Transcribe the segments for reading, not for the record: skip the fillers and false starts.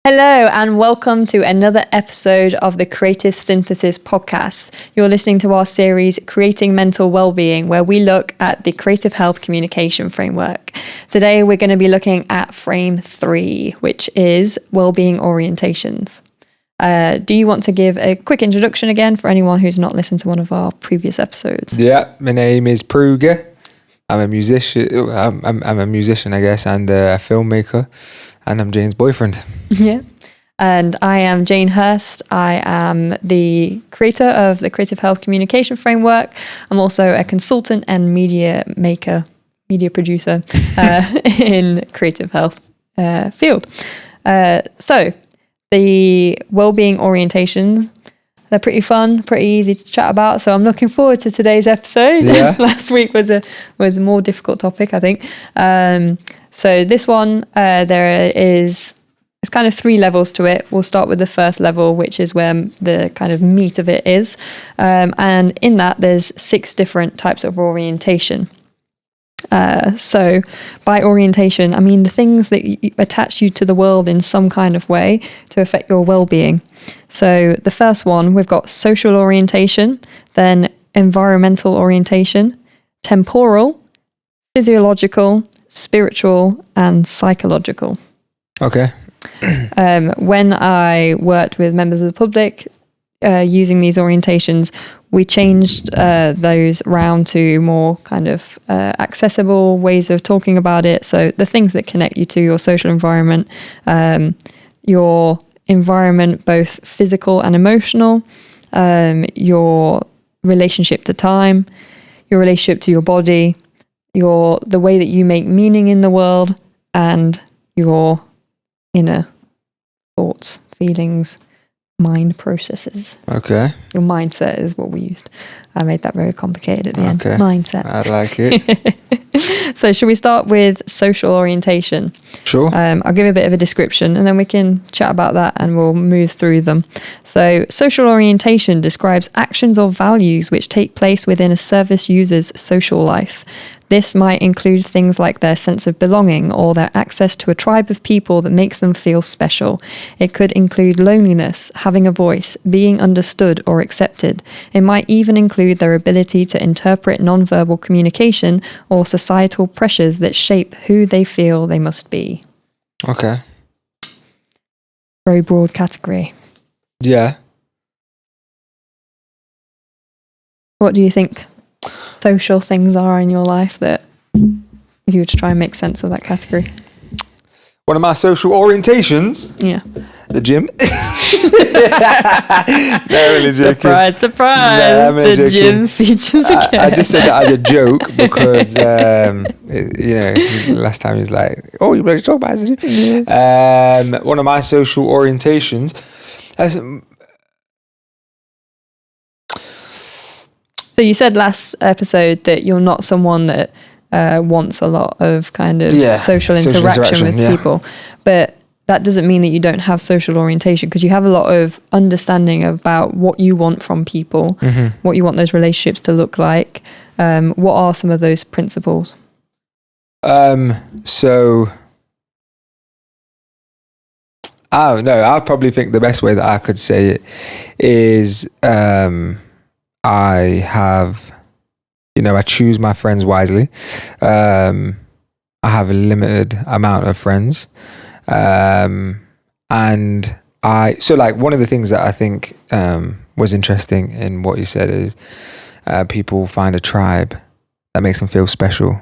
Hello and welcome to another episode of the Creative Synthesist podcast. You're listening to our series Creating Mental Wellbeing, where we look at the creative health communication framework. Today we're going to be looking at frame 3, which is Wellbeing Orientations. Do you want to give a quick introduction again for anyone who's not listened to one of our previous episodes? Yeah, my name is Pruga. I'm a musician. I'm a musician, I guess, and a filmmaker, and I'm Jane's boyfriend. Yeah. And I am Jane Hearst. I am the creator of the Creative Health Communication Framework. I'm also a consultant and media producer in creative health field. So the wellbeing orientations, they're pretty fun, pretty easy to chat about. So I'm looking forward to today's episode. Yeah. Last week was a more difficult topic, I think. So this one, it's kind of 3 levels to it. We'll start with the first level, which is where the kind of meat of it is. And in that, there's 6 different types of orientation. So by orientation, I mean the things that attach you to the world in some kind of way to affect your well-being. So the first one, we've got social orientation, then environmental orientation, temporal, physiological, spiritual, and psychological. Okay. When I worked with members of the public using these orientations, we changed those round to more kind of accessible ways of talking about it. So the things that connect you to your social environment, both physical and emotional, your relationship to time, your relationship to your body, the way that you make meaning in the world, and your inner thoughts, feelings, mind processes. Okay. Your mindset is what we used. I made that very complicated at the end. Mindset. I like it. So should we start with social orientation? Sure. I'll give a bit of a description and then we can chat about that and we'll move through them. So social orientation describes actions or values which take place within a service user's social life. This might include things like their sense of belonging or their access to a tribe of people that makes them feel special. It could include loneliness, having a voice, being understood or accepted. It might even include their ability to interpret nonverbal communication or societal pressures that shape who they feel they must be. Okay. Very broad category. Yeah. What do you think social things are in your life that if you were to try and make sense of that category? One of my social orientations. Yeah. The gym. No, really joking. Surprise. No, the joking. gym features again. I just said that as a joke because, last time he was like, oh, you better talk about it. Yeah. One of my social orientations. So you said last episode that you're not someone that wants a lot of kind of social interaction with people, but that doesn't mean that you don't have social orientation because you have a lot of understanding about what you want from people, what you want those relationships to look like. What are some of those principles? So I probably think the best way that I could say it is I choose my friends wisely. I have a limited amount of friends. And one of the things that I think was interesting in what you said is people find a tribe that makes them feel special.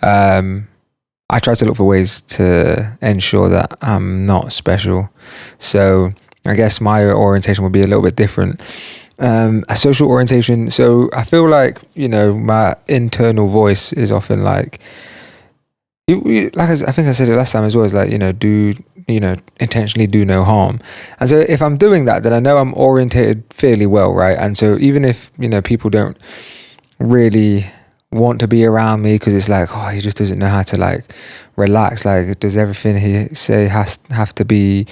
I try to look for ways to ensure that I'm not special. So I guess my orientation would be a little bit different. A social orientation. So I feel like, my internal voice is often like, I think I said it last time as well, is like, intentionally do no harm. And so if I'm doing that, then I know I'm orientated fairly well, right? And so even if, people don't really want to be around me because it's like, oh, he just doesn't know how to like relax. Like, does everything he say have to be,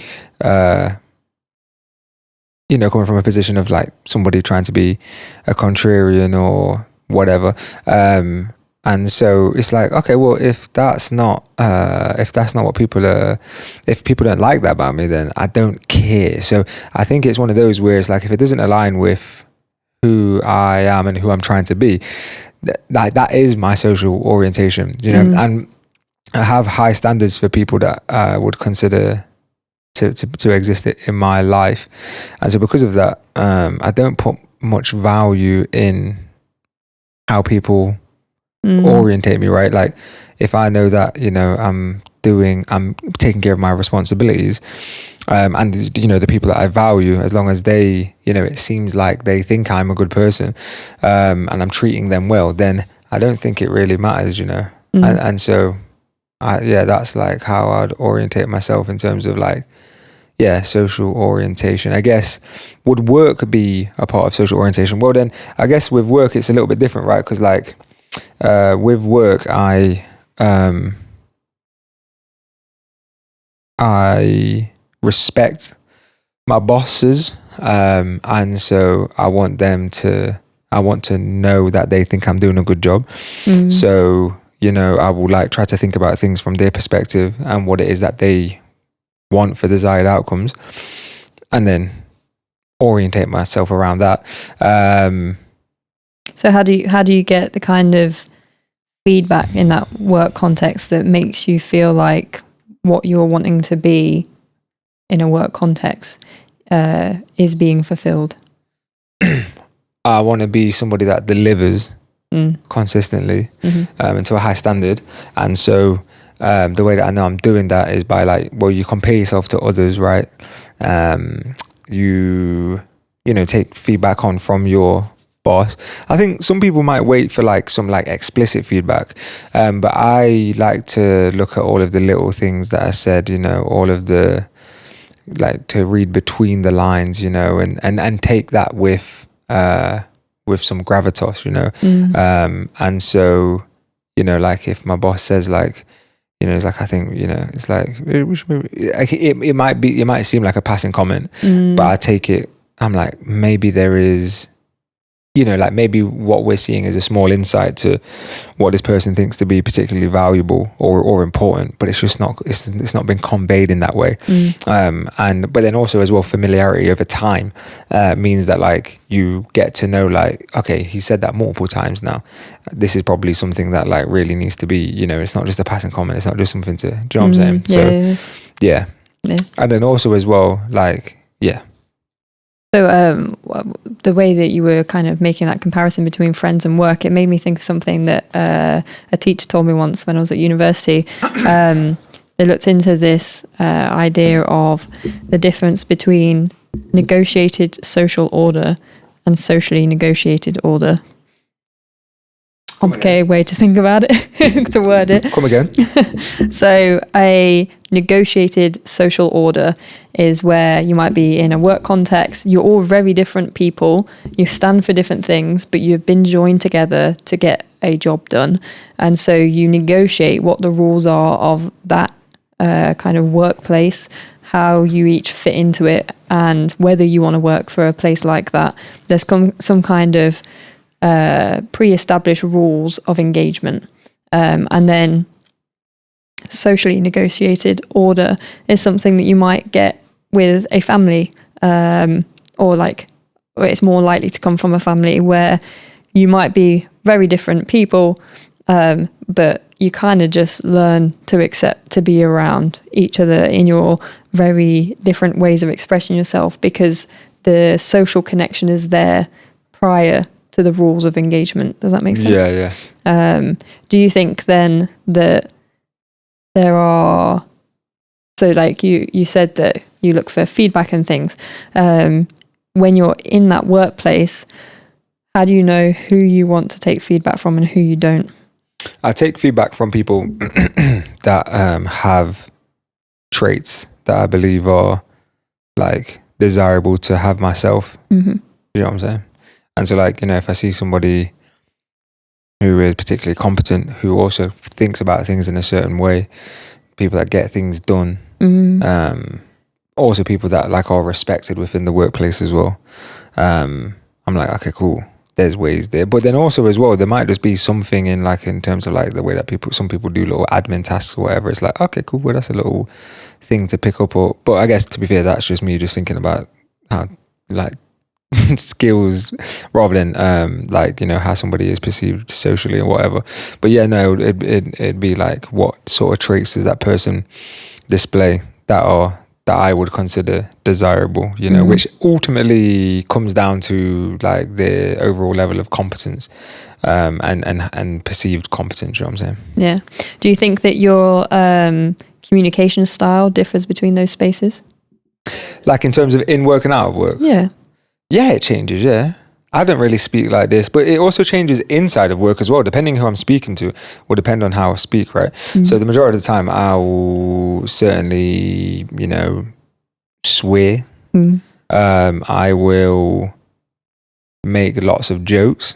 coming from a position of like somebody trying to be a contrarian or whatever. and so it's like, okay, well, if that's not what people are, if people don't like that about me, then I don't care. So I think it's one of those where it's like, if it doesn't align with who I am and who I'm trying to be, that is my social orientation, and I have high standards for people that I would consider to exist in my life. And so because of that, I don't put much value in how people orientate me, right? Like, if I know that, I'm taking care of my responsibilities, and the people that I value, as long as they, it seems like they think I'm a good person, and I'm treating them well, then I don't think it really matters, and so that's like how I'd orientate myself in terms of like, social orientation. I guess, would work be a part of social orientation? Well, then I guess with work it's a little bit different, right? Because like with work, I respect my bosses, and so I want to know that they think I'm doing a good job. So I will like try to think about things from their perspective and what it is that they want for desired outcomes, and then orientate myself around that. So how do you get the kind of feedback in that work context that makes you feel like what you're wanting to be in a work context is being fulfilled? I want to be somebody that delivers consistently, and to a high standard. And so the way that I know I'm doing that is by like, well, you compare yourself to others, right? You take feedback on from your boss. I think some people might wait for like some like explicit feedback, but I like to look at all of the little things that I said, all of the, like, to read between the lines, and take that with some gravitas, and so, like if my boss says like, it's like, I think, it's like, it might seem like a passing comment, but I take it, I'm like, maybe there is, like maybe what we're seeing is a small insight to what this person thinks to be particularly valuable or important, but it's just not, it's not been conveyed in that way. But then also as well, familiarity over time means that like you get to know, like, okay, he said that multiple times now. This is probably something that like really needs to be, it's not just a passing comment. It's not just something to, do you know what I'm saying? Yeah. And then also as well, like, So the way that you were kind of making that comparison between friends and work, it made me think of something that a teacher told me once when I was at university. They looked into this idea of the difference between negotiated social order and socially negotiated order. Complicated way to think about it, to word it. Come again. So a negotiated social order is where you might be in a work context. You're all very different people. You stand for different things, but you've been joined together to get a job done. And so you negotiate what the rules are of that kind of workplace, how you each fit into it, and whether you want to work for a place like that. There's some kind of pre-established rules of engagement, and then socially negotiated order is something that you might get with a family, or it's more likely to come from a family where you might be very different people, but you kind of just learn to accept to be around each other in your very different ways of expressing yourself, because the social connection is there prior to the rules of engagement. Does that make sense? Yeah. Do you think then that there are, so like you said that you look for feedback and things, when you're in that workplace, how do you know who you want to take feedback from and who you don't? I take feedback from people that have traits that I believe are like desirable to have myself. You know what I'm saying? And so like, if I see somebody who is particularly competent, who also thinks about things in a certain way, people that get things done, also people that like are respected within the workplace as well, I'm like, okay, cool. there's ways there. But then also as well, there might just be something in like in terms of like the way that some people do little admin tasks or whatever. It's like, okay, cool, well that's a little thing to pick up. Or but I guess to be fair, that's just me just thinking about how like skills rather than like, you know, how somebody is perceived socially or whatever. But yeah, no, it'd be like what sort of traits does that person display that I would consider desirable, you know, which ultimately comes down to like the overall level of competence and perceived competence, you know what I'm saying? Yeah. Do you think that your communication style differs between those spaces? Like in terms of in work and out of work? Yeah. Yeah, it changes, yeah. I don't really speak like this, but it also changes inside of work as well, depending who I'm speaking to will depend on how I speak, right? So the majority of the time I will certainly, you know, swear. I will make lots of jokes.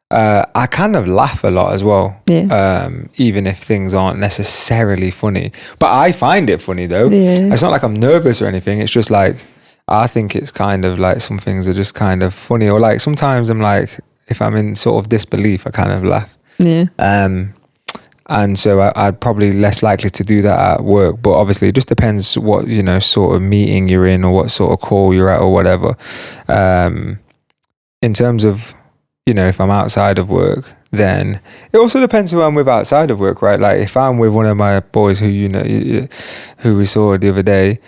I kind of laugh a lot as well, even if things aren't necessarily funny. But I find it funny though. Yeah. It's not like I'm nervous or anything. It's just like, I think it's kind of like some things are just kind of funny, or like sometimes I'm like, if I'm in sort of disbelief, I kind of laugh. Yeah. And so I'd probably less likely to do that at work, but obviously it just depends what, you know, sort of meeting you're in or what sort of call you're at or whatever. In terms of, you know, if I'm outside of work, then it also depends who I'm with outside of work, right? Like if I'm with one of my boys who, you know, who we saw the other day,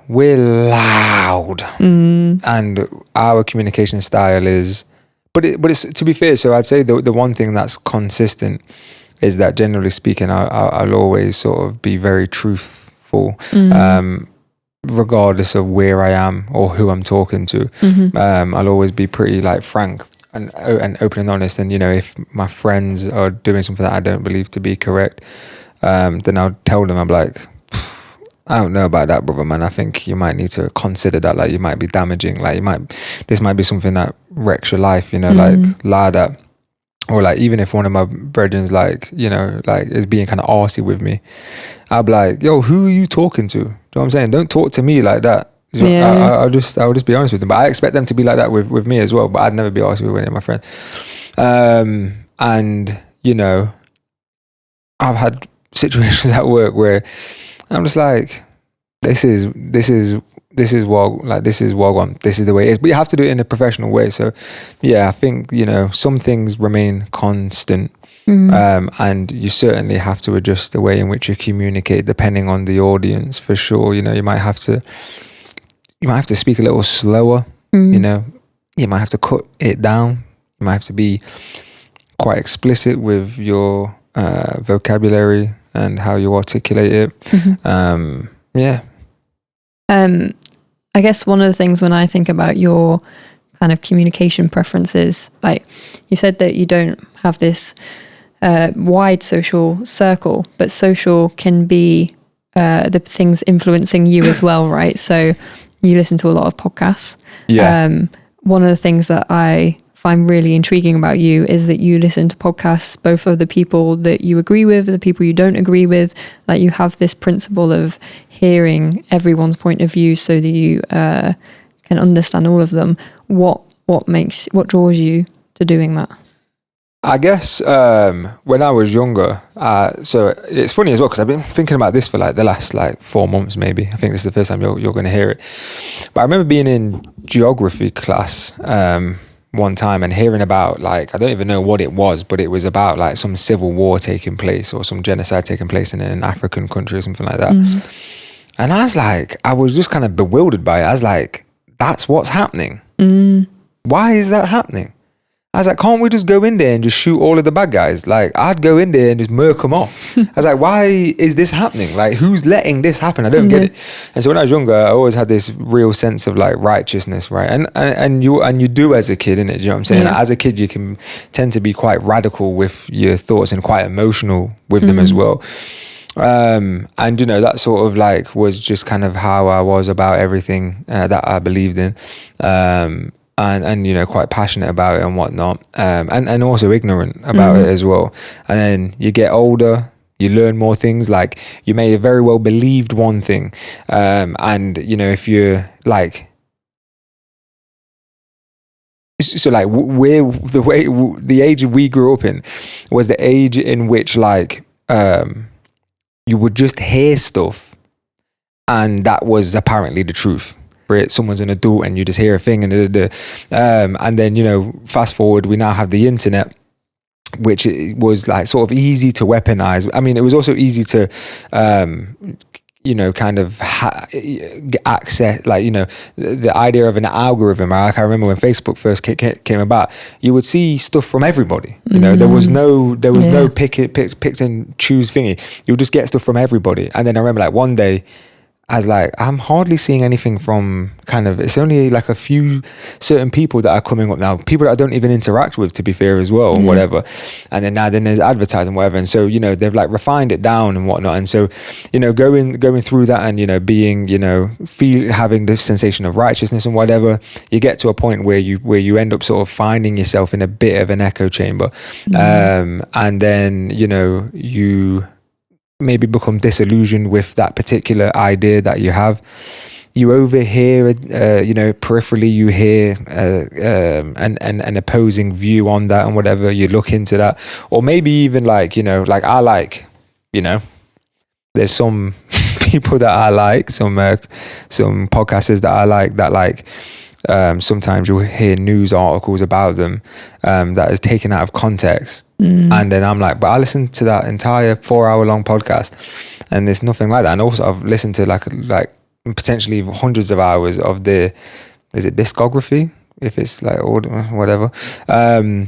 we're loud and our communication style is, but it's, to be fair, so I'd say the one thing that's consistent is that generally speaking, I'll always sort of be very truthful, regardless of where I am or who I'm talking to. I'll always be pretty like frank and open and honest. And, you know, if my friends are doing something that I don't believe to be correct, then I'll tell them, I'm like, I don't know about that, brother, man. I think you might need to consider that. Like, you might be damaging. Like, this might be something that wrecks your life, you know, like, lie that. Or, like, even if one of my brethrens, like, you know, like, is being kind of arsey with me, I'll be like, yo, who are you talking to? Do you know what I'm saying? Don't talk to me like that. I'll just be honest with them. But I expect them to be like that with me as well. But I'd never be arsey with any of my friends. And, you know, I've had situations at work where I'm just like, this is wagwan, this is the way it is. But you have to do it in a professional way. So yeah, I think, you know, some things remain constant. And you certainly have to adjust the way in which you communicate depending on the audience, for sure. You know, you might have to speak a little slower, you know, you might have to cut it down. You might have to be quite explicit with your vocabulary and how you articulate it. I guess one of the things when I think about your kind of communication preferences, like you said that you don't have this wide social circle, but social can be the things influencing you as well, right? So you listen to a lot of podcasts. One of the things that I find really intriguing about you is that you listen to podcasts, both of the people that you agree with, the people you don't agree with. Like, you have this principle of hearing everyone's point of view so that you can understand all of them. What draws you to doing that? I guess when I was younger, so it's funny as well because I've been thinking about this for like the last 4 months maybe. I think this is the first time you're going to hear it. But I remember being in geography class one time and hearing about, like, I don't even know what it was, but it was about like some civil war taking place or some genocide taking place in an African country or something like that. And I was just kind of bewildered by it. I was like, that's what's happening. Why is that happening? I was like, can't we just go in there and just shoot all of the bad guys? Like, I'd go in there and just murk them off. I was like, why is this happening? Like, who's letting this happen? I don't get it. And so when I was younger, I always had this real sense of like righteousness, right? And you do as a kid, innit? Do you know what I'm saying? Yeah. As a kid, you can tend to be quite radical with your thoughts and quite emotional with them as well. And, you know, that sort of like was just kind of how I was about everything that I believed in. And you know, quite passionate about it and whatnot, and also ignorant about it as well. And then you get older, you learn more things. Like, you may have very well believed one thing, and you know, if you're like so like the age we grew up in was the age in which like you would just hear stuff and that was apparently the truth. Someone's an adult and you just hear a thing and then, you know, fast forward, we now have the internet, which was like sort of easy to weaponize. I mean, it was also easy to you know, kind of access, like, you know, the idea of an algorithm. Like I remember when Facebook first came about, you would see stuff from everybody. You know, there was no pick and choose thingy. You would just get stuff from everybody. And then I remember like one day, I was like, I'm hardly seeing anything from kind of, it's only like a few certain people that are coming up now, people that I don't even interact with, to be fair, as well, and whatever. And then now there's advertising, whatever. And so, you know, they've like refined it down and whatnot. And so, you know, going through that and, you know, being, you know, having the sensation of righteousness and whatever, you get to a point where you end up sort of finding yourself in a bit of an echo chamber. And then, you know, you maybe become disillusioned with that particular idea that you have. You overhear, you know, peripherally you hear an opposing view on that and whatever. You look into that, or maybe even like, you know, like I like, you know, there's some people that I like, some podcasters that I like, that like, sometimes you'll hear news articles about them that is taken out of context, and then I'm like, but I listened to that entire 4-hour long podcast and there's nothing like that. And also I've listened to like potentially hundreds of hours of is it discography, if it's like whatever, and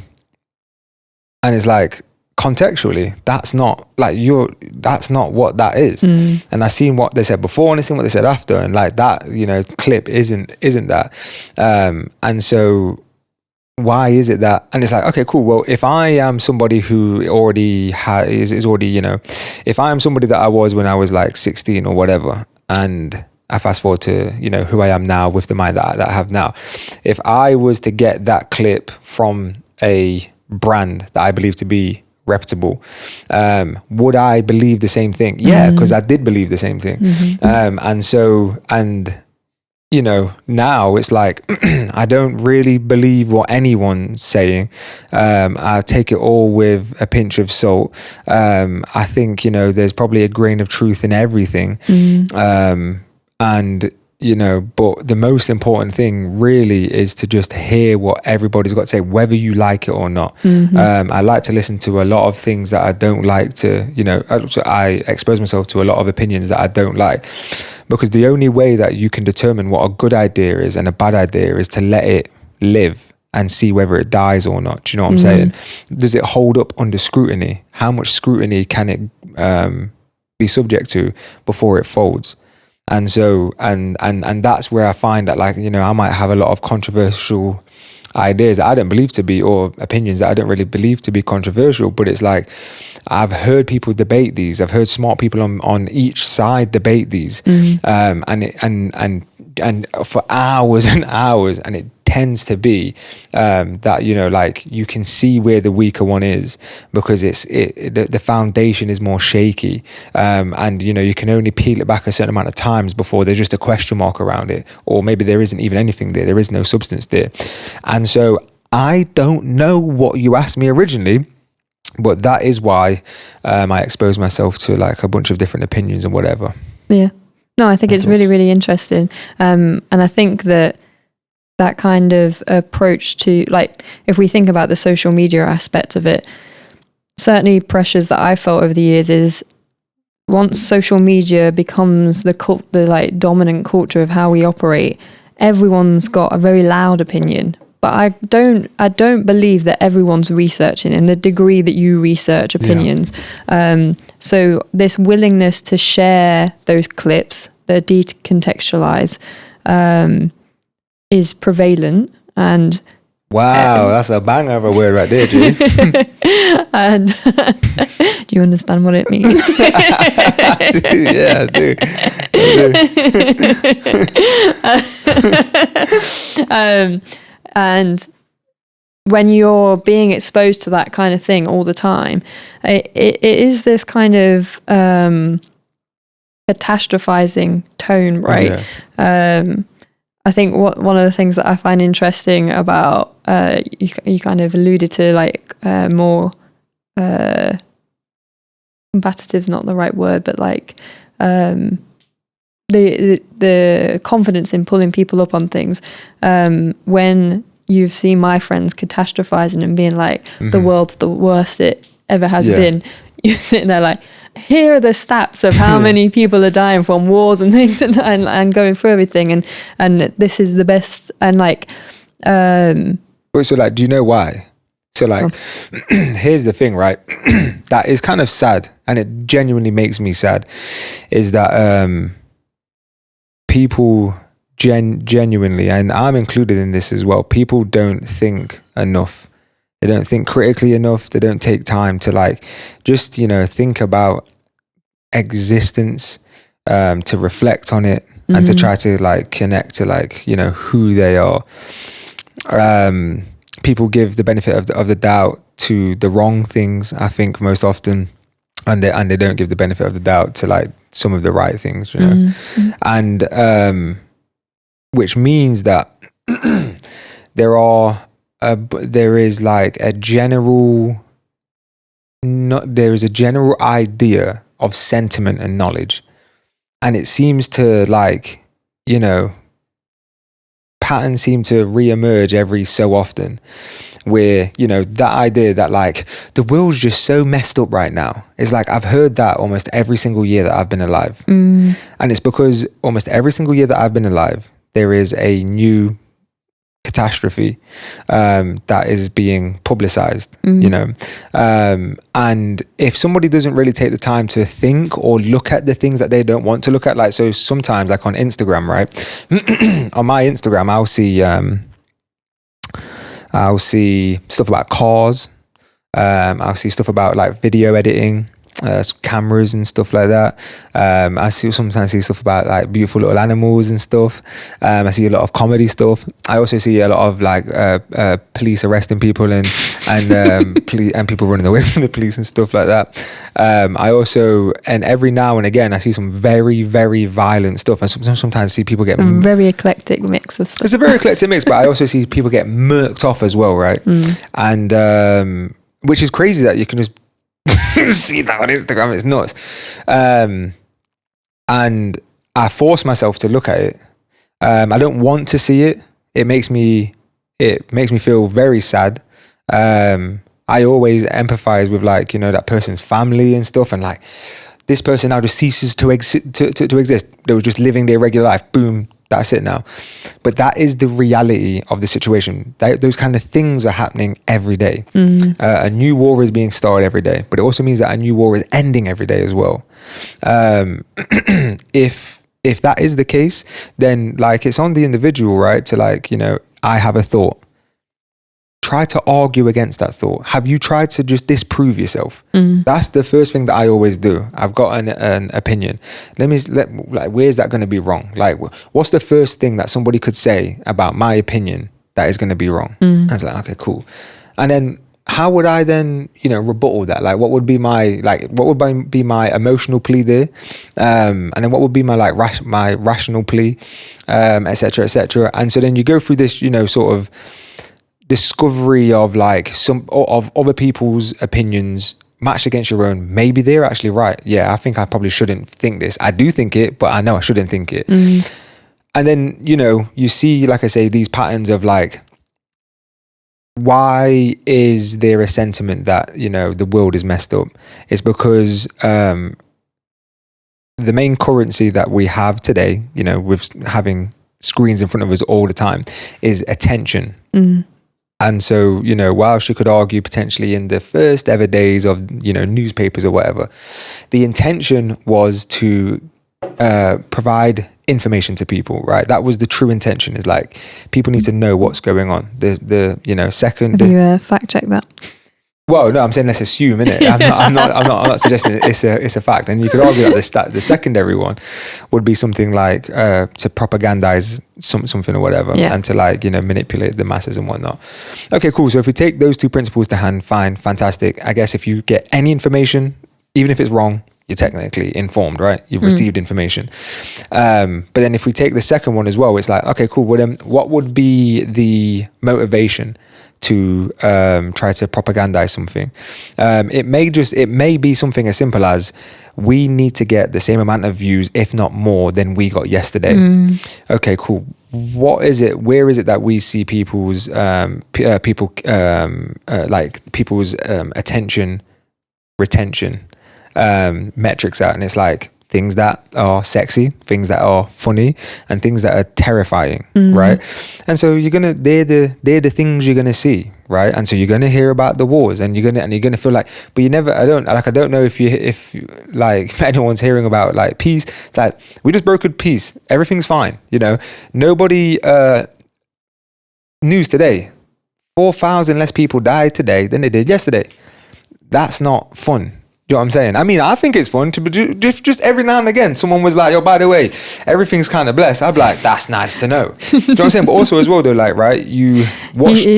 it's like, contextually, that's not what that is. And I seen what they said before and I seen what they said after, and like that, you know, clip isn't that. And so why is it that? And it's like, okay, cool. Well, if I am somebody who already is already, you know, if I am somebody that I was when I was like 16 or whatever, and I fast forward to, you know, who I am now with the mind that I have now, if I was to get that clip from a brand that I believe to be reputable, would I believe the same thing? Yeah, because I did believe the same thing. And you know, now it's like I don't really believe what anyone's saying. I take it all with a pinch of salt. I think, you know, there's probably a grain of truth in everything. And you know, but the most important thing really is to just hear what everybody's got to say, whether you like it or not. I like to listen to a lot of things that I don't like to, you know, I expose myself to a lot of opinions that I don't like, because the only way that you can determine what a good idea is and a bad idea is to let it live and see whether it dies or not. Do you know what I'm saying? Does it hold up under scrutiny? How much scrutiny can it be subject to before it folds? And so, and that's where I find that, like, you know, I might have a lot of controversial ideas that I don't believe to be, or opinions that I don't really believe to be controversial, but it's like, I've heard people debate these. I've heard smart people on each side debate these, and for hours and hours, and it tends to be that, you know, like, you can see where the weaker one is, because the foundation is more shaky, and you know, you can only peel it back a certain amount of times before there's just a question mark around it, or maybe there isn't even anything there is no substance there. And so I don't know what you asked me originally, but that is why I expose myself to like a bunch of different opinions and whatever. Yeah, no, I think it's really, really interesting, and I think that kind of approach to, like, if we think about the social media aspect of it, certainly pressures that I felt over the years is, once social media becomes the like dominant culture of how we operate, everyone's got a very loud opinion. But I don't believe that everyone's researching in the degree that you research opinions. So this willingness to share those clips, the decontextualize, is prevalent. And wow, that's a banger of a word right there, G. And do you understand what it means? Yeah, I do. And when you're being exposed to that kind of thing all the time, it is this kind of catastrophizing tone, right? I I think one of the things that I find interesting about you kind of alluded to, like more combative's not the right word, but like the confidence in pulling people up on things. When you've seen my friends catastrophizing and being like, the world's the worst it ever has been, you're sitting there like, here are the stats of how many people are dying from wars and things, and going through everything, and this is the best, and like so like, do you know why? So like here's the thing, right? That is kind of sad, and it genuinely makes me sad, is that people genuinely, and I'm included in this as well, people don't think enough. They don't think critically enough. They don't take time to like just, think about existence, to reflect on it, and to try to like connect to like, who they are. People give the benefit of the doubt to the wrong things, I think, most often, and they don't give the benefit of the doubt to like some of the right things, and which means that there is a general idea of sentiment and knowledge, and it seems to like, patterns seem to re-emerge every so often, where that idea that like the world's just so messed up right now is like, I've heard that almost every single year that I've been alive, and it's because almost every single year that I've been alive there is a new catastrophe that is being publicized, and if somebody doesn't really take the time to think or look at the things that they don't want to look at, like, so sometimes like on Instagram, right? On my Instagram I'll see stuff about cars, I'll see stuff about like video editing, cameras and stuff like that. I sometimes see stuff about like beautiful little animals and stuff. I see a lot of comedy stuff. I also see a lot of like police arresting people and people running away from the police and stuff like that. I also, and every now and again, I see some very, very violent stuff, and sometimes I see people get a very eclectic mix of stuff. It's a very eclectic mix, but I also see people get murked off as well, right? And which is crazy that you can just see that on Instagram. It's nuts. And I force myself to look at it. I don't want to see it. It makes me feel very sad. I always empathize with like, that person's family and stuff, and like this person now just ceases to exist. They were just living their regular life. Boom, that's it now. But that is the reality of the situation. Those kind of things are happening every day. A new war is being started every day, but it also means that a new war is ending every day as well. If that is the case, then like it's on the individual, right, to like, I have a thought. Try to argue against that thought. Have you tried to just disprove yourself? That's the first thing that I always do. I've got an opinion. Where's that going to be wrong? Like, what's the first thing that somebody could say about my opinion that is going to be wrong? I was like, okay, cool. And then how would I then, rebuttal that? Like, what would be my emotional plea there? And then what would be my my rational plea, et cetera, et cetera. And so then you go through this, sort of discovery of like some of other people's opinions matched against your own. Maybe they're actually right. Yeah, I think I probably shouldn't think this. I do think it, but I know I shouldn't think it. And then, you see, like I say, these patterns of like, why is there a sentiment that, the world is messed up? It's because the main currency that we have today, with having screens in front of us all the time, is attention. And so, whilst you could argue potentially in the first ever days of, newspapers or whatever, the intention was to provide information to people, right? That was the true intention, is like, people need to know what's going on. Second... Have you fact checked that? Well, no, I'm saying let's assume, innit? I'm not suggesting it's a fact. And you could argue that the secondary one would be something like to propagandize something or whatever, and to like, manipulate the masses and whatnot. Okay, cool. So if we take those two principles to hand, fine, fantastic. I guess if you get any information, even if it's wrong, you're technically informed, right? You've received information. But then if we take the second one as well, it's like, okay, cool. Well, then what would be the motivation to try to propagandize something? It may be something as simple as, we need to get the same amount of views, if not more, than we got yesterday. Okay, cool. What is it? Where is it that we see people's people's attention retention metrics at? And it's like things that are sexy, things that are funny, and things that are terrifying, right? And so they're the things you're gonna see, right? And so you're gonna hear about the wars, and you're gonna feel like, but you never. I don't know if like anyone's hearing about like peace. It's like, we just brokered peace, everything's fine. Nobody. News today: 4,000 less people died today than they did yesterday. That's not fun. Do you know what I'm saying? I mean, I think it's fun to just every now and again, someone was like, yo, by the way, everything's kind of blessed. I'd be like, that's nice to know. Do you know what I'm saying? But also as well, though, like, right, you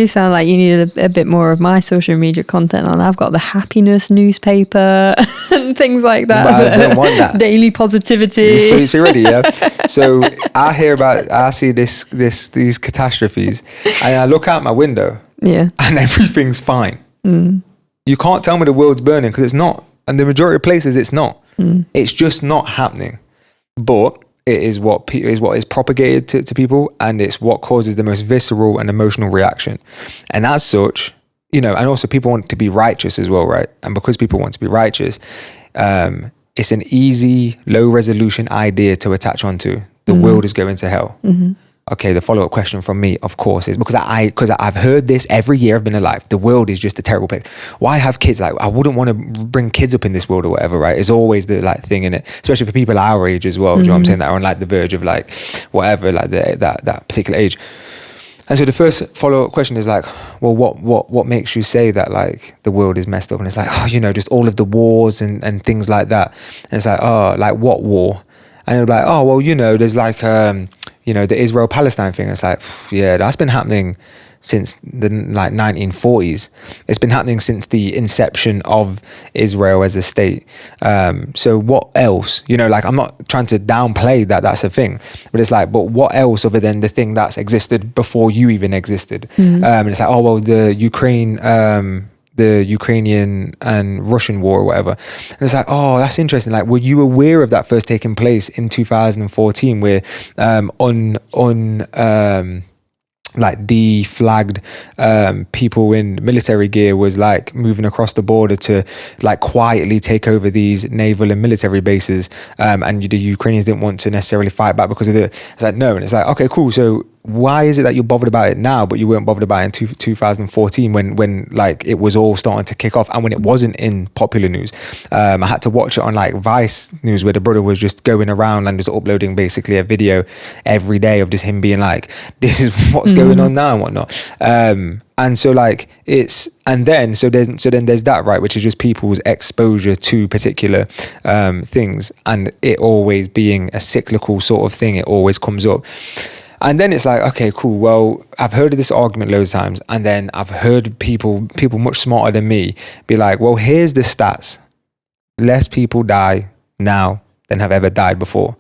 sound like you need a bit more of my social media content on. I've got the happiness newspaper and things like that. But I don't want that. Daily positivity. So you're ready, yeah? So I see these catastrophes, and I look out my window, and everything's fine. You can't tell me the world's burning, because it's not. And the majority of places, it's not. It's just not happening. But it is what is propagated to people, and it's what causes the most visceral and emotional reaction. And as such, and also people want to be righteous as well, right? And because people want to be righteous, it's an easy, low resolution idea to attach onto. The world is going to hell. Okay, the follow-up question from me, of course, is because I've heard this every year I've been alive. The world is just a terrible place. Why have kids? Like, I wouldn't want to bring kids up in this world or whatever, right? It's always the like thing in it, especially for people our age as well. Do you know what I'm saying? That are on like the verge of like whatever, like that particular age. And so the first follow-up question is like, well, what makes you say that like the world is messed up? And it's like, just all of the wars and things like that. And it's like, oh, like what war? And it'll be like, oh, well, there's like, the Israel-Palestine thing. It's like, yeah, that's been happening since the 1940s. It's been happening since the inception of Israel as a state. So what else? I'm not trying to downplay that that's a thing, but it's like, but what else other than the thing that's existed before you even existed? And it's like, oh, well, the Ukrainian and Russian war or whatever. And it's like, oh, that's interesting. Like, were you aware of that first taking place in 2014 where deflagged people in military gear was like moving across the border to like quietly take over these naval and military bases, and the Ukrainians didn't want to necessarily fight back because of it's like, no. And it's like, okay, cool. So why is it that you're bothered about it now, but you weren't bothered about it in 2014 when like it was all starting to kick off, and when it wasn't in popular news? I had to watch it on like Vice News, where the brother was just going around and just uploading basically a video every day of just him being like, this is what's going on now and whatnot. And so like then there's that, right, which is just people's exposure to particular things, and it always being a cyclical sort of thing, it always comes up. And then it's like, okay, cool. Well, I've heard of this argument loads of times, and then I've heard people much smarter than me be like, well, here's the stats. Less people die now than have ever died before.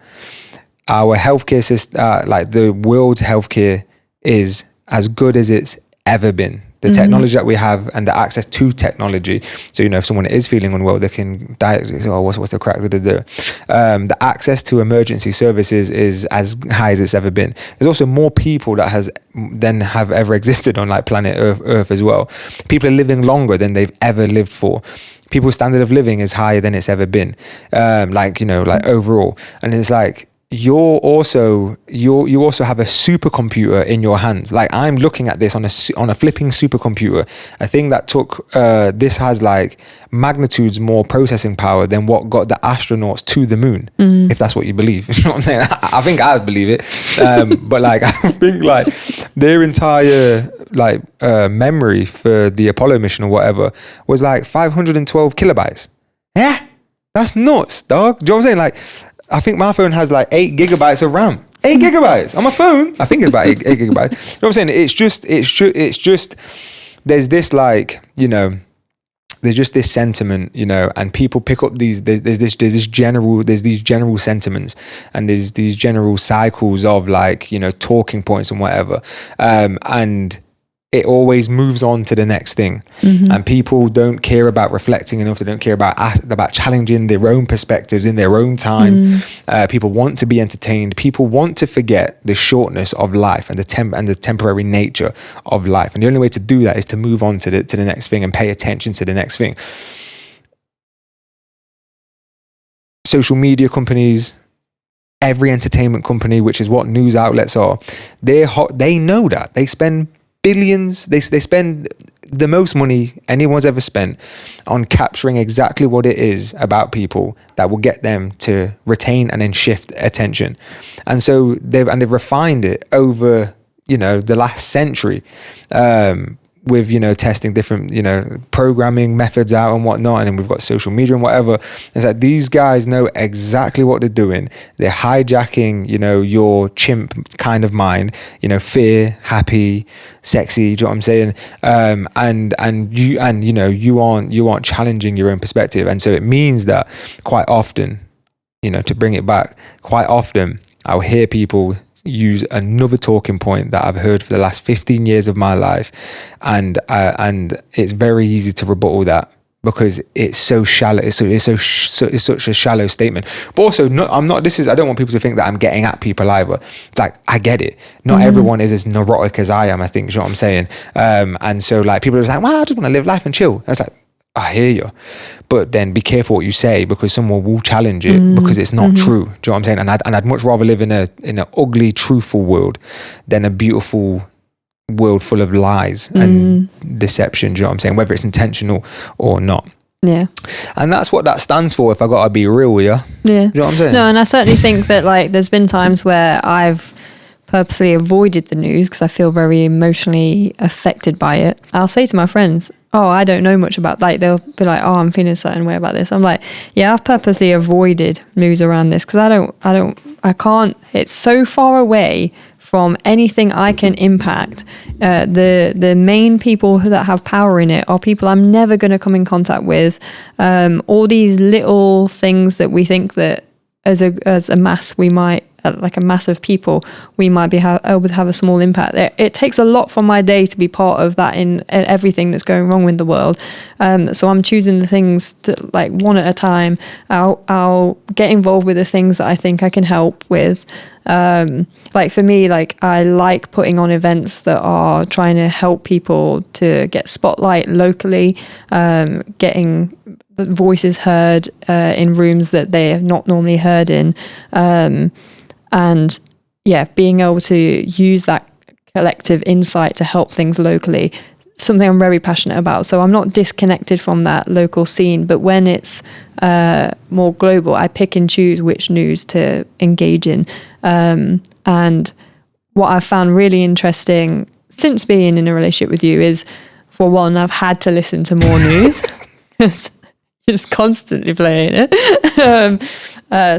Our healthcare system, like the world's healthcare, is as good as it's ever been. The technology that we have and the access to technology. So, if someone is feeling unwell, they can diagnose, what's the crack? The access to emergency services is as high as it's ever been. There's also more people that have ever existed on like planet Earth as well. People are living longer than they've ever lived for. People's standard of living is higher than it's ever been. Like overall. And it's like, you also have a supercomputer in your hands. Like, I'm looking at this on a flipping supercomputer, a thing that took this has like magnitudes more processing power than what got the astronauts to the moon, if that's what you believe. You know what I'm saying? I think I believe it, but like I think like their entire like memory for the Apollo mission or whatever was like 512 kilobytes. Yeah, that's nuts, dog. Do you know what I'm saying? Like, I think my phone has like 8 gigabytes of RAM. 8 gigabytes on my phone. I think it's about 8 gigabytes. You know what I'm saying? It's just, there's this like, there's just this sentiment, you know, and people pick up these, there's these general sentiments, and there's these general cycles of like, you know, talking points and whatever. And it always moves on to the next thing. And people don't care about reflecting enough. They don't care about challenging their own perspectives in their own time. People want to be entertained. People want to forget the shortness of life and the temporary nature of life. And the only way to do that is to move on to the next thing and pay attention to the next thing. Social media companies, every entertainment company, which is what news outlets are, they know that. They spend billions, they spend the most money anyone's ever spent on capturing exactly what it is about people that will get them to retain and then shift attention. And so they've refined it over, you know, the last century, with, you know, testing different, you know, programming methods out and whatnot. And then we've got social media and whatever. It's like these guys know exactly what they're doing. They're hijacking, you know, your chimp kind of mind, you know, fear, happy, sexy, do you know what I'm saying? And you know, you aren't challenging your own perspective. And so it means that quite often, you know, to bring it back, quite often I'll hear people use another talking point that I've heard for the last 15 years of my life, and it's very easy to rebuttal that because it's so shallow. It's such a shallow statement. But also, I don't want people to think that I'm getting at people either. Like, I get it. Not everyone is as neurotic as I am, I think. You know what I'm saying? And so like people are just like, well, I just want to live life and chill. It's like, I hear you, but then be careful what you say, because someone will challenge it because it's not true. Do you know what I'm saying? And I'd much rather live in an ugly, truthful world than a beautiful world full of lies and deception. Do you know what I'm saying? Whether it's intentional or not. Yeah. And that's what that stands for, if I gotta be real with you. Yeah. Do you know what I'm saying? No, and I certainly think that like there's been times where I've purposely avoided the news because I feel very emotionally affected by it. I'll say to my friends, oh, I don't know much about, like, they'll be like, oh, I'm feeling a certain way about this. I'm like, yeah, I've purposely avoided news around this because I can't, it's so far away from anything I can impact. The main people that have power in it are people I'm never going to come in contact with. All these little things that we think that as a mass we might, like a mass of people, we might be able to have a small impact. It takes a lot from my day to be part of that in everything that's going wrong with the world. So I'm choosing the things that, like, one at a time. I'll get involved with the things that I think I can help with. Like for me, like I like putting on events that are trying to help people to get spotlight locally, getting voices heard in rooms that they have not normally heard in. And yeah, being able to use that collective insight to help things locally, something I'm very passionate about. So I'm not disconnected from that local scene, but when it's more global, I pick and choose which news to engage in. And what I've found really interesting since being in a relationship with you is, for one, I've had to listen to more news. You're just constantly playing it.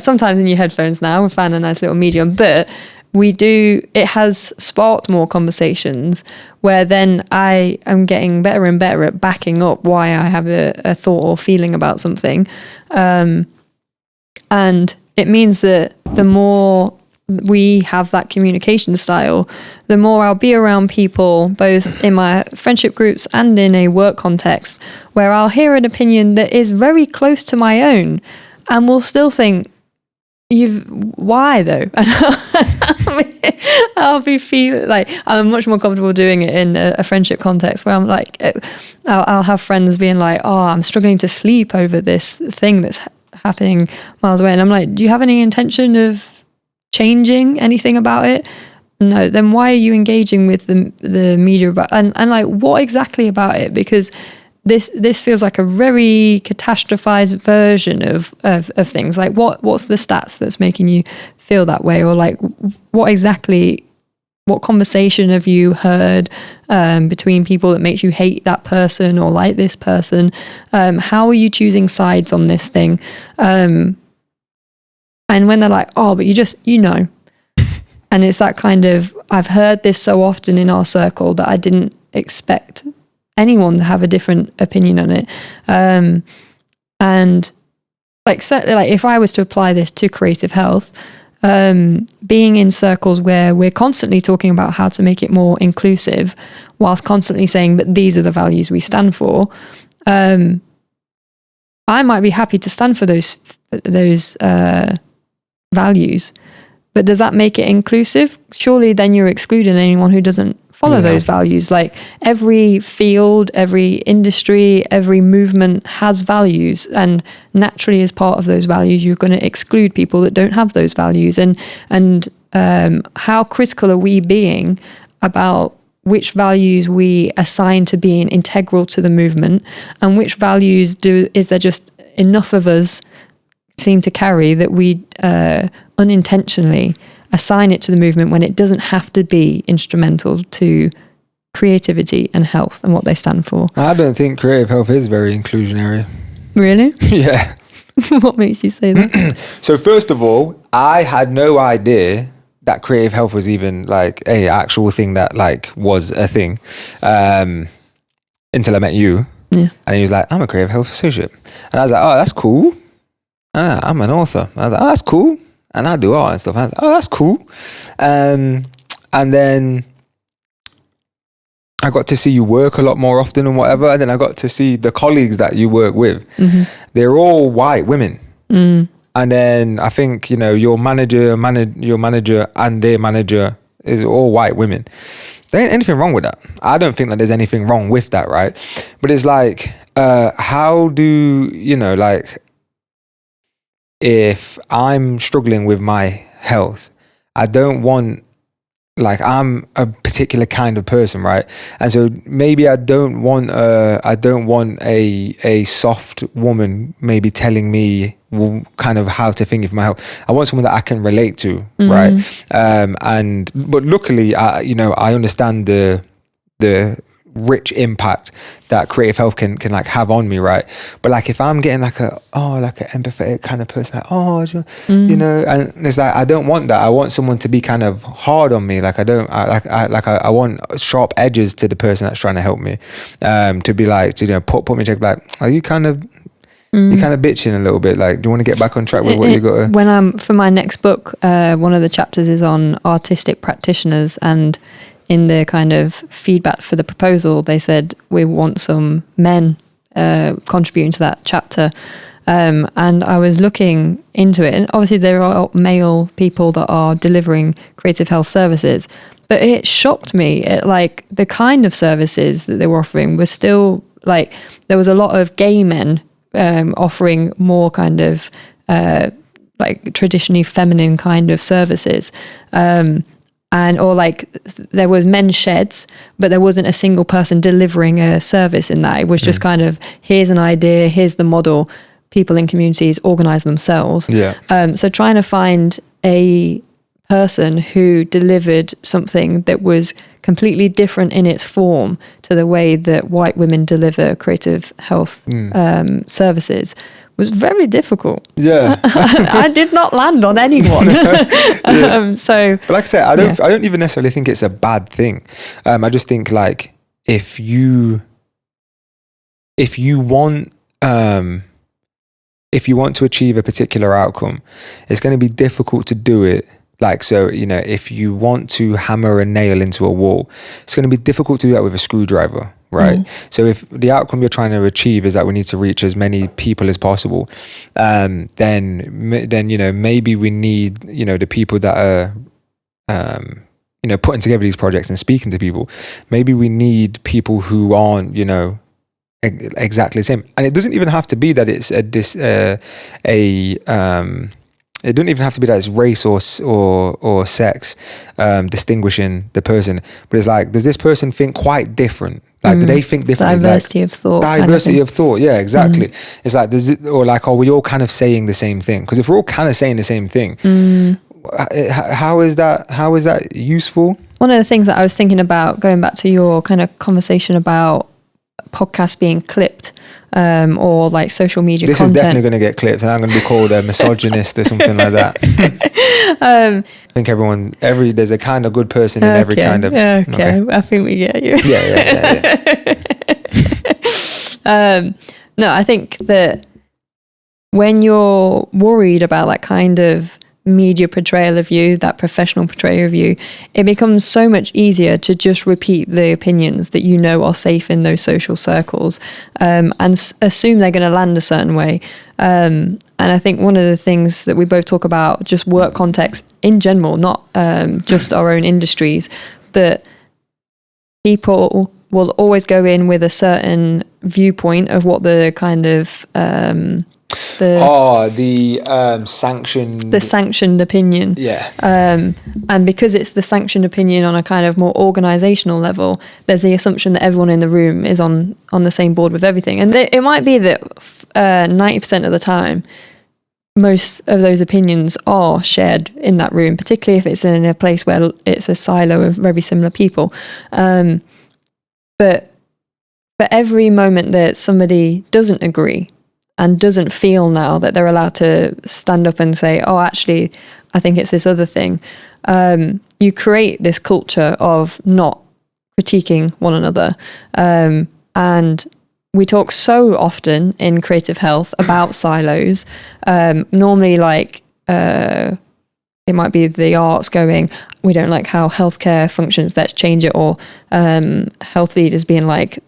Sometimes in your headphones now, we've found a nice little medium, but it has sparked more conversations where then I am getting better and better at backing up why I have a thought or feeling about something. And it means that the more we have that communication style, the more I'll be around people, both in my friendship groups and in a work context, where I'll hear an opinion that is very close to my own and will still think, why though? I'll be feeling like I'm much more comfortable doing it in a friendship context where I'm like, I'll have friends being like, oh, I'm struggling to sleep over this thing that's happening miles away. And I'm like, do you have any intention of changing anything about it? No. Then why are you engaging with the media about, and like, what exactly about it? Because this feels like a very catastrophized version of things. Like what's the stats that's making you feel that way? Or like what conversation have you heard between people that makes you hate that person or like this person? How are you choosing sides on this thing? And when they're like, oh, but you know, and it's that kind of, I've heard this so often in our circle that I didn't expect anyone to have a different opinion on it. And like certainly, like if I was to apply this to creative health, being in circles where we're constantly talking about how to make it more inclusive, whilst constantly saying that these are the values we stand for, I might be happy to stand for those values, but does that make it inclusive? Surely then you're excluding anyone who doesn't follow those values. Like every field, every industry, every movement has values, and naturally as part of those values you're going to exclude people that don't have those values. And how critical are we being about which values we assign to being integral to the movement, and which values is there just enough of us seem to carry that we unintentionally assign it to the movement when it doesn't have to be instrumental to creativity and health and what they stand for. I don't think creative health is very inclusionary. Really? Yeah. What makes you say that? So first of all, I had no idea that creative health was even like a actual thing that like was a thing until I met you. Yeah. And he was like, I'm a creative health associate. And I was like, oh, that's cool. I'm an author. I was like, oh, that's cool. And I do art and stuff. I was like, oh, that's cool. And then I got to see you work a lot more often and whatever. And then I got to see the colleagues that you work with. Mm-hmm. They're all white women. Mm. And then I think, you know, your manager and their manager is all white women. There ain't anything wrong with that. I don't think that there's anything wrong with that, right? But it's like, how do, you know, like, if I'm struggling with my health, I don't want, like, I'm a particular kind of person, right? And so maybe I don't want a soft woman maybe telling me kind of how to think of my health. I want someone that I can relate to, right? But luckily, I understand the rich impact that creative health can like have on me, right? But like if I'm getting like an empathetic kind of person, like you know, and it's like I don't want that. I want someone to be kind of hard on me. Like I want sharp edges to the person that's trying to help me, to be like, to, you know, put me in check. Like, are you kind of you're kind of bitching a little bit? Like, do you want to get back on track with what you got? When I'm for my next book, one of the chapters is on artistic practitioners, and in the kind of feedback for the proposal, they said we want some men contributing to that chapter. And I was looking into it, and obviously there are male people that are delivering creative health services, but it shocked me at like the kind of services that they were offering was still like, there was a lot of gay men offering more kind of like traditionally feminine kind of services. Or like there was men's sheds, but there wasn't a single person delivering a service in that. It was just kind of, here's an idea, here's the model, people in communities organize themselves. Yeah. So trying to find a person who delivered something that was completely different in its form to the way that white women deliver creative health services was very difficult. Yeah. I did not land on anyone. So, but like I said, I don't even necessarily think it's a bad thing. I just think like if you want to achieve a particular outcome, it's going to be difficult to do it. Like, so, you know, if you want to hammer a nail into a wall, it's going to be difficult to do that with a screwdriver, right? So if the outcome you're trying to achieve is that we need to reach as many people as possible, then, you know, maybe we need, you know, the people that are, you know, putting together these projects and speaking to people. Maybe we need people who aren't, you know, exactly the same. And it doesn't even have to be that it's it doesn't even have to be that it's race or sex distinguishing the person, but it's like, does this person think quite different? Like, do they think differently? Diversity of thought. Diversity of thought, yeah, exactly. It's like, or like, are we all kind of saying the same thing? Because if we're all kind of saying the same thing, how is that useful? One of the things that I was thinking about, going back to your kind of conversation about podcasts being clipped, or like social media this content. Is definitely going to get clipped, and I'm going to be called a misogynist or something like that. I think there's a kind of good person in every kind of. Okay. I think we get you. Yeah. No, I think that when you're worried about that kind of media portrayal of you, that professional portrayal of you, it becomes so much easier to just repeat the opinions that you know are safe in those social circles, and assume they're going to land a certain way. And I think one of the things that we both talk about, just work context in general, not just our own industries, but people will always go in with a certain viewpoint of what the kind of sanctioned opinion. Yeah. And because it's the sanctioned opinion on a kind of more organizational level, there's the assumption that everyone in the room is on the same board with everything. And it might be that 90% of the time, most of those opinions are shared in that room, particularly if it's in a place where it's a silo of very similar people. But for every moment that somebody doesn't agree and doesn't feel now that they're allowed to stand up and say, oh, actually, I think it's this other thing, you create this culture of not critiquing one another. And we talk so often in creative health about silos. Normally, like, it might be the arts going, we don't like how healthcare functions, let's change it. Or health leaders being like,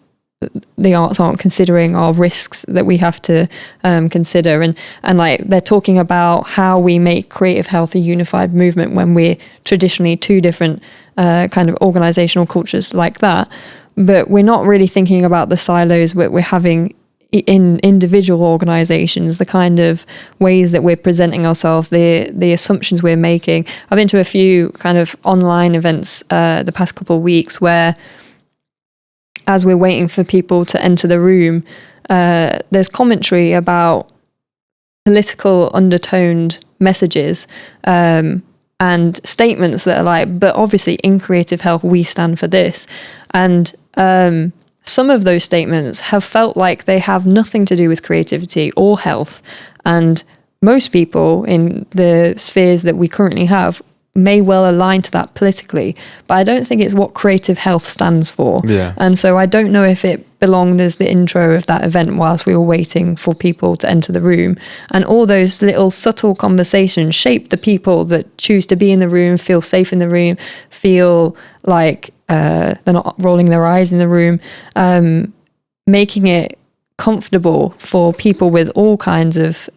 the arts aren't considering our risks that we have to consider. And like, they're talking about how we make creative health a unified movement when we're traditionally two different kind of organizational cultures like that. But we're not really thinking about the silos we're having in individual organizations, the kind of ways that we're presenting ourselves, the assumptions we're making. I've been to a few kind of online events the past couple of weeks where, as we're waiting for people to enter the room, there's commentary about political undertoned messages and statements that are like, but obviously in creative health, we stand for this. And some of those statements have felt like they have nothing to do with creativity or health. And most people in the spheres that we currently have may well align to that politically, but I don't think it's what creative health stands for. Yeah. And so I don't know if it belonged as the intro of that event whilst we were waiting for people to enter the room. And all those little subtle conversations shape the people that choose to be in the room, feel safe in the room, feel like they're not rolling their eyes in the room, making it comfortable for people with all kinds of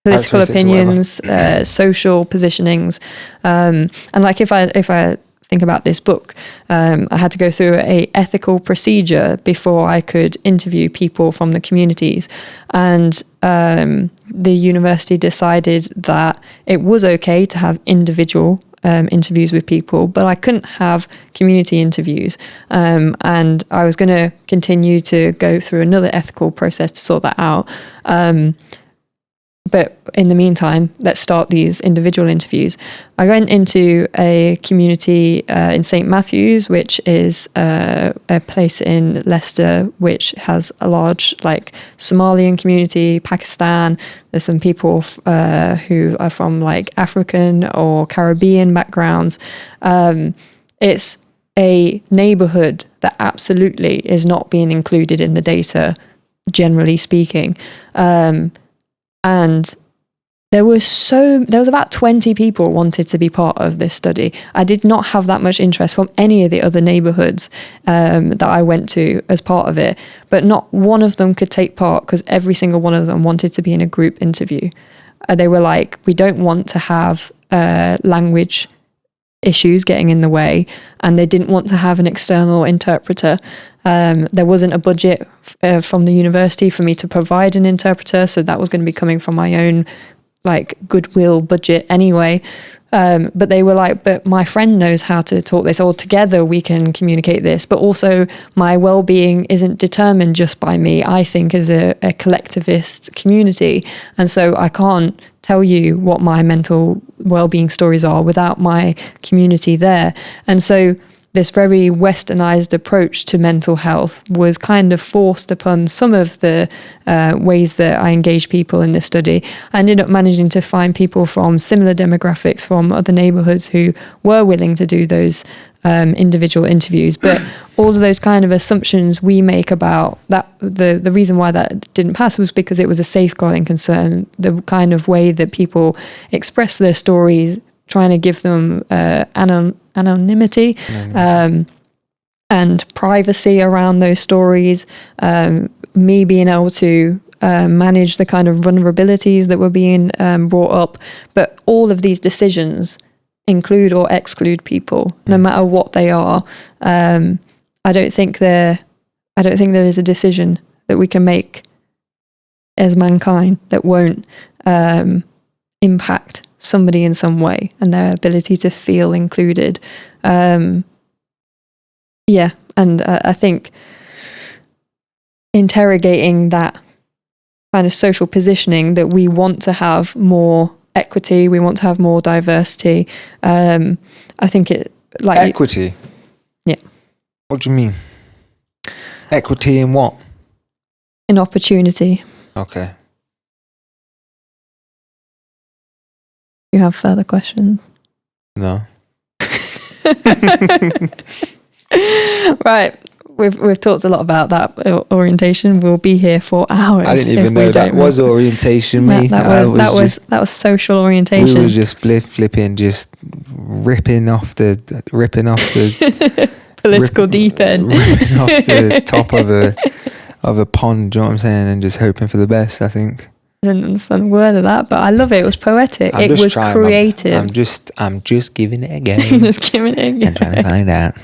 political opinions, social positionings, and like if I think about this book, I had to go through a ethical procedure before I could interview people from the communities, and the university decided that it was okay to have individual interviews with people, but I couldn't have community interviews, and I was going to continue to go through another ethical process to sort that out. But in the meantime, let's start these individual interviews. I went into a community in St. Matthew's, which is a place in Leicester, which has a large like Somalian community, Pakistan. There's some people who are from like African or Caribbean backgrounds. It's a neighborhood that absolutely is not being included in the data, generally speaking. And there was about 20 people wanted to be part of this study. I did not have that much interest from any of the other neighbourhoods that I went to as part of it, but not one of them could take part because every single one of them wanted to be in a group interview. They were like, we don't want to have language issues getting in the way, and they didn't want to have an external interpreter. There wasn't a budget from the university for me to provide an interpreter, so that was going to be coming from my own like goodwill budget anyway. But they were like, but my friend knows how to talk this, or together we can communicate this, but also my well-being isn't determined just by me, I think, as a collectivist community, and so I can't tell you what my mental well-being stories are without my community there. And so this very westernized approach to mental health was kind of forced upon some of the ways that I engaged people in this study. I ended up managing to find people from similar demographics from other neighborhoods who were willing to do those individual interviews, but all of those kind of assumptions we make about that, the reason why that didn't pass was because it was a safeguarding concern. The kind of way that people express their stories, trying to give them anonymity and privacy around those stories, me being able to manage the kind of vulnerabilities that were being brought up. But all of these decisions include or exclude people, no matter what they are. I don't think there is a decision that we can make as mankind that won't impact somebody in some way and their ability to feel included. And I think interrogating that kind of social positioning that we want to have more equity, we want to have more diversity. I think it like equity. Yeah. What do you mean? Equity in what? In opportunity. Okay. You have further questions? No. Right. We've talked a lot about that orientation. We'll be here for hours. I didn't even know that was orientation, mate. That was social orientation. We were just flipping, just ripping off the political deep end, ripping off the top of a pond. Do you know what I'm saying? And just hoping for the best. I think. I didn't understand a word of that, but I love it. It was poetic. It was creative. I'm just giving it a go. Just giving it a go. And trying to find out.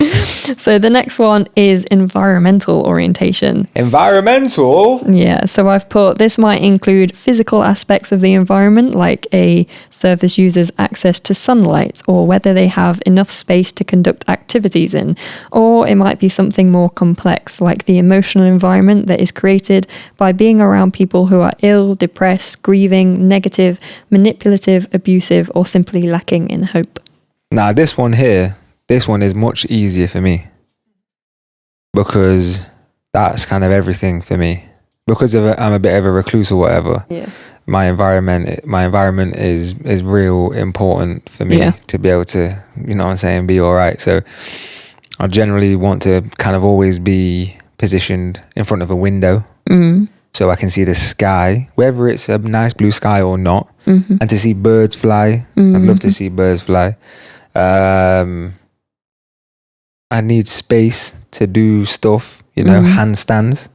So the next one is environmental orientation. Environmental? Yeah. So I've put, this might include physical aspects of the environment, like a service user's access to sunlight, or whether they have enough space to conduct activities in. Or it might be something more complex, like the emotional environment that is created by being around people who are ill, depressed, grieving, negative, manipulative, abusive, or simply lacking in hope. Now, this one is much easier for me because that's kind of everything for me. Because I'm a bit of a recluse or whatever. Yeah. My environment is real important for me to be able to, you know what I'm saying, be all right. So I generally want to kind of always be positioned in front of a window. So I can see the sky, whether it's a nice blue sky or not, and to see birds fly. I'd love to see birds fly. I need space to do stuff, handstands.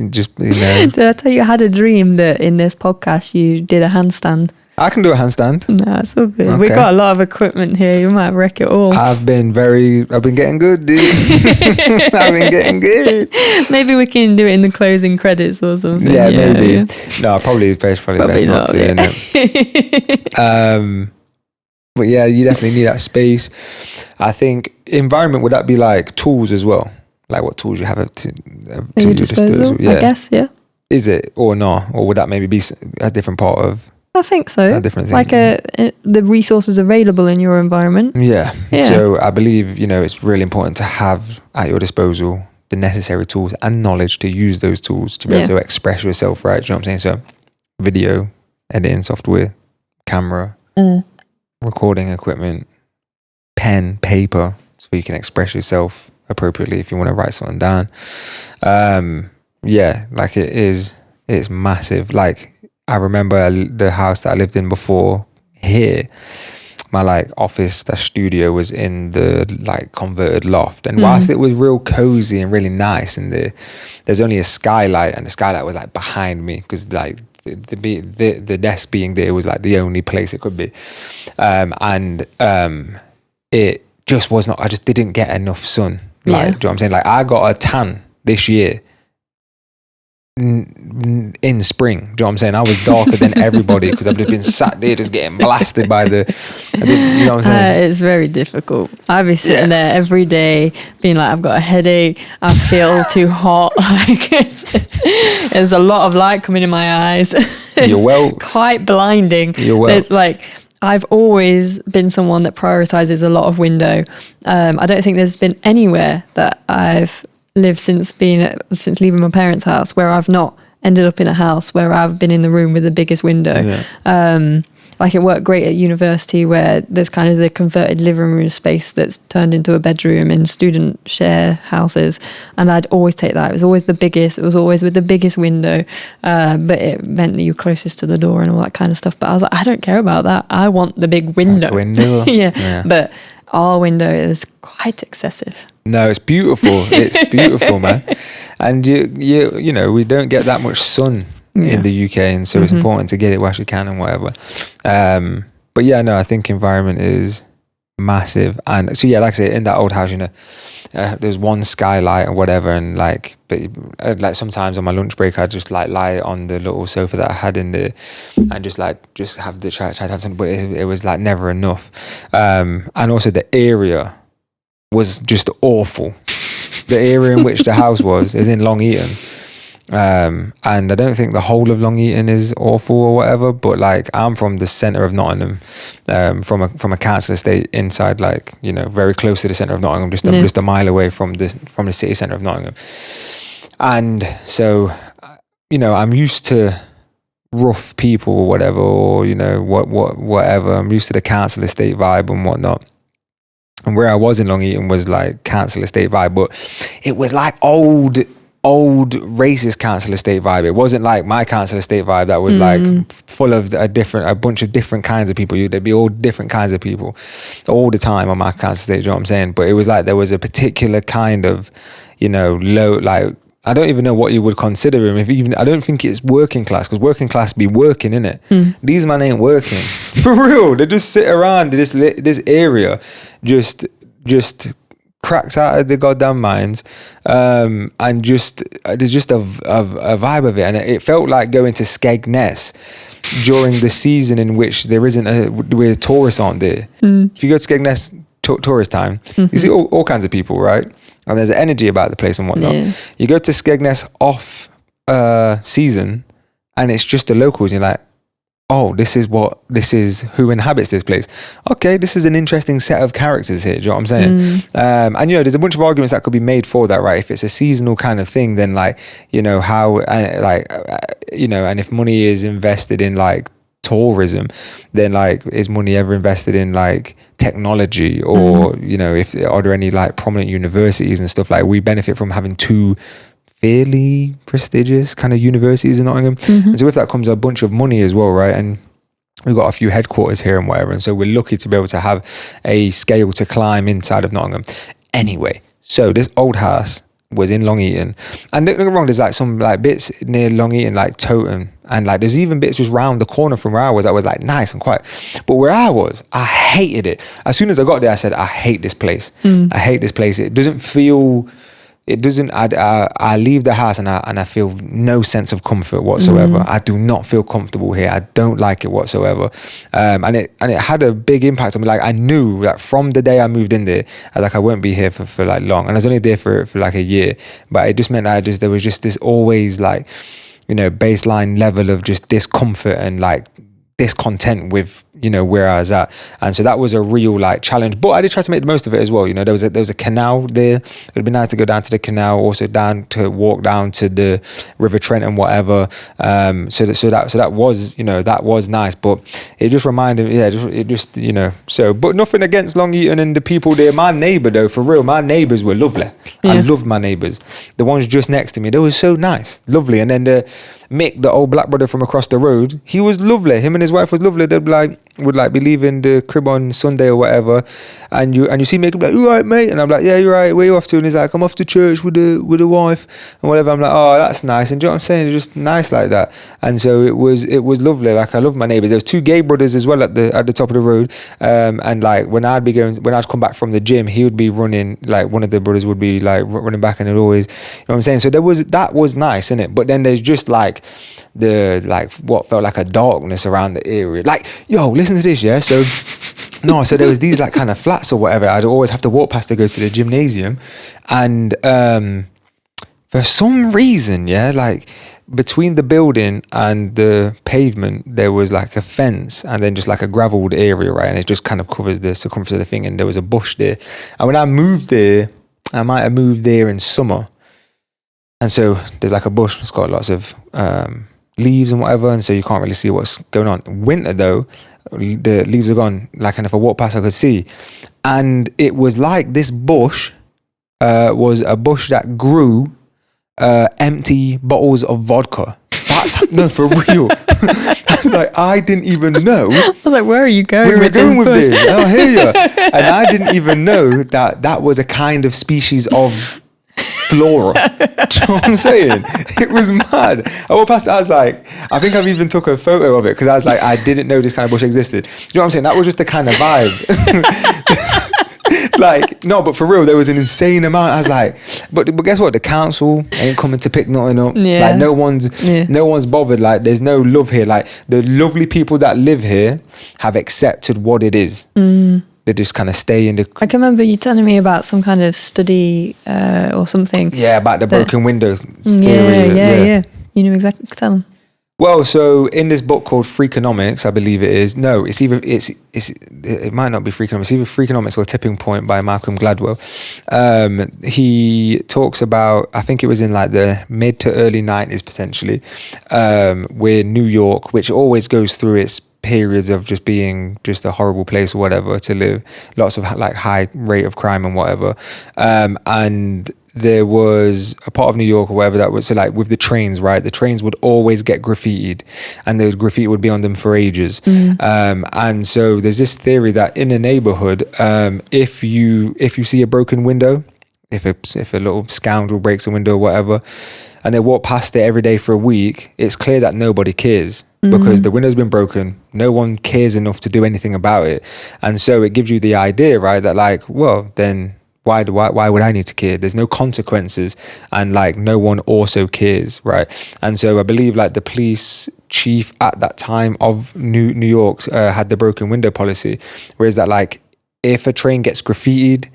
Just, Did I tell you I had a dream that in this podcast you did a handstand? I can do a handstand. No, it's all good. Okay. We've got a lot of equipment here. You might wreck it all. I've been getting good, dude. I've been getting good. Maybe we can do it in the closing credits or something. Yeah, maybe. Yeah. No, probably best not to, yeah. But yeah, you definitely need that space. I think environment, would that be like tools as well? Like what tools you have to your disposal? Yeah. I guess, yeah. Is it or not? Or would that maybe be a different part of? I think so. A different thing. Like the resources available in your environment. Yeah. So I believe, it's really important to have at your disposal the necessary tools and knowledge to use those tools to be able to express yourself, right? Do you know what I'm saying? So video, editing software, camera, recording equipment, pen, paper, so you can express yourself appropriately if you want to write something down. Like it's massive. Like I remember the house that I lived in before here, my like office, that studio was in the like converted loft, and whilst it was real cozy and really nice, and there's only a skylight, and the skylight was like behind me because like the desk being there was like the only place it could be, it just was not. I just didn't get enough sun. Like, do you know what I'm saying? Like I got a tan this year in spring. Do you know what I'm saying? I was darker than everybody because I've just been sat there just getting blasted by you know what I'm saying? It's very difficult. I'd be sitting there every day being like, I've got a headache, I feel too hot, like there's a lot of light coming in my eyes. It's quite blinding. There's like, I've always been someone that prioritizes a lot of window. I don't think there's been anywhere that I've lived since leaving my parents' house where I've not ended up in a house where I've been in the room with the biggest window. like it worked great at university, where there's kind of the converted living room space that's turned into a bedroom in student share houses, and I'd always take that. It was always the biggest, it was always with the biggest window, but it meant that you were closest to the door and all that kind of stuff. But I was like, I don't care about that, I want the big window. Yeah. But our window is quite excessive. No, it's beautiful. It's beautiful, man. And you know, we don't get that much sun in the UK, and so it's important to get it whilst you can and whatever. But yeah, no, I think environment is massive. And so yeah, like I say, in that old house, you know, there's one skylight or whatever, and like, but like sometimes on my lunch break, I'd just like lie on the little sofa that I had in there and just have the try to have something, but it was like never enough. And also the area was just awful. The area in which the house was is in Long Eaton. And I don't think the whole of Long Eaton is awful or whatever, but like I'm from the centre of Nottingham, from a council estate inside, like, you know, very close to the centre of Nottingham, just a mile away from the city centre of Nottingham. And so, you know, I'm used to rough people or whatever, or, you know, whatever. I'm used to the council estate vibe and whatnot. And where I was in Long Eaton was like council estate vibe, but it was like old racist council estate vibe. It wasn't like my council estate vibe that was like full of a bunch of different kinds of people. There'd be all different kinds of people all the time on my council estate, you know what I'm saying? But it was like there was a particular kind of, you know, low, like, I don't even know what you would consider him. I don't think it's working class, because working class be working, innit? These men ain't working. For real. They just sit around this area, just cracked out of the goddamn minds, and just there's just a vibe of it, and it felt like going to Skegness during the season in which there isn't where tourists aren't there. If you go to Skegness tourist time, you see all kinds of people, right? And there's an energy about the place and whatnot. You go to Skegness off season, and it's just the locals, and you're like, oh, this is who inhabits this place. Okay, this is an interesting set of characters here. Do you know what I'm saying? And you know, there's a bunch of arguments that could be made for that, right? If it's a seasonal kind of thing, then like, you know, how, you know, and if money is invested in like tourism, then like, is money ever invested in like technology, or you know, are there any like prominent universities and stuff? Like, we benefit from having two fairly prestigious kind of universities in Nottingham, and so with that comes a bunch of money as well, right? And we've got a few headquarters here and whatever, and so we're lucky to be able to have a scale to climb inside of Nottingham. Anyway, so this old house was in Long Eaton, and don't get me wrong, there's like some like bits near Long Eaton, like Totem, and like there's even bits just round the corner from where I was that was like nice and quiet. But where I was, I hated it. As soon as I got there, I said, I hate this place. I hate this place. It doesn't feel, I leave the house and I feel no sense of comfort whatsoever. I do not feel comfortable here. I don't like it whatsoever. And it had a big impact on me. Like, I knew that from the day I moved in there, I won't be here for like long. And I was only there for like a year, but it just meant that there was just this always like, you know, baseline level of just discomfort and like discontent with, you know, where I was at. And so that was a real like challenge, but I did try to make the most of it as well. You know, there was a canal there. It'd be nice to go down to the canal, also walk down to the River Trent and whatever. So that was, you know, that was nice, but it just reminded me, it just, you know, so, but nothing against Long Eaton and the people there. My neighbour though, for real, my neighbours were lovely. I loved my neighbours. The ones just next to me, they were so nice, lovely. And then Mick, the old black brother from across the road, he was lovely. Him and his wife was lovely. They'd would be leaving the crib on Sunday or whatever, and you see Mick, like, you right, mate? And I'm like, yeah, you're right. Where you off to? And he's like, I'm off to church with the wife and whatever. I'm like, oh, that's nice. And do you know what I'm saying? It's just nice like that. And so it was lovely. Like, I love my neighbours. There was two gay brothers as well at the top of the road. And like when I'd come back from the gym, he would be running, like one of the brothers would be like running back, and it always, you know what I'm saying? So that was nice, innit? But then there's just like what felt like a darkness around the area. Like, yo, listen to this, yeah? So there was these like kind of flats or whatever. I'd always have to walk past to go to the gymnasium, and for some reason, yeah, like between the building and the pavement there was like a fence, and then just like a gravelled area, right? And it just kind of covers the circumference of the thing, and there was a bush there. And when I moved there, I might have moved there in summer, and so there's like a bush. It's got lots of leaves and whatever, and so you can't really see what's going on. Winter though, the leaves are gone, like, and if I walk past I could see. And it was like this bush was a bush that grew empty bottles of vodka. That's no, for real. I was like, I didn't even know. I was like, where are you going? Where are we going with bush? this? Oh, here you are. And I didn't even know that was a kind of species of flora. Do you know what I'm saying? It was mad. I walked past it, I was like, I think I've even took a photo of it because I was like, I didn't know this kind of bush existed. Do you know what I'm saying? That was just the kind of vibe. Like, no, but for real, there was an insane amount. I was like, but guess what? The council ain't coming to pick nothing up. Yeah. Like, no one's bothered. Like, there's no love here. Like, the lovely people that live here have accepted what it is. They just kind of stay in the... I can remember you telling me about some kind of study or something. Yeah, about the broken window theory. Yeah. You knew exactly. Tell them. Well, so in this book called Freakonomics, I believe it is. No, it might not be Freakonomics. It's either Freakonomics or Tipping Point by Malcolm Gladwell. He talks about, I think it was in like the mid to early 90s potentially, where New York, which always goes through its periods of just being just a horrible place or whatever to live, lots of like high rate of crime and whatever, and there was a part of New York or whatever that was, so like with the trains, right? The trains would always get graffitied, and the graffiti would be on them for ages. And so there's this theory that in a neighborhood, if you see a broken window, if a little scoundrel breaks a window or whatever, and they walk past it every day for a week, it's clear that nobody cares because the window's been broken. No one cares enough to do anything about it. And so it gives you the idea, right, that like, well, then why would I need to care? There's no consequences, and like no one also cares, right? And so I believe like the police chief at that time of New York had the broken window policy, whereas that like if a train gets graffitied,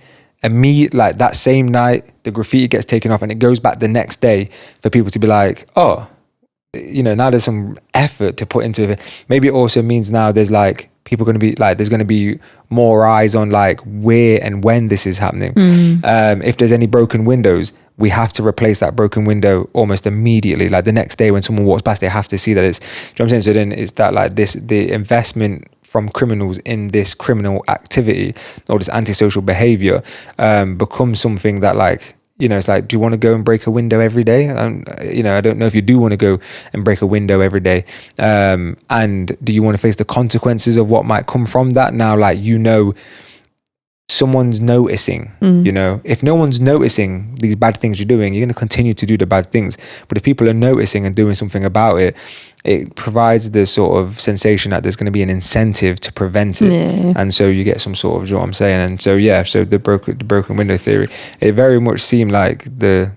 like that same night the graffiti gets taken off and it goes back the next day for people to be like, oh, you know, now there's some effort to put into it. Maybe it also means now there's like people going to be like, there's going to be more eyes on like where and when this is happening. If there's any broken windows, we have to replace that broken window almost immediately. Like the next day when someone walks past, they have to see that it's, do you know what I'm saying? So then it's that like the investment from criminals in this criminal activity or this antisocial behavior becomes something that like, you know, it's like, do you want to go and break a window every day? You know, I don't know if you do want to go and break a window every day. And do you want to face the consequences of what might come from that? Now, like, you know, someone's noticing, you know, if no one's noticing these bad things you're doing, you're going to continue to do the bad things. But if people are noticing and doing something about it, it provides the sort of sensation that there's going to be an incentive to prevent it. And so you get some sort of, you know what I'm saying? And so, yeah, so the broken window theory, it very much seemed like the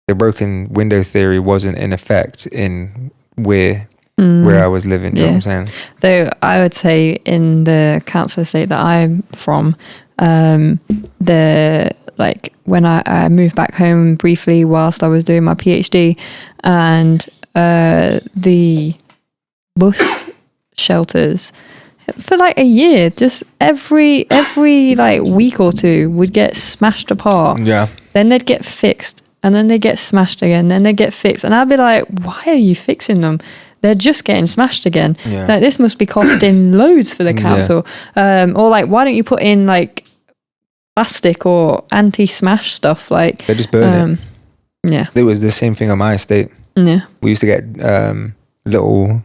broken window theory wasn't in effect in where I was living. Do you know what I'm saying? Though I would say in the council estate that I'm from, when I moved back home briefly whilst I was doing my PhD, and the bus shelters for like a year, just every like week or two would get smashed apart. Yeah. Then they'd get fixed, and then they'd get smashed again, then they'd get fixed. And I'd be like, why are you fixing them? They're just getting smashed again. Yeah. Like, this must be costing loads for the council. Or like, why don't you put in like plastic or anti-smash stuff? Like, they just burn it. Yeah. It was the same thing on my estate. Yeah. We used to get little,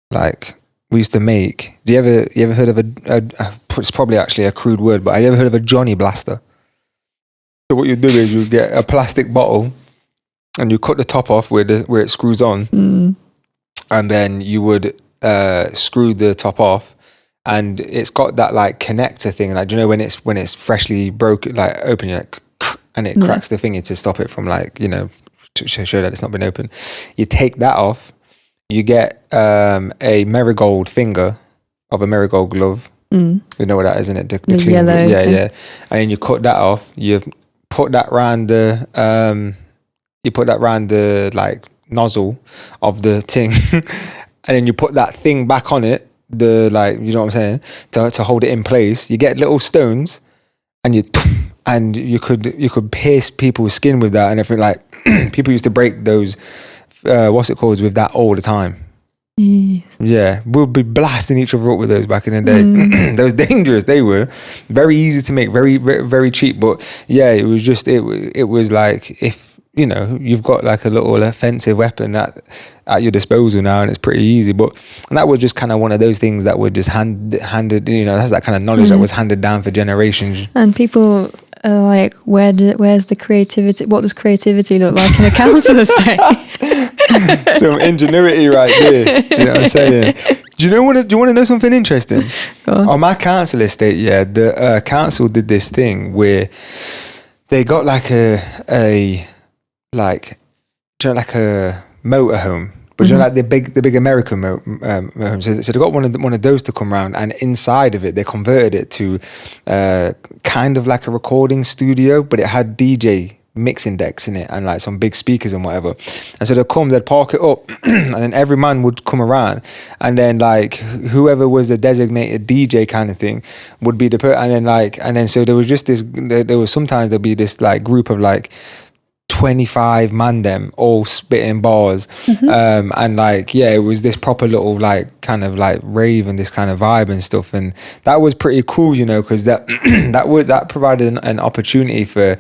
like, we used to make, you ever heard of it's probably actually a crude word, but have you ever heard of a Johnny blaster? So what you do is you get a plastic bottle and you cut the top off where it screws on, and then you would screw the top off, and it's got that like connector thing, like, do you know when it's freshly broken, like open, you like, and it cracks the thingy to stop it from, like, you know, to show that it's not been open. You take that off, you get a marigold finger of a marigold glove. You know what that is, isn't it? The clean yellow. Yeah. And then you cut that off. You put that round the like nozzle of the thing, and then you put that thing back on it. The, like, you know what I'm saying, to hold it in place. You get little stones, and you could pierce people's skin with that and everything. Like, people used to break those with that all the time. Yes. Yeah, we'll be blasting each other up with those back in the day. Those dangerous, they were very easy to make, very, very, very cheap. But yeah, it was just it was like, if you know, you've got like a little offensive weapon at your disposal now, and it's pretty easy. But that was just kind of one of those things that were just handed. You know, that's that kind of knowledge that was handed down for generations. And people are like, where's the creativity? What does creativity look like in a council estate? Some ingenuity right there. Do you know what I'm saying? Do you want to know something interesting? On my council estate, yeah, the council did this thing where they got like a motorhome, but you know, like the big American motorhome. So they got one of those to come around, and inside of it, they converted it to kind of like a recording studio, but it had DJ mixing decks in it and like some big speakers and whatever. And so they'd park it up, and then every man would come around, and then like whoever was the designated DJ kind of thing would be the and then so there was just this. There was sometimes there'd be this like group of like 25 man them all spitting bars, and like yeah, it was this proper little like kind of like rave and this kind of vibe and stuff, and that was pretty cool, you know, because that that provided an opportunity for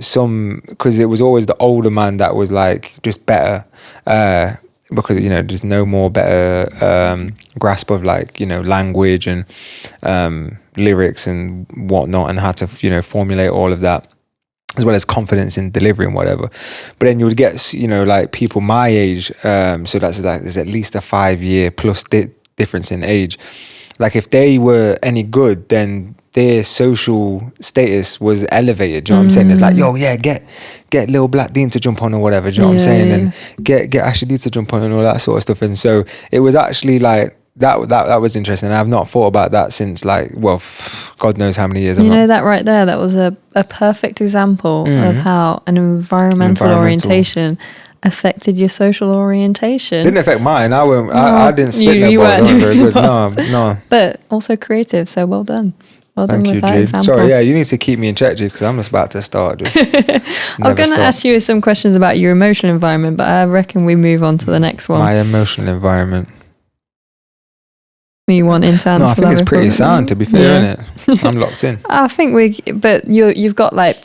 some, because it was always the older man that was like just better, because you know just no more better grasp of like, you know, language and lyrics and whatnot, and how to, you know, formulate all of that, as well as confidence in delivery and whatever. But then you would get, you know, like people my age, so that's like there's at least a 5-year plus difference in age. Like if they were any good, then their social status was elevated. Do you know what I'm saying? It's like, yo, yeah, get Lil Black Dean to jump on or whatever. Do you know what I'm saying? And get Ashley to jump on and all that sort of stuff. And so it was actually like, that was interesting. I've not thought about that since like, well, God knows how many years. You know, that right there, that was a perfect example of how an environmental orientation affected your social orientation. Didn't affect mine. I didn't spit no balls. Very good. No. But also creative. So well done. Well done. Thank you, Jade. Sorry, yeah, you need to keep me in check, Jade, because I'm just about to start. I was going to ask you some questions about your emotional environment, but I reckon we move on to the next one. My emotional environment. You want into answer? No, I think it's pretty sound, to be fair, isn't it? I'm locked in. I think but you've got like,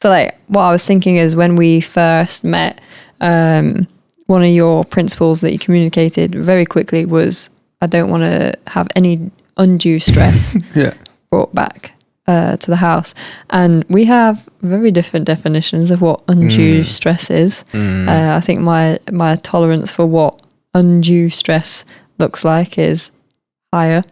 so like what I was thinking is when we first met, one of your principles that you communicated very quickly was, I don't want to have any undue stress brought back to the house. And we have very different definitions of what undue stress is. I think my tolerance for what undue stress looks like is higher.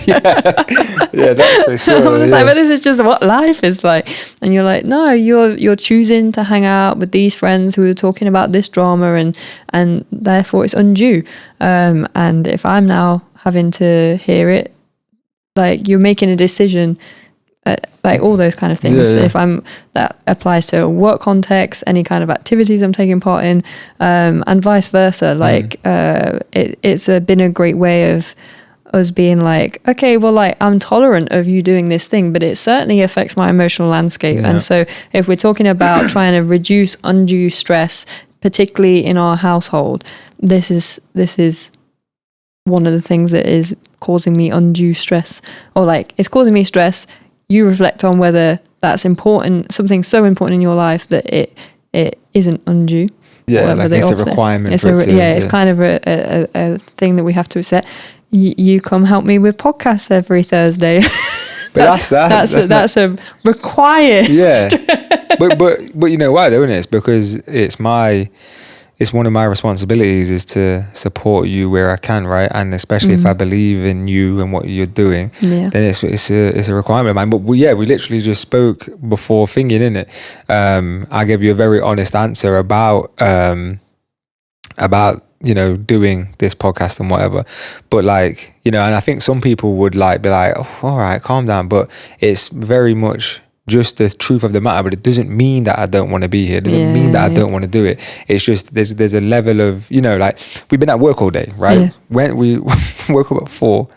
yeah, that's for sure. I'm just like, but this is just what life is like. And you're like, no, you're choosing to hang out with these friends who are talking about this drama, and therefore it's undue. And if I'm now having to hear it, like you're making a decision, like all those kind of things. If that applies to a work context, any kind of activities I'm taking part in, and vice versa. Like it's been a great way of us being like, okay, well, like I'm tolerant of you doing this thing, but it certainly affects my emotional landscape. And so if we're talking about trying to reduce undue stress, particularly in our household, this is one of the things that is causing me undue stress, or like it's causing me stress. You reflect on whether that's important, something so important in your life that it isn't undue. Yeah, like it's a requirement. It's kind of a thing that we have to accept. You come help me with podcasts every Thursday. But that's a required. Yeah, but you know why though, isn't it? It's because it's one of my responsibilities is to support you where I can, right? And especially if I believe in you and what you're doing, then it's a requirement of mine. But we literally just spoke before thinking, innit? I gave you a very honest answer about you know, doing this podcast and whatever. But like, you know, and I think some people would like be like, oh, all right, calm down. But it's very much just the truth of the matter, but it doesn't mean that I don't want to be here. It doesn't mean that I don't want to do it. It's just there's a level of, you know, like we've been at work all day, right? We woke up at 4,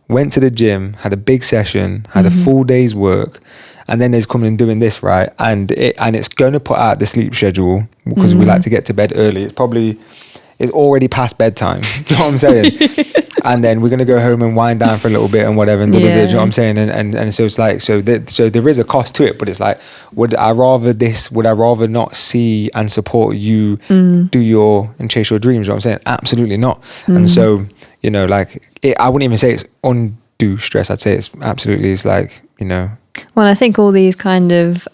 went to the gym, had a big session, had a full day's work, and then there's coming and doing this, right? And it's going to put out the sleep schedule because we like to get to bed early. It's already past bedtime. You know what I'm saying? And then we're gonna go home and wind down for a little bit and whatever. And you know what I'm saying? And so it's like, so there is a cost to it, but it's like, would I rather not see and support you do your and chase your dreams? You know what I'm saying? Absolutely not. And so, you know, like I wouldn't even say it's undue stress. I'd say it's like, you know. Well, I think all these kind of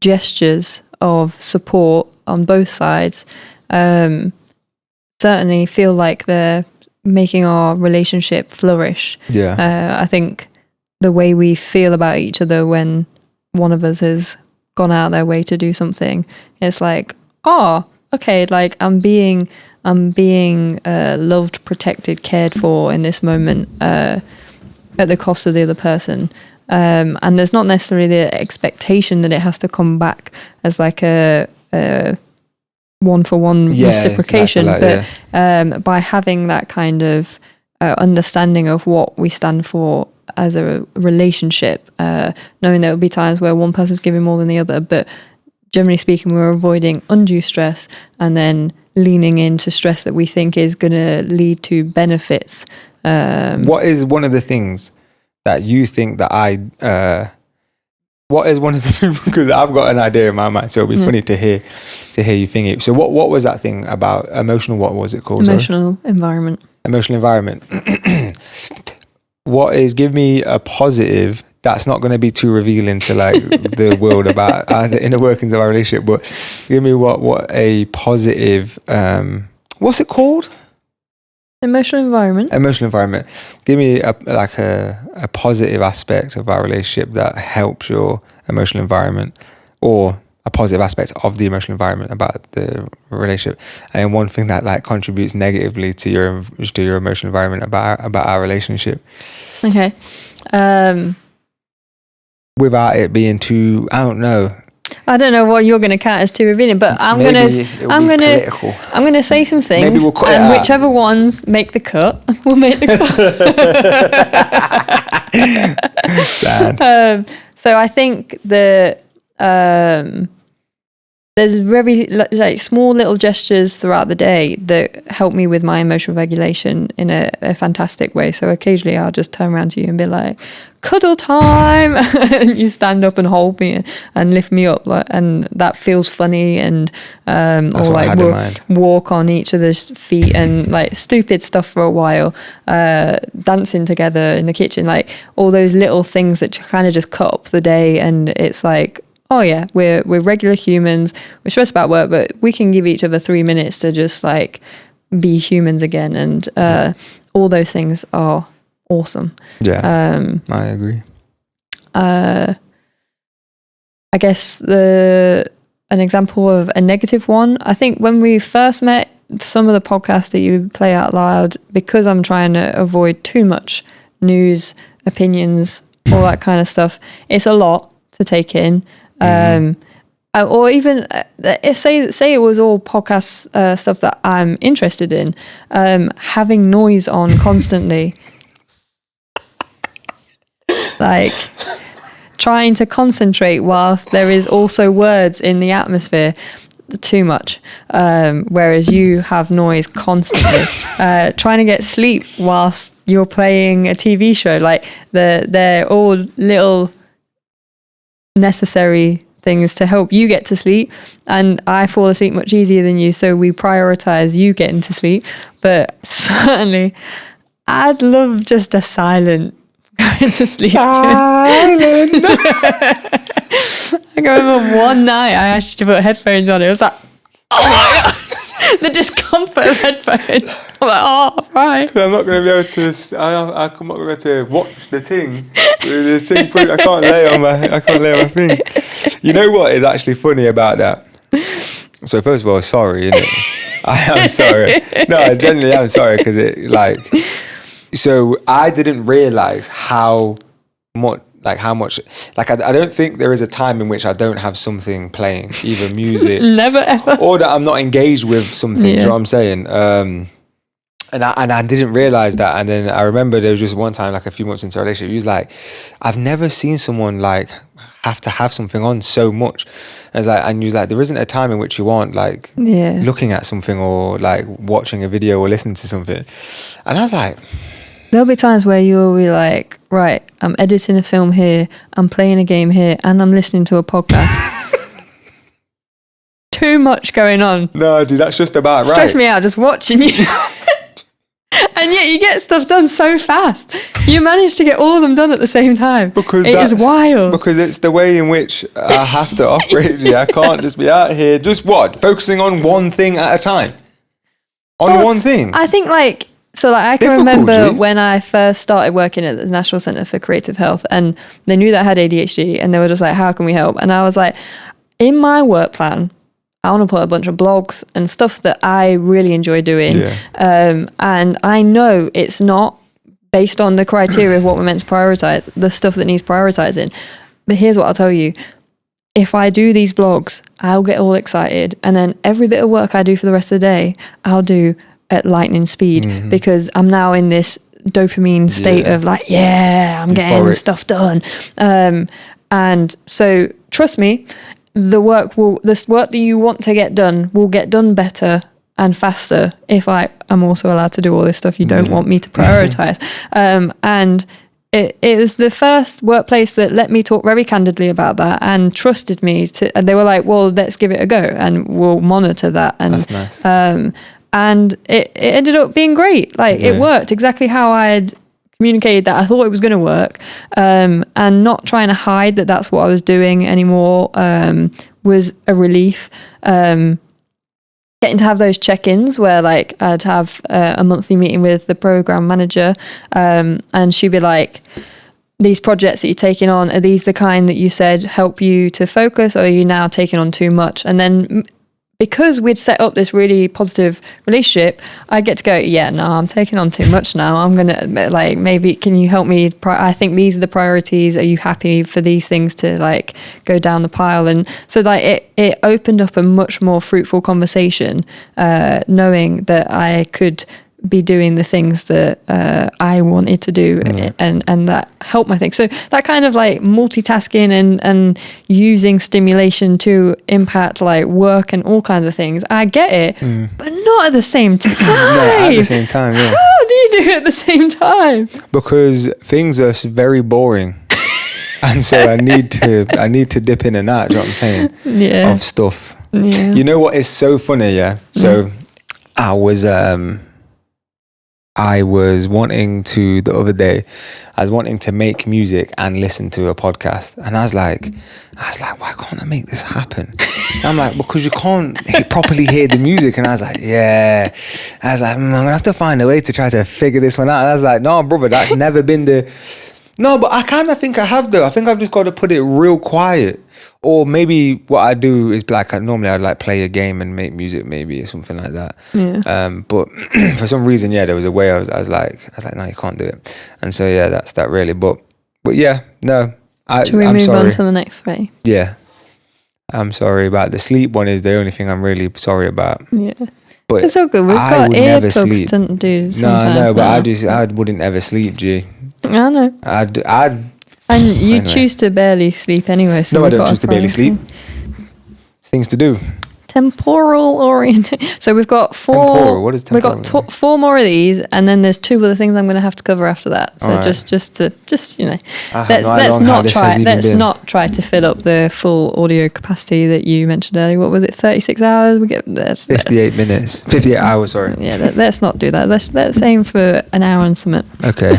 gestures of support on both sides certainly feel like they're making our relationship flourish. I think the way we feel about each other when one of us has gone out their way to do something, it's like, oh, okay, like I'm being loved, protected, cared for in this moment at the cost of the other person. And there's not necessarily the expectation that it has to come back as like a one-for-one reciprocation, but by having that kind of understanding of what we stand for as a relationship, knowing there will be times where one person's giving more than the other, but generally speaking, we're avoiding undue stress and then leaning into stress that we think is going to lead to benefits. What is one of the things that you think that what is one of the, because I've got an idea in my mind, so it'll be funny to hear you think it. So what was that thing about emotional, what was it called? Emotional environment. Emotional environment. Give me a positive that's not going to be too revealing to like the world about the inner workings of our relationship, but give me what a positive, what's it called? Emotional environment. Give me a positive aspect of our relationship that helps your emotional environment, or a positive aspect of the emotional environment about the relationship, and one thing that like contributes negatively to your emotional environment about our relationship. Okay. Without it being too, I don't know what you're going to count as too revealing, but I'm going to say some things, maybe we'll cut and whichever ones make the cut, we'll make the cut. Sad. So I think that there's very like small little gestures throughout the day that help me with my emotional regulation in a fantastic way. So occasionally I'll just turn around to you and be like, cuddle time, and you stand up and hold me and lift me up, and that feels funny, and or like we'll walk on each other's feet and like stupid stuff for a while, dancing together in the kitchen, like all those little things that kind of just cut up the day. And it's like, oh yeah, we're regular humans, we're stressed about work, but we can give each other 3 minutes to just like be humans again, and all those things are awesome. I agree. I guess an example of a negative one, I think when we first met, some of the podcasts that you play out loud, because I'm trying to avoid too much news, opinions, all that kind of stuff, it's a lot to take in. Or even if say it was all podcast stuff that I'm interested in, having noise on constantly, like trying to concentrate whilst there is also words in the atmosphere, too much. Whereas you have noise constantly. Trying to get sleep whilst you're playing a TV show, like they're all little necessary things to help you get to sleep, and I fall asleep much easier than you, so we prioritize you getting to sleep. But certainly I'd love just a silent going to sleep. Silent. I can remember one night I asked you to put headphones on. It was like, oh my god, the discomfort of headphones. I'm like, oh, right. I'm not going to be able to. I'm not going to be able to watch the thing. The thing. I can't lay on my thing. You know what is actually funny about that? So first of all, sorry. I am sorry. No, I genuinely am sorry, because so I didn't realize how much. I don't think there is a time in which I don't have something playing, either music, never ever, or that I'm not engaged with something. Do you know what I'm saying? And I didn't realize that. And then I remember there was just one time, like a few months into a relationship, he was like, I've never seen someone like have to have something on so much. And you was like, there isn't a time in which you aren't like looking at something or like watching a video or listening to something. And I was like, there'll be times where you'll be like, right, I'm editing a film here, I'm playing a game here, and I'm listening to a podcast. Too much going on. No, dude, that's just about right. Stress me out just watching you. And yet you get stuff done so fast. You manage to get all of them done at the same time. Because it is wild. Because it's the way in which I have to operate. I can't just be out here just focusing on one thing at a time. One thing. I think I can remember when I first started working at the National Centre for Creative Health, and they knew that I had ADHD, and they were just like, how can we help? And I was like, in my work plan, I want to put a bunch of blogs and stuff that I really enjoy doing. Yeah. And I know it's not based on the criteria of what we're meant to prioritize, the stuff that needs prioritizing. But here's what I'll tell you. If I do these blogs, I'll get all excited. And then every bit of work I do for the rest of the day, I'll do at lightning speed because I'm now in this dopamine state of like, I'm getting stuff done. And so trust me, the work that you want to get done will get done better and faster if I am also allowed to do all this stuff you don't want me to prioritize. And it was the first workplace that let me talk very candidly about that and trusted me and they were like, well, let's give it a go and we'll monitor that. And that's nice. And it ended up being great. It worked exactly how I had communicated that I thought it was going to work, and not trying to hide that that's what I was doing anymore was a relief. Getting to have those check-ins where I'd have a monthly meeting with the program manager, and she'd be like, these projects that you're taking on, are these the kind that you said help you to focus, or are you now taking on too much? And then because we'd set up this really positive relationship, I get to go, I'm taking on too much now. I'm going to, maybe can you help me? I think these are the priorities. Are you happy for these things to, go down the pile? And so, it opened up a much more fruitful conversation, knowing that I could be doing the things that I wanted to do and that helped my thing. So that kind of multitasking and using stimulation to impact work and all kinds of things, I get it, but not at the same time. At the same time, yeah. How do you do it at the same time? Because things are very boring. And so I need to dip in and out, you know what I'm saying? Yeah. Of stuff. Yeah. You know what is so funny, yeah? So I was wanting to, the other day, I was wanting to make music and listen to a podcast. And I was like, why can't I make this happen? And I'm like, because you can't properly hear the music. And I was like, I'm going to have to find a way to try to figure this one out. And I was like, no, brother, that's never been no, but I kind of think I have though. I think I've just got to put it real quiet. Or maybe what I do is normally I'd play a game and make music maybe or something like that. Yeah. But for some reason, there was a way I was like, no, you can't do it. And so that's that really. But yeah, no. Should we move on to the next way? Yeah. I'm sorry about the sleep one is the only thing I'm really sorry about. Yeah. But it's all good. We've got earplugs to do sometimes. No, but I wouldn't ever sleep, G. I know. And you anyway. Choose to barely sleep anyway. So no, I don't choose to barely sleep. Things to do. Temporal orientation. So we've got four. Temporal. What is temporal? We've got four more of these, and then there's two other things I'm going to have to cover after that. So right. just let's not try to fill up the full audio capacity that you mentioned earlier. What was it? 36 hours. We get 58 minutes. 58 hours. Sorry. Yeah. Let's not do that. Let's aim for an hour and something. Okay.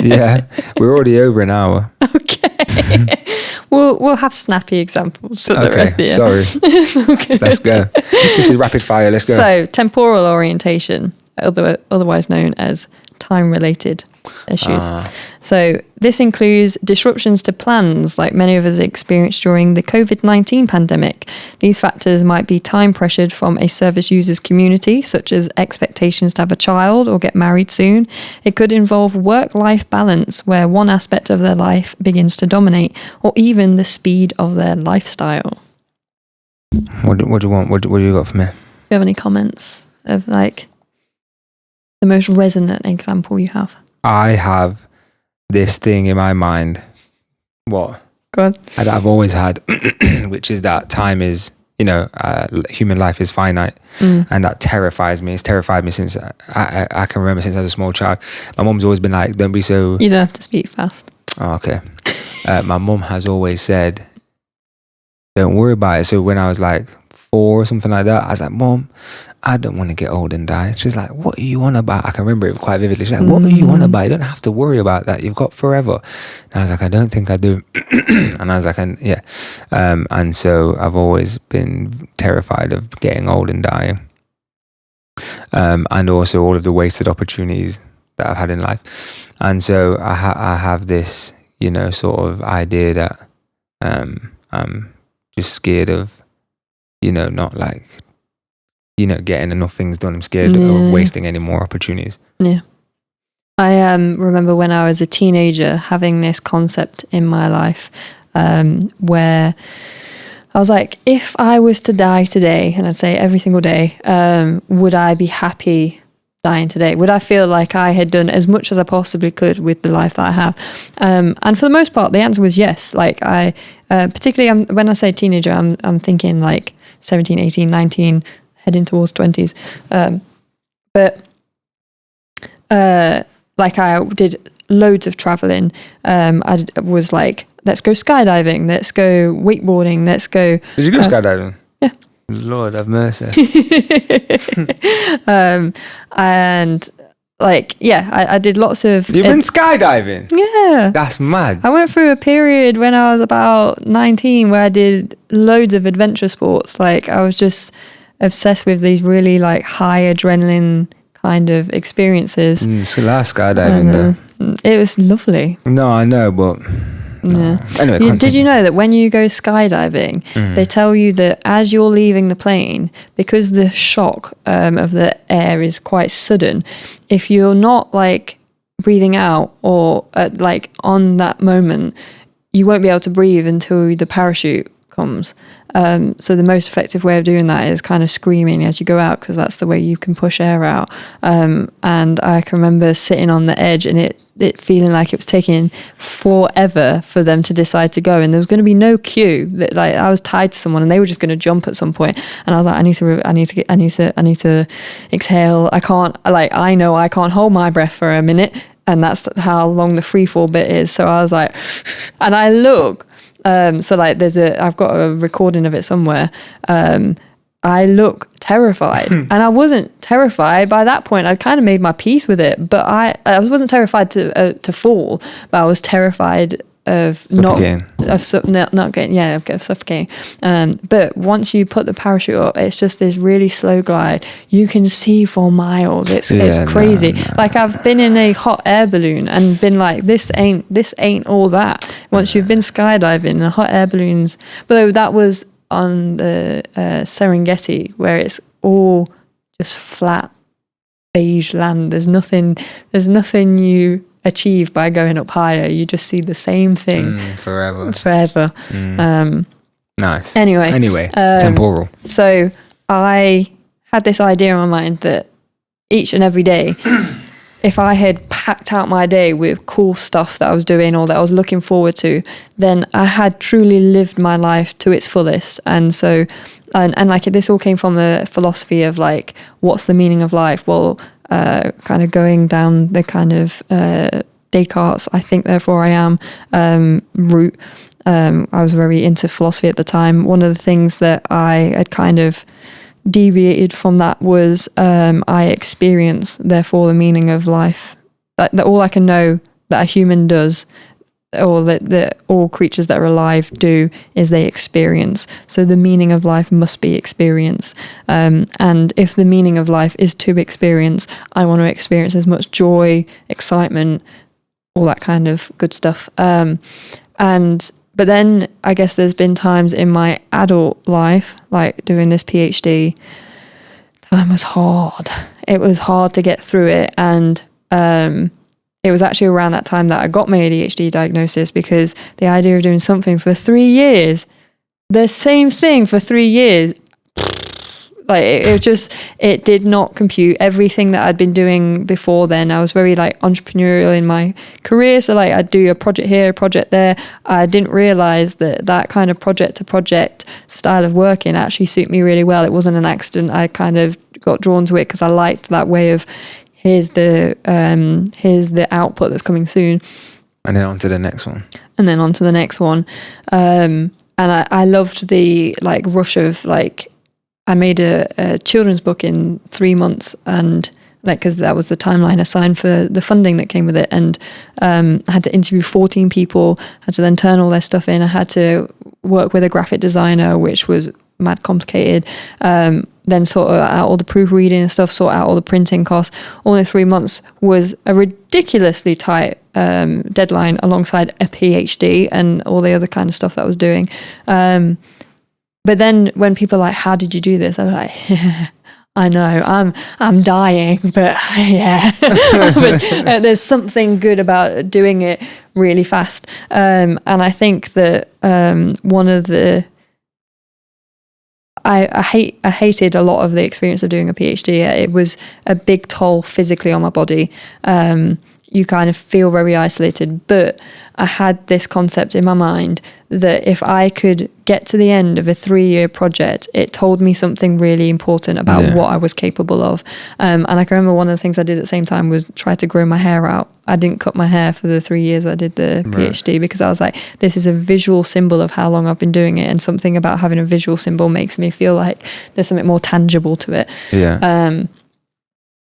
Yeah, we're already over an hour. Okay. We'll have snappy examples for the rest of the year. Sorry. Okay. Let's go. This is rapid fire. Let's go. So, temporal orientation, otherwise known as time-related issues. So, this includes disruptions to plans like many of us experienced during the COVID-19 pandemic. These factors might be time pressured from a service user's community, such as expectations to have a child or get married soon. It could involve work-life balance, where one aspect of their life begins to dominate, or even the speed of their lifestyle. What do you want? What do you got for me? Do you have any comments of the most resonant example you have? I have this thing in my mind. What? Go on. that I've always had, which is that time is, human life is finite, and that terrifies me. It's terrified me since I can remember, since I was a small child. My mum's always been like, don't be so... You don't have to speak fast. Oh, okay. My mum has always said, don't worry about it. So when I was like 4 or something like that, I was like, Mum, I don't want to get old and die. She's like, what are you on about? I can remember it quite vividly. She's like, what are you on about? You don't have to worry about that. You've got forever. And I was like, I don't think I do. And I was like, yeah. And so I've always been terrified of getting old and dying. And also all of the wasted opportunities that I've had in life. And so I have this, sort of idea that I'm just scared of, not like, getting enough things done. I'm scared of wasting any more opportunities. Yeah. I remember when I was a teenager having this concept in my life where I was like, if I was to die today, and I'd say every single day, would I be happy dying today? Would I feel like I had done as much as I possibly could with the life that I have? And for the most part, the answer was yes. Like I, particularly when I say teenager, I'm thinking like 17, 18, 19, heading towards 20s. But like I did loads of traveling. I was like, let's go skydiving, let's go wakeboarding, let's go... Did you go skydiving? Yeah. Lord have mercy. And like, yeah, I did lots of... You've been skydiving? Yeah. That's mad. I went through a period when I was about 19 where I did loads of adventure sports. Like I was just obsessed with these really like high adrenaline kind of experiences. It's the last skydiving though. It was lovely. No, I know, but... Yeah. Anyway, did you know that when you go skydiving, they tell you that as you're leaving the plane, because the shock of the air is quite sudden, if you're not like breathing out or like on that moment, you won't be able to breathe until the parachute comes. So the most effective way of doing that is kind of screaming as you go out, because that's the way you can push air out. And I can remember sitting on the edge and it feeling like it was taking forever for them to decide to go, and there was going to be no queue. That like I was tied to someone and they were just going to jump at some point, and I was like, I need to exhale. I know I can't hold my breath for a minute, and that's how long the free fall bit is. So I was like, and I look. So like I've got a recording of it somewhere. I look terrified, and I wasn't terrified by that point. I'd kind of made my peace with it, but I wasn't terrified to fall, but I was terrified of suffocating. But once you put the parachute up, it's just this really slow glide. You can see for miles. It's crazy. No. Like I've been in a hot air balloon and been like, this ain't all that. Once you've been skydiving in hot air balloons, but that was on the Serengeti, where it's all just flat beige land. There's nothing you achieve by going up higher. You just see the same thing forever. Nice. Anyway, temporal. So I had this idea in my mind that each and every day, if I had packed out my day with cool stuff that I was doing or that I was looking forward to, then I had truly lived my life to its fullest. And so, and like this all came from the philosophy of like, what's the meaning of life? Well, kind of going down the kind of Descartes, I think therefore I am route. I was very into philosophy at the time. One of the things that I had kind of deviated from that was I experience, therefore the meaning of life. That all I can know that a human does, or that all creatures that are alive do, is they experience. So the meaning of life must be experience. And if the meaning of life is to experience, I want to experience as much joy, excitement, all that kind of good stuff. But then I guess there's been times in my adult life, like doing this PhD, time was hard. It was hard to get through it. And it was actually around that time that I got my ADHD diagnosis, because the idea of doing something for 3 years, the same thing for 3 years, Like it did not compute. Everything that I'd been doing before then, I was very like entrepreneurial in my career. So like I'd do a project here, a project there. I didn't realize that kind of project to project style of working actually suit me really well. It wasn't an accident. I kind of got drawn to it because I liked that way of here's the output that's coming soon. And then on to the next one. And I loved the like rush of like, I made a children's book in 3 months, and like, because that was the timeline assigned for the funding that came with it. And I had to interview 14 people, had to then turn all their stuff in. I had to work with a graphic designer, which was mad complicated. Then sort out all the proofreading and stuff, sort out all the printing costs. All in 3 months was a ridiculously tight deadline alongside a PhD and all the other kind of stuff that I was doing. But then when people are like, how did you do this? I was like, I know, I'm dying, but yeah. But, there's something good about doing it really fast. And I think that one of the I hated a lot of the experience of doing a PhD. It was a big toll physically on my body. You kind of feel very isolated, but I had this concept in my mind that if I could get to the end of a 3-year project, it told me something really important about what I was capable of. And I can remember one of the things I did at the same time was try to grow my hair out. I didn't cut my hair for the 3 years I did the PhD because I was like, this is a visual symbol of how long I've been doing it. And something about having a visual symbol makes me feel like there's something more tangible to it. Yeah.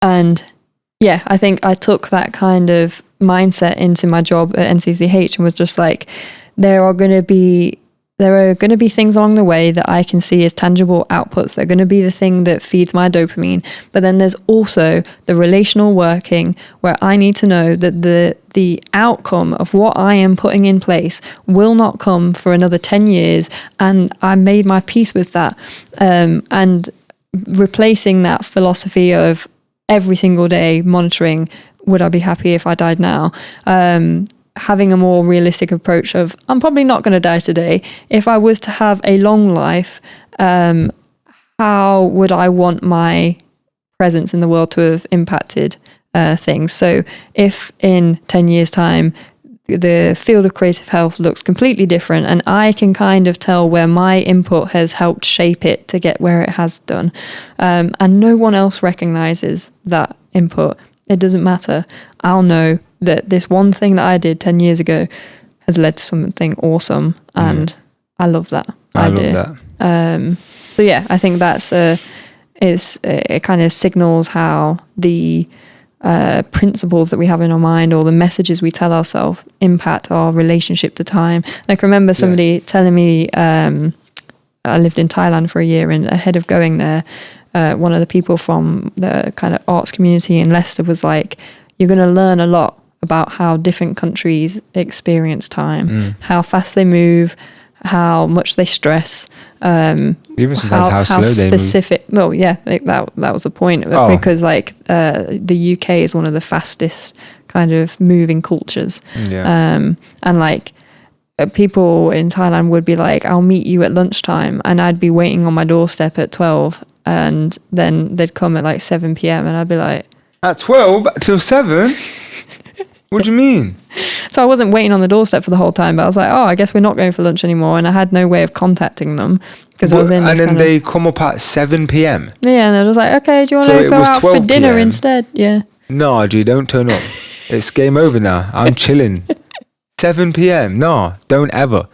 And yeah, I think I took that kind of mindset into my job at NCCH and was just like, there are going to be things along the way that I can see as tangible outputs. They're going to be the thing that feeds my dopamine. But then there's also the relational working where I need to know that the outcome of what I am putting in place will not come for another 10 years. And I made my peace with that. And replacing that philosophy of every single day monitoring, would I be happy if I died now? Having a more realistic approach of, I'm probably not going to die today. If I was to have a long life, how would I want my presence in the world to have impacted things? So if in 10 years time, the field of creative health looks completely different and I can kind of tell where my input has helped shape it to get where it has done, and no one else recognizes that input, it doesn't matter. I'll know that this one thing that I did 10 years ago has led to something awesome, and I love that idea. Love that. So yeah, I think that's it kind of signals how the principles that we have in our mind or the messages we tell ourselves impact our relationship to time. And I can remember somebody telling me, I lived in Thailand for a year, and ahead of going there, one of the people from the kind of arts community in Leicester was like, you're going to learn a lot about how different countries experience time, how fast they move, how much they stress, even sometimes how slow specific they move. Well, yeah, like that was the point of it, because like the UK is one of the fastest kind of moving cultures, and like people in Thailand would be like, I'll meet you at lunchtime, and I'd be waiting on my doorstep at 12, and then they'd come at like 7 p.m. and I'd be like, at 12 till 7? What do you mean? So I wasn't waiting on the doorstep for the whole time, but I was like, oh, I guess we're not going for lunch anymore. And I had no way of contacting them because I was in this. And then they come up at 7 p.m. Yeah, and I was like, okay, do you want to go out for dinner instead? Yeah. No, G, don't turn up. It's game over now. I'm chilling. 7 p.m. No, don't ever.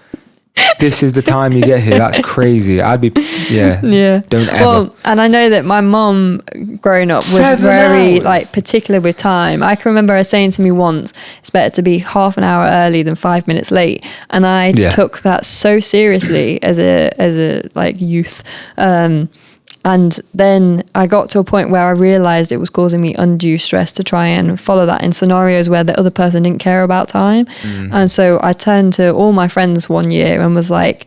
This is the time you get here. That's crazy. I'd be, don't ever. Well, and I know that my mum growing up was very like particular with time. I can remember her saying to me once, it's better to be half an hour early than 5 minutes late. And I took that so seriously as a like youth. And then I got to a point where I realized it was causing me undue stress to try and follow that in scenarios where the other person didn't care about time. And so I turned to all my friends one year and was like,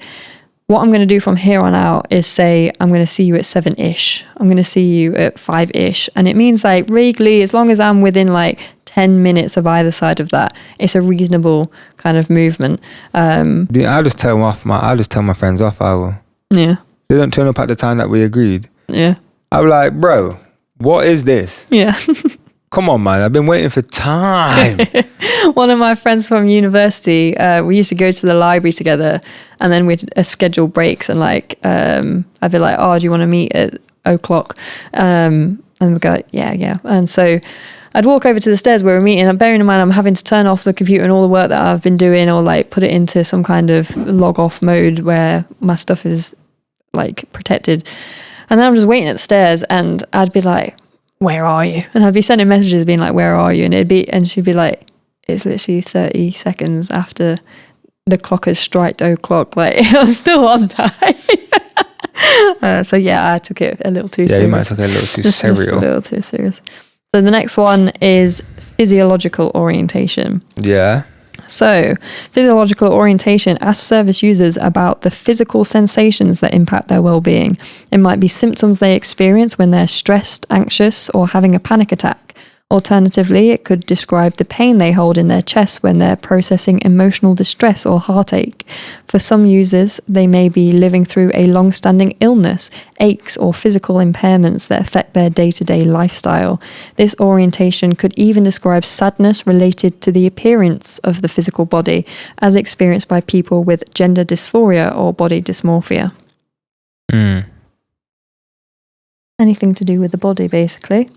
what I'm going to do from here on out is say, I'm going to see you at 7-ish. I'm going to see you at 5-ish. And it means like vaguely, as long as I'm within like 10 minutes of either side of that, it's a reasonable kind of movement. I'll just tell my friends off. I will. Yeah. They don't turn up at the time that we agreed. Yeah. I'm like, bro, what is this? Yeah. Come on, man. I've been waiting for time. One of my friends from university, we used to go to the library together, and then we'd schedule breaks, and like I'd be like, oh, do you want to meet at o'clock? And we'd go, yeah. And so I'd walk over to the stairs where we're meeting, and bearing in mind I'm having to turn off the computer and all the work that I've been doing, or like put it into some kind of log off mode where my stuff is like protected. And then I'm just waiting at the stairs, and I'd be like, where are you? And I'd be sending messages being like, where are you? And she'd be like, it's literally 30 seconds after the clock has striked o'clock. Like, I'm still on time. So yeah, I took it a little too serious. Yeah, you might have took it a little too serious. A little too serious. So the next one is physiological orientation. Yeah. So, physiological orientation asks service users about the physical sensations that impact their well-being. It might be symptoms they experience when they're stressed, anxious, or having a panic attack. Alternatively, it could describe the pain they hold in their chest when they're processing emotional distress or heartache. For some users, they may be living through a long-standing illness, aches, or physical impairments that affect their day-to-day lifestyle. This orientation could even describe sadness related to the appearance of the physical body, as experienced by people with gender dysphoria or body dysmorphia. Anything to do with the body, basically.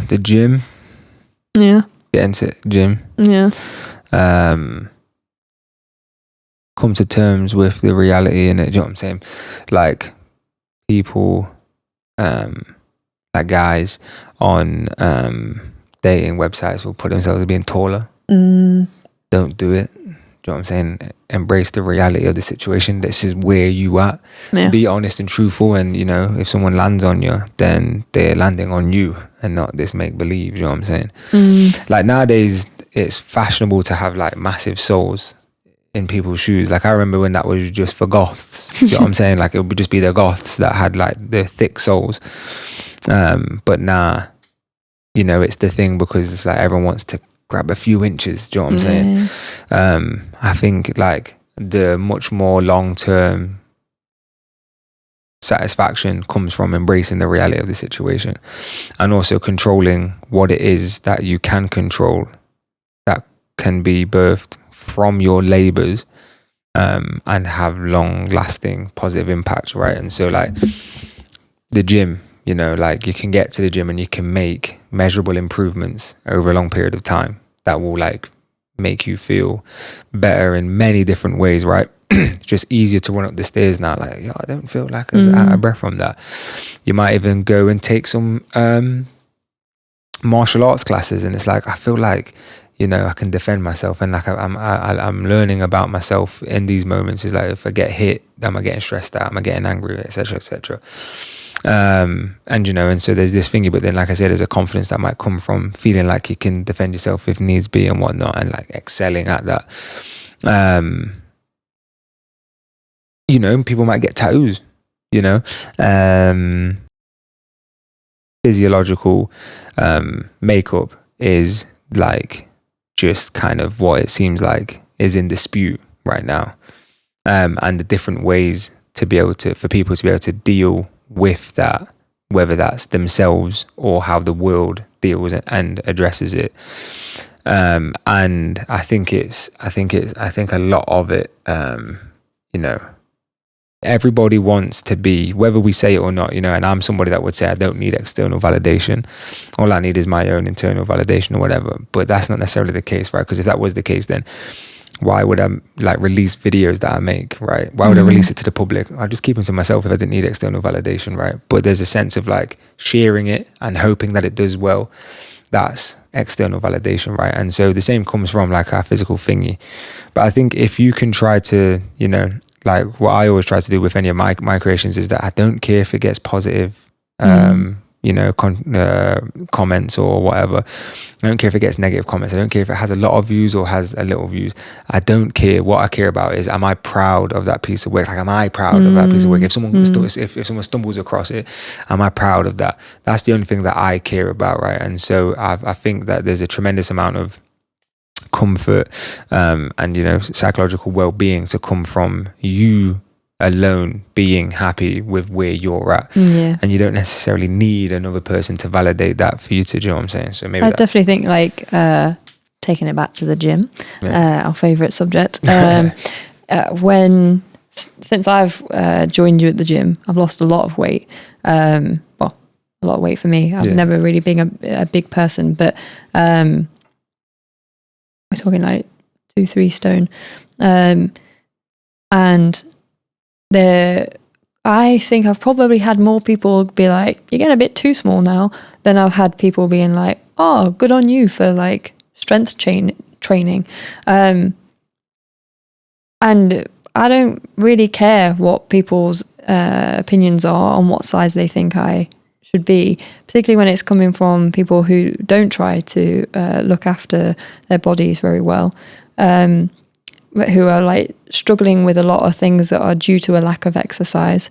The gym. Yeah. Get into gym. Yeah. Come to terms with the reality in it. Do you know what I'm saying? Like people, like guys on dating websites will put themselves as being taller. Don't do it. Do you know what I'm saying? Embrace the reality of the situation. This is where you are. Yeah. Be honest and truthful. And, you know, if someone lands on you, then they're landing on you and not this make believe. You know what I'm saying? Like nowadays, it's fashionable to have like massive soles in people's shoes. Like I remember when that was just for goths. You know what I'm saying? Like it would just be the goths that had like the thick soles. But nah, you know, it's the thing because it's like everyone wants to grab a few inches. Do you know what I'm saying? I think like the much more long-term satisfaction comes from embracing the reality of the situation and also controlling what it is that you can control that can be birthed from your labors and have long-lasting positive impact, right? And so like the gym, you know, like you can get to the gym and you can make measurable improvements over a long period of time that will like make you feel better in many different ways, right? It's just easier to run up the stairs now. Like, yo, I don't feel like I was out of breath from that. You might even go and take some martial arts classes, and it's like I feel like, you know, I can defend myself, and like I'm learning about myself in these moments. Is like if I get hit, am I getting stressed out? Am I getting angry, etc., etc. And you know, and so there's this thingy, but then like I said, there's a confidence that might come from feeling like you can defend yourself if needs be and whatnot, and like excelling at that. You know, people might get tattoos, you know. Physiological makeup is like just kind of what it seems like is in dispute right now, and the different ways to be able to, for people to be able to deal with that, whether that's themselves or how the world deals and addresses it. And I think a lot of it, you know, everybody wants to be, whether we say it or not, you know, and I'm somebody that would say I don't need external validation. All I need is my own internal validation or whatever. But that's not necessarily the case, right? Because if that was the case, then why would I like release videos that I make, right? Why would I release it to the public? I'd just keep them to myself if I didn't need external validation, right? But there's a sense of like sharing it and hoping that it does well. That's external validation, right? And so the same comes from like our physical thingy. But I think if you can try to, you know, like what I always try to do with any of my creations is that I don't care if it gets positive, you know, comments or whatever. I don't care if it gets negative comments. I don't care if it has a lot of views or has a little views. I don't care. What I care about is, am I proud of that piece of work? Like, am I proud of that piece of work? If someone if someone stumbles across it, am I proud of that? That's the only thing that I care about, right? And so I think that there's a tremendous amount of comfort and, you know, psychological well-being to come from you alone being happy with where you're at. Yeah. And you don't necessarily need another person to validate that for you to do you know what I'm saying. So maybe I definitely think like taking it back to the gym, our favorite subject. Since I've joined you at the gym, I've lost a lot of weight. Well, a lot of weight for me. I've never really been a big person, but we're talking like 2-3 stone. And I think I've probably had more people be like, you're getting a bit too small now, than I've had people being like, oh, good on you for like strength training. And I don't really care what people's opinions are on what size they think I should be, particularly when it's coming from people who don't try to look after their bodies very well, who are like struggling with a lot of things that are due to a lack of exercise.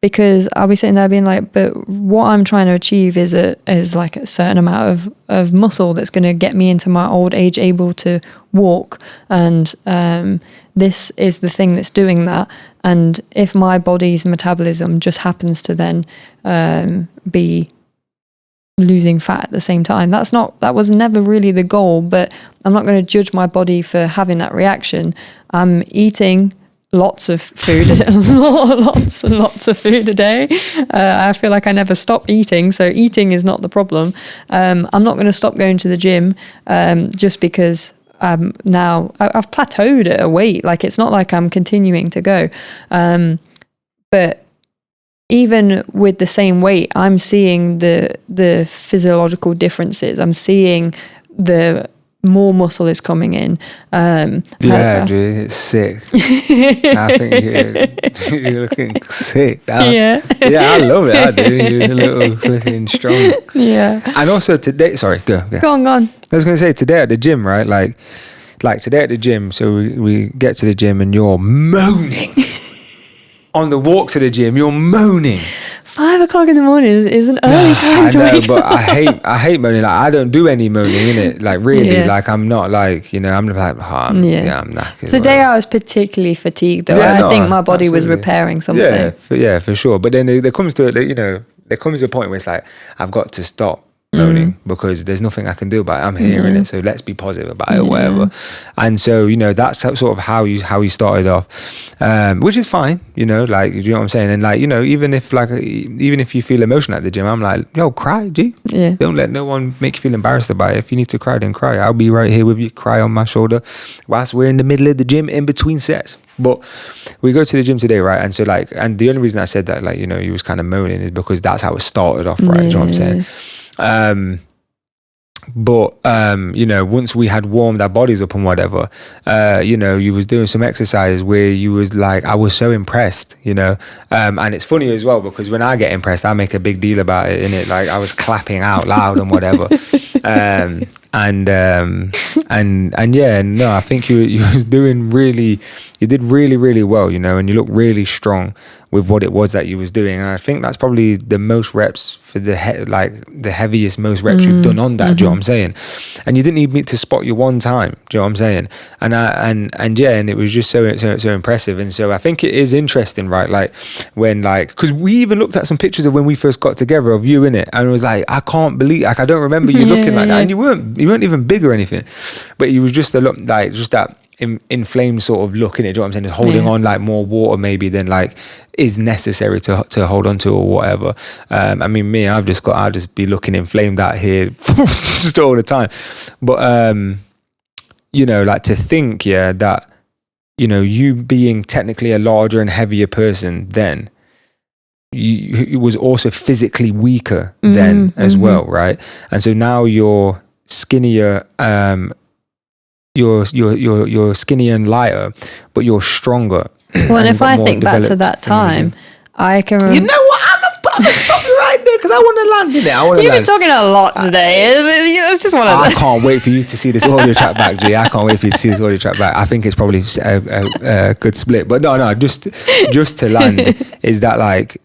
Because I'll be sitting there being like, but what I'm trying to achieve is like a certain amount of muscle that's going to get me into my old age able to walk. And this is the thing that's doing that. And if my body's metabolism just happens to then be losing fat at the same time, that was never really the goal. But I'm not going to judge my body for having that reaction. I'm eating lots of food, lots and lots of food a day. I feel like I never stop eating, so eating is not the problem. I'm not going to stop going to the gym just because now I've plateaued at a weight. Like, it's not like I'm continuing to go. But even with the same weight, I'm seeing the physiological differences. I'm seeing the more muscle is coming in. Dude, it's sick. I think you're looking sick. Yeah, I love it. I do. You're a little looking strong. Yeah. And also today, sorry, go on. I was going to say, today at the gym, right? Like today at the gym, so we get to the gym and you're moaning. On the walk to the gym, you're moaning. 5 o'clock in the morning is an early time to wake but up. I hate moaning. Like, I don't do any moaning, innit? Like, really, like, I'm not like, I'm like, I'm knackered. Today I was particularly fatigued, though. I think my body was repairing something. Yeah, for sure. But then there comes to a point where it's like, I've got to stop moaning because there's nothing I can do about it. I'm hearing it, so let's be positive about it or whatever. And so that's sort of how you started off, which is fine. Like, you know what I'm saying. And like, even if you feel emotional at the gym, I'm like, yo, cry, G. Yeah. Don't let no one make you feel embarrassed about it. If you need to cry, then cry. I'll be right here with you. Cry on my shoulder whilst we're in the middle of the gym in between sets. But we go to the gym today, right? And so like, and the only reason I said that, like, he was kind of moaning is because that's how it started off, right? You know what I'm saying? But once we had warmed our bodies up and whatever, you was doing some exercises where you was like, I was so impressed, and it's funny as well because when I get impressed, I make a big deal about it, innit? Like, I was clapping out loud and whatever. I think you did really, really well, and you look really strong with what it was that you was doing. And I think that's probably the most reps for the heaviest, most reps you've done on that. Do you know what I'm saying? And you didn't need me to spot you one time. Do you know what I'm saying? And it was just so impressive. And so I think it is interesting, right? Like, when, like, because we even looked at some pictures of when we first got together of you in it, and it was like, I can't believe, like, I don't remember you looking like that. And you weren't even big or anything, but you was just a look like just that inflamed sort of look in it. Do you know what I'm saying? It's holding on like more water maybe than like is necessary to hold on to or whatever. I mean, me, I'll just be looking inflamed out here just all the time. But like, to think that you being technically a larger and heavier person then, you was also physically weaker then as well, right? And so now you're skinnier, you're skinnier and lighter, but you're stronger. Well, and if I think back to that time, I can remember. You know what? I'm gonna stop you right there because I want to land in it. You've been talking a lot today. It's just one of I can't wait for you to see this audio track back, G. I can't wait for you to see this audio track back. I think it's probably a good split. But no, just to land is that, like,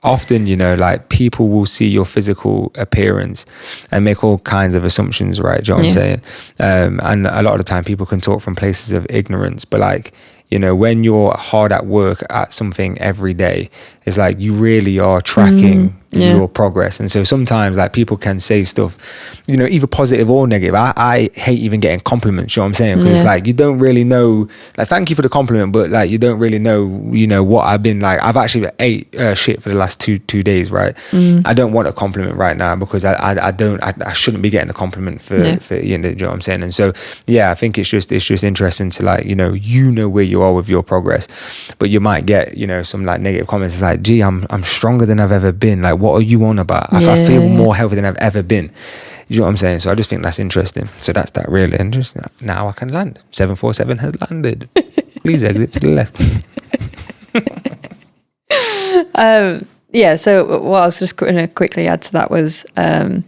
often, like, people will see your physical appearance and make all kinds of assumptions, right? Do you know what I'm saying? And a lot of the time people can talk from places of ignorance, but, like, You know, when you're hard at work at something every day, it's like you really are tracking your progress. And so sometimes like people can say stuff, you know, either positive or negative. I hate even getting compliments, you know what I'm saying? Because it's like, you don't really know, like, thank you for the compliment, but like, you don't really know, you know, what I've been like. I've actually ate shit for the last two days, right? I don't want a compliment right now because I shouldn't be getting a compliment for you know what I'm saying? And so, yeah, I think it's just interesting to like, you know where you are with your progress, but you might get, you know, some like negative comments. It's like, gee, I'm stronger than I've ever been. Like, what are you on about? I feel more healthy than I've ever been. You know what I'm saying? So I just think that's interesting. So that's that really interesting. Now I can land. 747 has landed. Please exit to the left. Yeah, so what I was just going to quickly add to that was I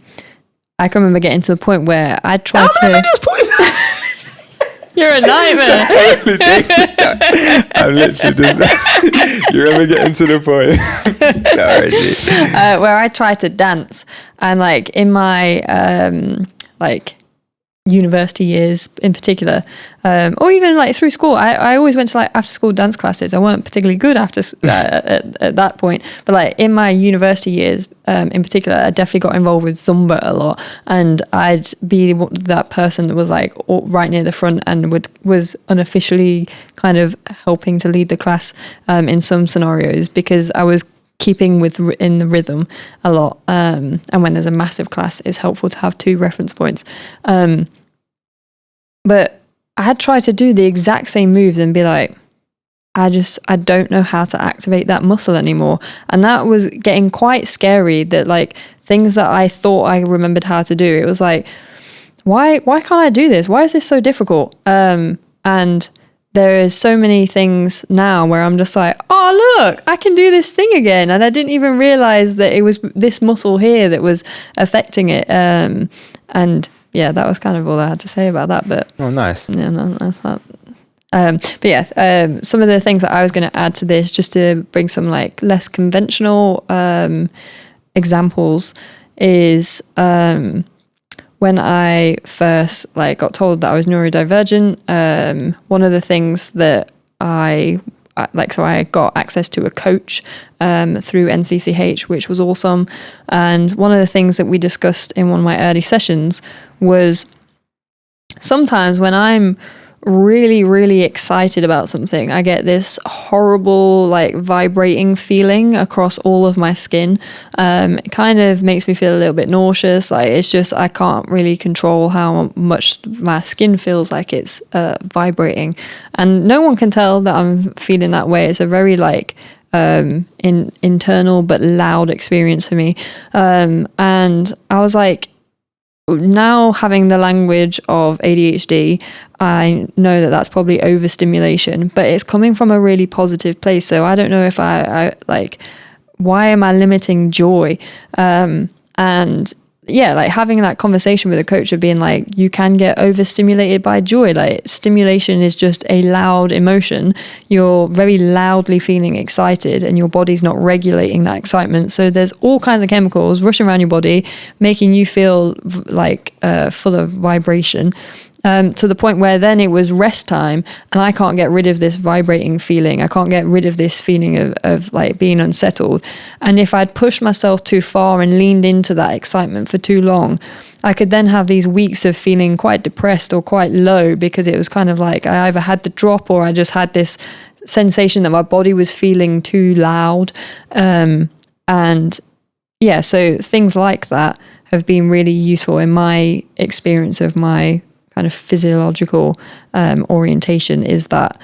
can remember getting to the point where I tried to... You're a nightmare. I'm literally just... You remember getting to the point? Where I tried to dance, and like in my like university years in particular, or even like through school, I always went to like after school dance classes. I weren't particularly good after at that point, but like in my university years in particular, I definitely got involved with Zumba a lot, and I'd be that person that was like right near the front and was unofficially kind of helping to lead the class in some scenarios, because I was keeping in the rhythm a lot, and when there's a massive class, it's helpful to have 2 reference points. But I had tried to do the exact same moves and be like, I don't know how to activate that muscle anymore. And that was getting quite scary, that like things that I thought I remembered how to do, it was like, why can't I do this? Why is this so difficult? And there is so many things now where I'm just like, oh, look, I can do this thing again. And I didn't even realize that it was this muscle here that was affecting it. And yeah, that was kind of all I had to say about that. But oh, nice. Yeah, no, that's that. But yeah, some of the things that I was going to add to this, just to bring some like less conventional examples, is when I first like got told that I was neurodivergent. One of the things that I got access to a coach through NCCH, which was awesome. And one of the things that we discussed in one of my early sessions was sometimes when I'm really, really excited about something, I get this horrible, like vibrating feeling across all of my skin. It kind of makes me feel a little bit nauseous. Like it's just, I can't really control how much my skin feels like it's vibrating. And no one can tell that I'm feeling that way. It's a very like internal but loud experience for me. And I was like, now having the language of ADHD, I know that that's probably overstimulation, but it's coming from a really positive place. So I don't know if I like, why am I limiting joy? And yeah, like having that conversation with a coach of being like, you can get overstimulated by joy. Like stimulation is just a loud emotion. You're very loudly feeling excited and your body's not regulating that excitement. So there's all kinds of chemicals rushing around your body, making you feel like full of vibration. To the point where then it was rest time and I can't get rid of this vibrating feeling. I can't get rid of this feeling of like being unsettled. And if I'd pushed myself too far and leaned into that excitement for too long, I could then have these weeks of feeling quite depressed or quite low, because it was kind of like I either had the drop or I just had this sensation that my body was feeling too loud. And yeah, so things like that have been really useful in my experience of my kind of physiological orientation, is that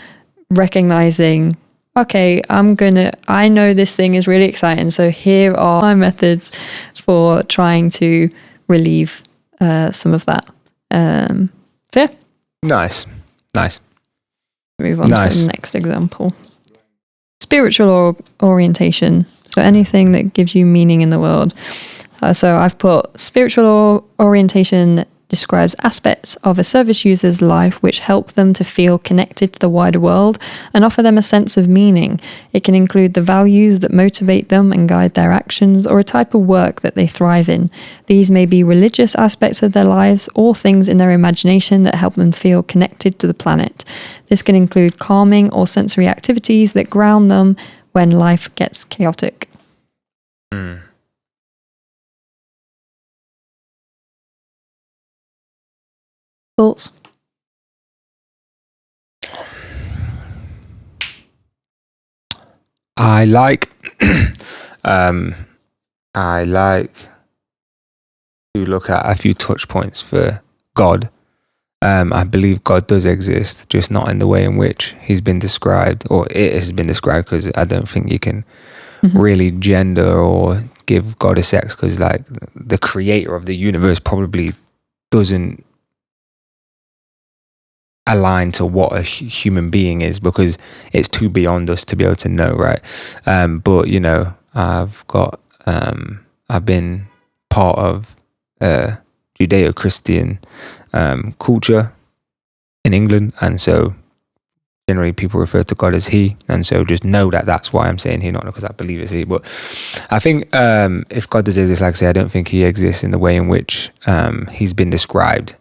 recognizing, okay, I know this thing is really exciting, so here are my methods for trying to relieve some of that. So yeah. Nice. Move on to the next example. Spiritual orientation. So anything that gives you meaning in the world. So I've put spiritual orientation describes aspects of a service user's life which help them to feel connected to the wider world and offer them a sense of meaning. It can include the values that motivate them and guide their actions, or a type of work that they thrive in. These may be religious aspects of their lives or things in their imagination that help them feel connected to the planet. This can include calming or sensory activities that ground them when life gets chaotic. Thoughts? I like to look at a few touch points for God. I believe God does exist, just not in the way in which he's been described, or it has been described, because I don't think you can really gender or give God a sex, because like the creator of the universe probably doesn't align to what a human being is, because it's too beyond us to be able to know, right? But you know, I've been part of Judeo-Christian culture in England, and so generally people refer to God as he, and so just know that that's why I'm saying he, not because I believe it's he. But I think if God does exist, like I say, I don't think he exists in the way in which he's been described.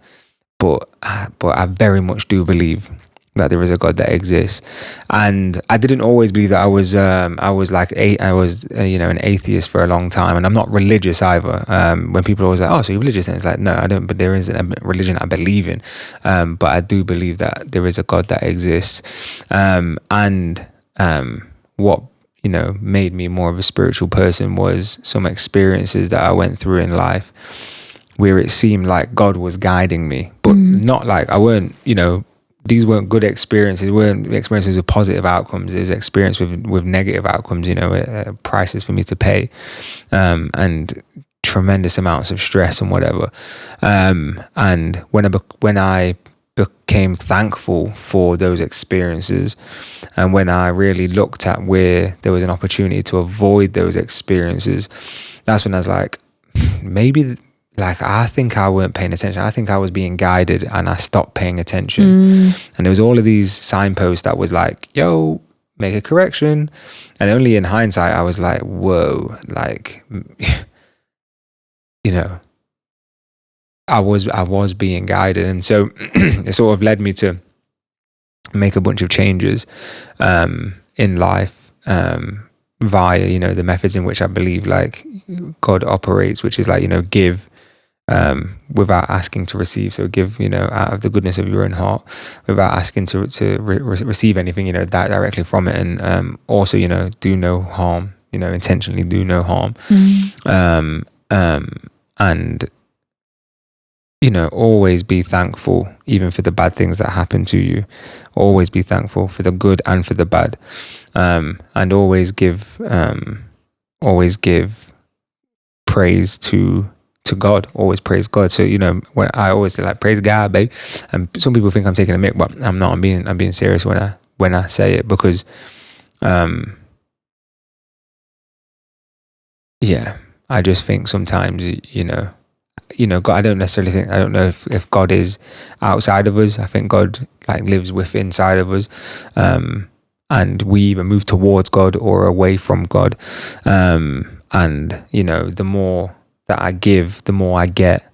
But I very much do believe that there is a God that exists, and I didn't always believe that. I was an atheist for a long time, and I'm not religious either. When people are always like, "Oh, so you're religious?" and it's like, no, I don't. But there isn't a religion I believe in, but I do believe that there is a God that exists, and what made me more of a spiritual person was some experiences that I went through in life, where it seemed like God was guiding me, but not like I weren't, these weren't good experiences, weren't experiences with positive outcomes. It was experience with negative outcomes, prices for me to pay, and tremendous amounts of stress and whatever. And when I became thankful for those experiences, and when I really looked at where there was an opportunity to avoid those experiences, that's when I was like, maybe I think I weren't paying attention. I think I was being guided, and I stopped paying attention. And there was all of these signposts that was like, yo, make a correction. And only in hindsight, I was like, whoa, I was being guided. And so it sort of led me to make a bunch of changes in life, via, the methods in which I believe God operates, which is give without asking to receive. So give, out of the goodness of your own heart, without asking to receive anything, directly from it. And also, do no harm, intentionally do no harm. And always be thankful, even for the bad things that happen to you. Always be thankful for the good and for the bad. And always give praise to God. Always praise God. So when I always say praise God, babe. And some people think I'm taking a mick, but I'm not. I'm being serious when I say it, because I just think sometimes God, I don't know if God is outside of us. I think God lives within inside of us, and we either move towards God or away from God. And the more that I give, the more I get.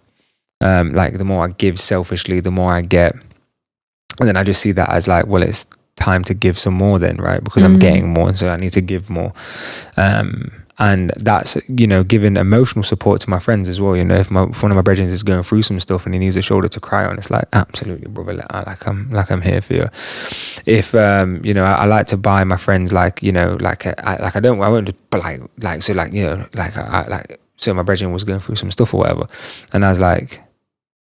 The more I give selfishly, the more I get. And then I just see that as well, it's time to give some more then, right? Because I'm getting more, and so I need to give more. And that's, giving emotional support to my friends as well. If one of my brethren is going through some stuff and he needs a shoulder to cry on, it's absolutely, brother, I'm here for you. If I like to buy my friends so my brethren was going through some stuff or whatever, and I was like,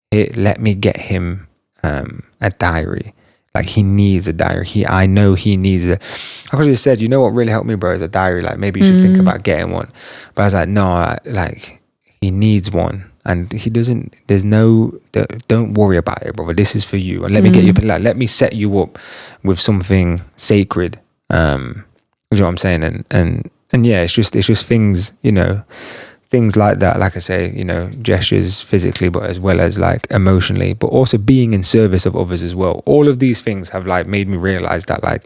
hey, let me get him a diary. He needs a diary. I know he needs a. I could have just said, what really helped me, bro, is a diary. Maybe you should think about getting one. But I was like, no, he needs one, and he doesn't. Don't worry about it, brother. This is for you, and let me get you. Let me set you up with something sacred. You know what I'm saying? And yeah, it's just things, things like that, like I say, you know, gestures physically, but as well as like emotionally, but also being in service of others as well. All of these things have like made me realize that like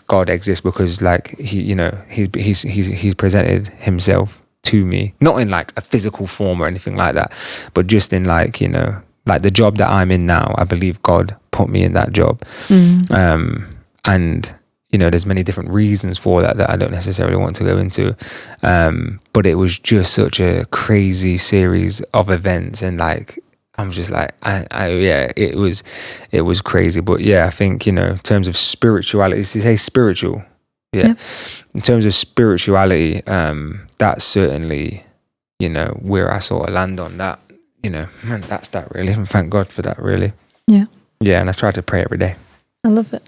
God exists, because like he, you know, he's presented himself to me, not in like a physical form or anything like that, but just in like, you know, like the job that I'm in now, I believe God put me in that job. And you know, there's many different reasons for that I don't necessarily want to go into. But it was just such a crazy series of events, and like I'm just like, yeah, it was crazy. But yeah, I think, you know, in terms of spirituality, to say spiritual, yeah. In terms of spirituality, that's certainly, you know, where I sort of land on that. You know, man, that's that really. And thank God for that, really. Yeah. Yeah, and I try to pray every day. I love it.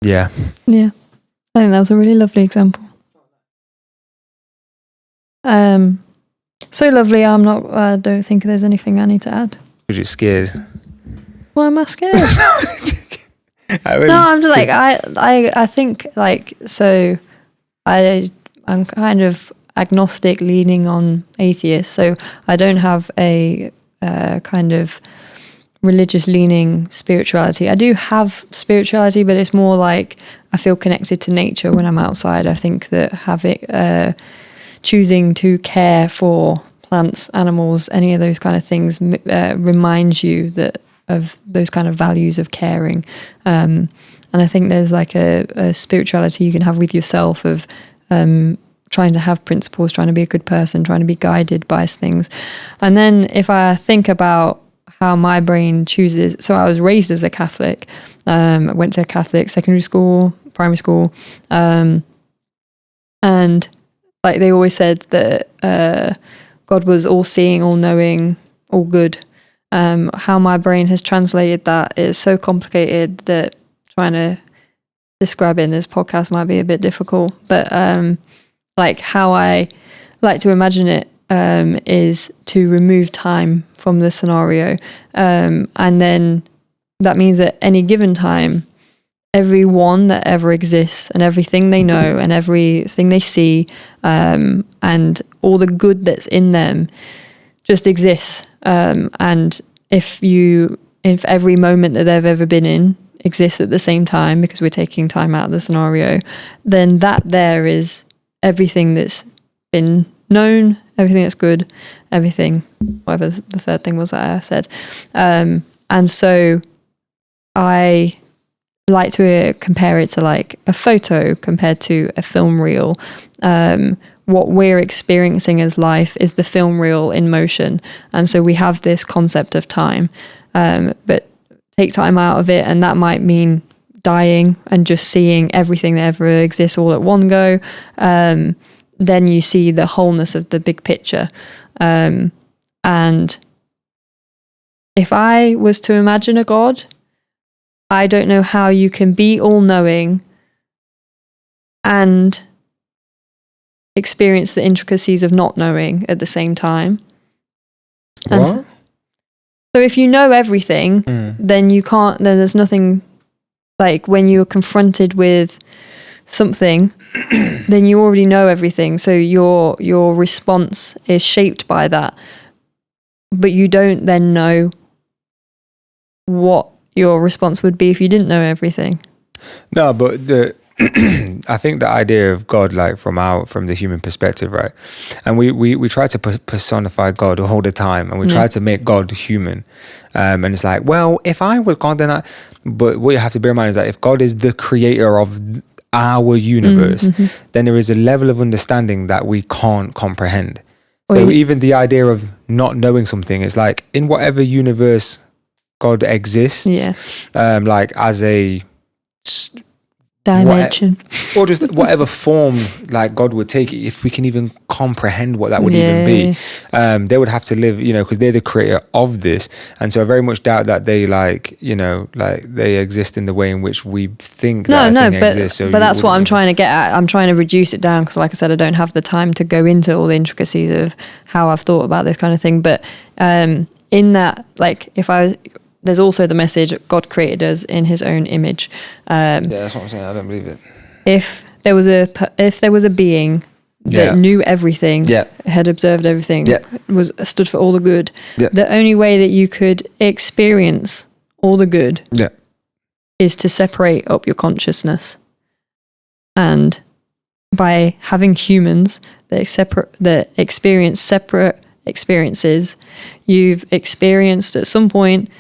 Yeah. Yeah. I think that was a really lovely example. So lovely. I don't think there's anything I need to add. Was you scared? Why am I scared? Really, no, I'm just like, I think like, so I'm kind of agnostic, leaning on atheist. So I don't have a kind of religious leaning spirituality. I do have spirituality, but it's more like I feel connected to nature when I'm outside. I think that choosing to care for plants, animals, any of those kind of things reminds you that of those kind of values of caring. And I think there's like a spirituality you can have with yourself of trying to have principles, trying to be a good person, trying to be guided by things. And then if I think about how my brain chooses, so I was raised as a Catholic, went to a Catholic secondary school, primary school, and like they always said that God was all seeing, all knowing, all good. How my brain has translated that is so complicated that trying to describe it in this podcast might be a bit difficult, but like how I like to imagine it is to remove time from the scenario, and then that means that any given time, everyone that ever exists and everything they know and everything they see, and all the good that's in them just exists, and if every moment that they've ever been in exists at the same time, because we're taking time out of the scenario, then that there is everything that's been known, everything that's good, everything, whatever the third thing was that I said. And so I like to compare it to like a photo compared to a film reel. What we're experiencing as life is the film reel in motion. And so we have this concept of time, but take time out of it, and that might mean dying and just seeing everything that ever exists all at one go. Then you see the wholeness of the big picture. And if I was to imagine a God, I don't know how you can be all-knowing and experience the intricacies of not knowing at the same time. What? And so if you know everything, then you can't, then there's nothing, like when you're confronted with something, then you already know everything. So your response is shaped by that. But you don't then know what your response would be if you didn't know everything. No, but I think the idea of God, like from the human perspective, right? And we try to personify God all the time, and we try to make God human. And it's like, well, if I was God, then but what you have to bear in mind is that if God is the creator of our universe, then there is a level of understanding that we can't comprehend. So even the idea of not knowing something is like, in whatever universe God exists, like as a dimension, or just whatever form like God would take it, if we can even comprehend what that would even be, they would have to live, because they're the creator of this. And so I very much doubt that they they exist in the way in which we think exists. But that's what I'm trying to get at. I'm trying to reduce it down, because like I said, I don't have the time to go into all the intricacies of how I've thought about this kind of thing. But in that, like, there's also the message God created us in his own image. That's what I'm saying. I don't believe it. If there was a being that knew everything, had observed everything, stood for all the good. The only way that you could experience all the good is to separate up your consciousness. And by having humans that experience separate experiences, you've experienced at some point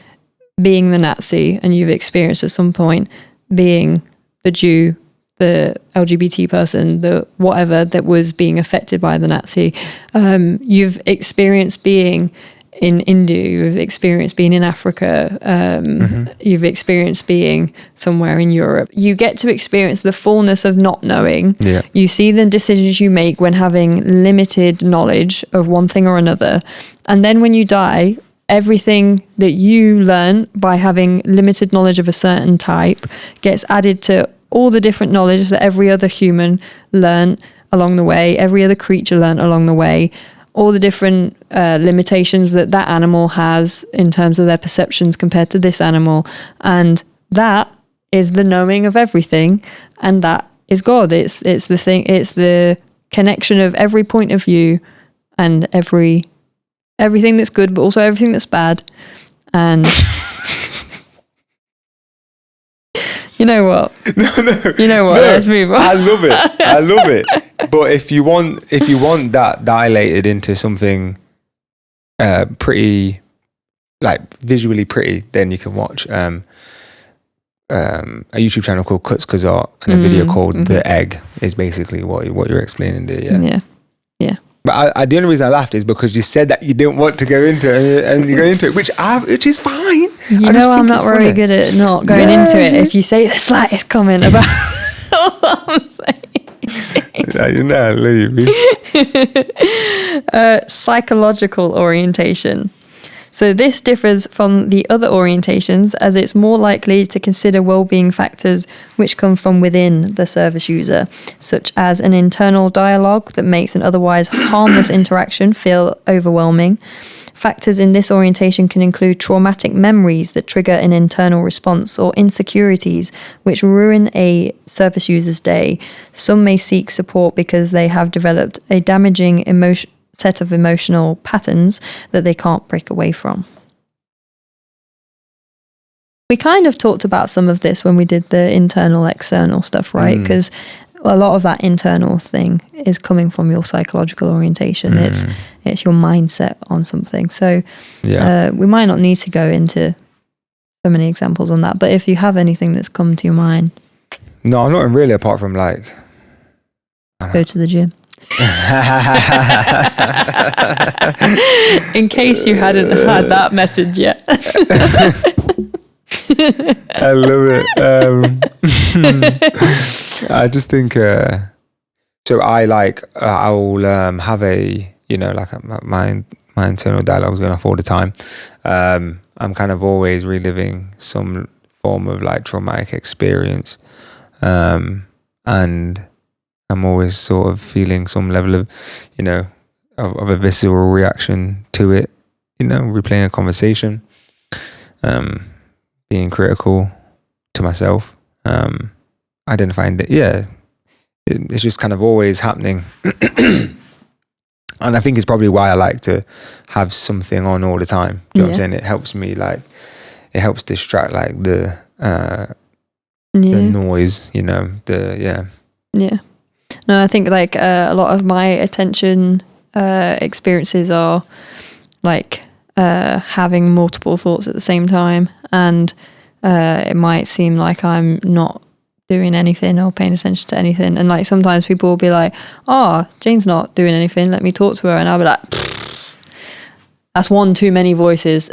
being the Nazi, and you've experienced at some point being the Jew, the LGBT person, the whatever that was being affected by the Nazi. You've experienced being in India, you've experienced being in Africa, you've experienced being somewhere in Europe. You get to experience the fullness of not knowing. You see the decisions you make when having limited knowledge of one thing or another. And then when you die, everything that you learn by having limited knowledge of a certain type gets added to all the different knowledge that every other human learned along the way, every other creature learned along the way, all the different limitations that animal has in terms of their perceptions compared to this animal. And that is the knowing of everything. And that is God. It's the thing, it's the connection of every point of view and everything that's good, but also everything that's bad. And you know what? No. You know what? Let's move on. I love it. But if you want that dilated into something pretty, like visually pretty, then you can watch a YouTube channel called Cuts Kazart, and a video called The Egg is basically what you're explaining there. Yeah. But the only reason I laughed is because you said that you didn't want to go into it, and you go into it, which is fine. You know, I'm not very good at not going into it. If you say the slightest comment about all I'm saying. No, you're not leaving. Psychological orientation. So this differs from the other orientations, as it's more likely to consider well-being factors which come from within the service user, such as an internal dialogue that makes an otherwise harmless interaction feel overwhelming. Factors in this orientation can include traumatic memories that trigger an internal response, or insecurities which ruin a service user's day. Some may seek support because they have developed a damaging set of emotional patterns that they can't break away from. We kind of talked about some of this when we did the internal external stuff, right? Because a lot of that internal thing is coming from your psychological orientation. It's your mindset on something. So we might not need to go into so many examples on that, but if you have anything that's come to your mind. No, not really, apart from like go to the gym. In case you hadn't had that message yet. I love it. I just think so I'll have a, you know, like my internal dialogue's going off all the time. I'm kind of always reliving some form of like traumatic experience, and I'm always sort of feeling some level of, you know, of a visceral reaction to it, you know, replaying a conversation, being critical to myself, identifying that, it's just kind of always happening. And I think it's probably why I like to have something on all the time. Do you know what I'm saying? It helps me, like, it helps distract like the noise, you know, Yeah. No, I think like a lot of my attention experiences are like having multiple thoughts at the same time, and it might seem like I'm not doing anything or paying attention to anything, and like sometimes people will be like, oh, Jane's not doing anything, let me talk to her, and I'll be like, that's one too many voices.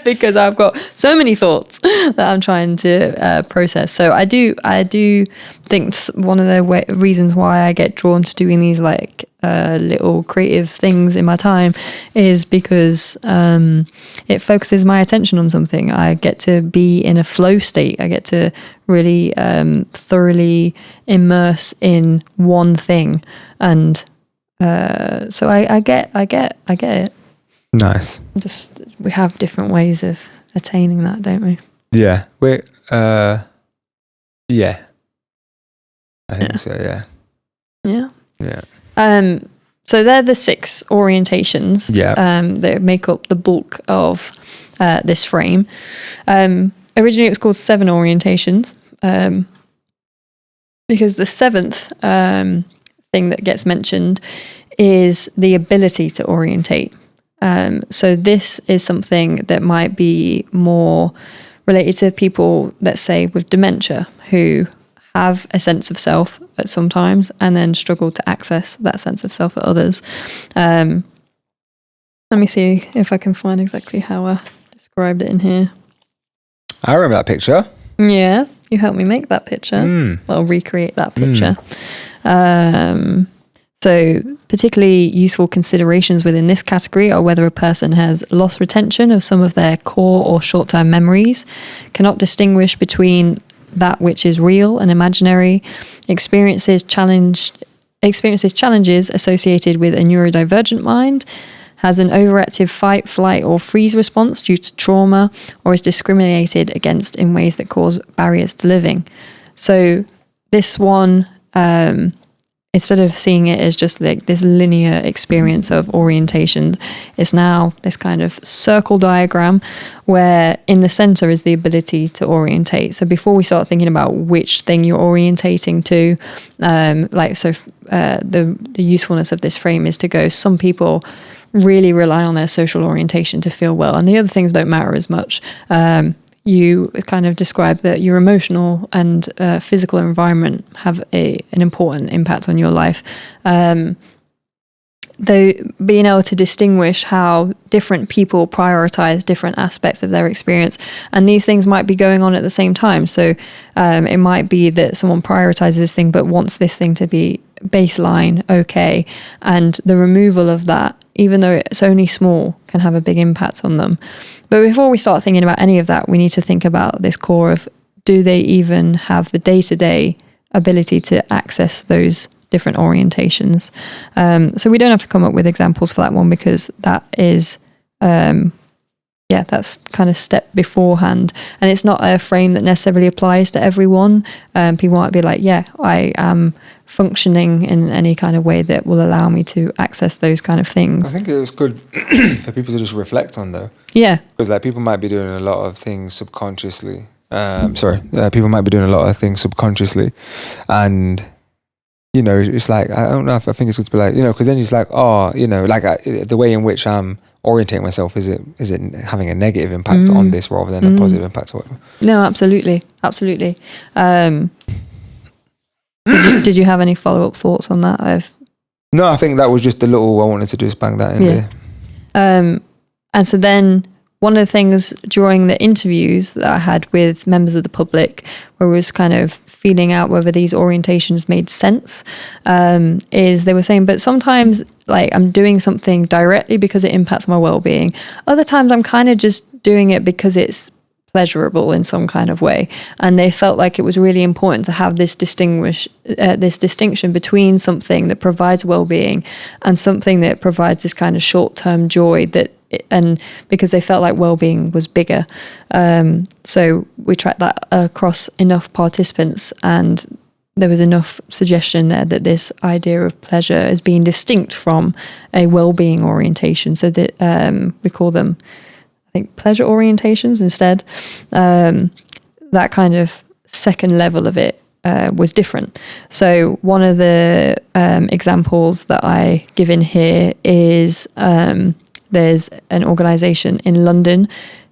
Because I've got so many thoughts that I'm trying to process. So I do think one of the reasons why I get drawn to doing these like little creative things in my time is because it focuses my attention on something. I get to be in a flow state. I get to really thoroughly immerse in one thing, and so I get it. Nice. Just we have different ways of attaining that, don't we? Yeah. I think so. Yeah. Yeah. Yeah. So they're the 6 orientations that make up the bulk of this frame. Originally it was called 7 orientations because the 7th thing that gets mentioned is the ability to orientate. So this is something that might be more related to people, let's say, with dementia, who have a sense of self at some times and then struggle to access that sense of self at others. Let me see if I can find exactly how I described it in here. I remember that picture. Yeah, you helped me make that picture. Well, recreate that picture. So particularly useful considerations within this category are whether a person has lost retention of some of their core or short-term memories, cannot distinguish between that which is real and imaginary, experiences challenges associated with a neurodivergent mind, has an overactive fight, flight or freeze response due to trauma, or is discriminated against in ways that cause barriers to living. So this one, instead of seeing it as just like this linear experience of orientation, it's now this kind of circle diagram where in the center is the ability to orientate. So before we start thinking about which thing you're orientating to, the usefulness of this frame is to go, some people really rely on their social orientation to feel well, and the other things don't matter as much. You kind of describe that your emotional and physical environment have an important impact on your life. Though being able to distinguish how different people prioritize different aspects of their experience, and these things might be going on at the same time. So it might be that someone prioritizes this thing but wants this thing to be baseline okay, and the removal of that, even though it's only small, can have a big impact on them. But before we start thinking about any of that, we need to think about this core of, do they even have the day-to-day ability to access those different orientations? So we don't have to come up with examples for that one, because that is, that's kind of step beforehand. And it's not a frame that necessarily applies to everyone. People might be like, I am functioning in any kind of way that will allow me to access those kind of things. I think it was good for people to just reflect on, though. Yeah. Because like people might be doing a lot of things subconsciously. People might be doing a lot of things subconsciously, and it's like, I don't know if I think it's good to be like, because then it's like, the way in which I'm orientating myself, is it having a negative impact on this rather than a positive impact or whatever? No, absolutely. Did you have any follow-up thoughts on that? No, I think that was just a little, I wanted to just bang that in there. And so then one of the things during the interviews that I had with members of the public, where I was kind of feeling out whether these orientations made sense, is they were saying, but sometimes like I'm doing something directly because it impacts my well-being. Other times I'm kind of just doing it because it's pleasurable in some kind of way, and they felt like it was really important to have this distinction between something that provides well-being and something that provides this kind of short-term joy, and because they felt like well-being was bigger. So we tracked that across enough participants, and there was enough suggestion there that this idea of pleasure is being distinct from a well-being orientation, so that we call them, I think, pleasure orientations instead. That kind of second level of it was different. So one of the examples that I give in here is there's an organisation in London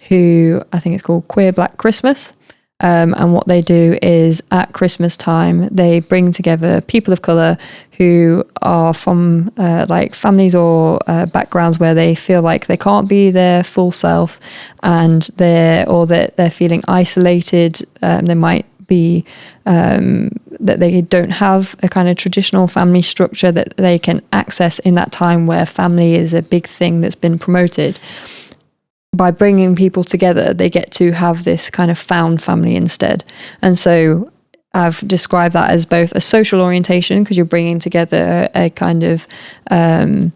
who I think it's called Queer Black Christmas. And what they do is at Christmas time, they bring together people of colour who are from families or backgrounds where they feel like they can't be their full self, and they're feeling isolated. They might be that they don't have a kind of traditional family structure that they can access in that time where family is a big thing that's been promoted. By bringing people together, they get to have this kind of found family instead. And so I've described that as both a social orientation, because you're bringing together a kind of a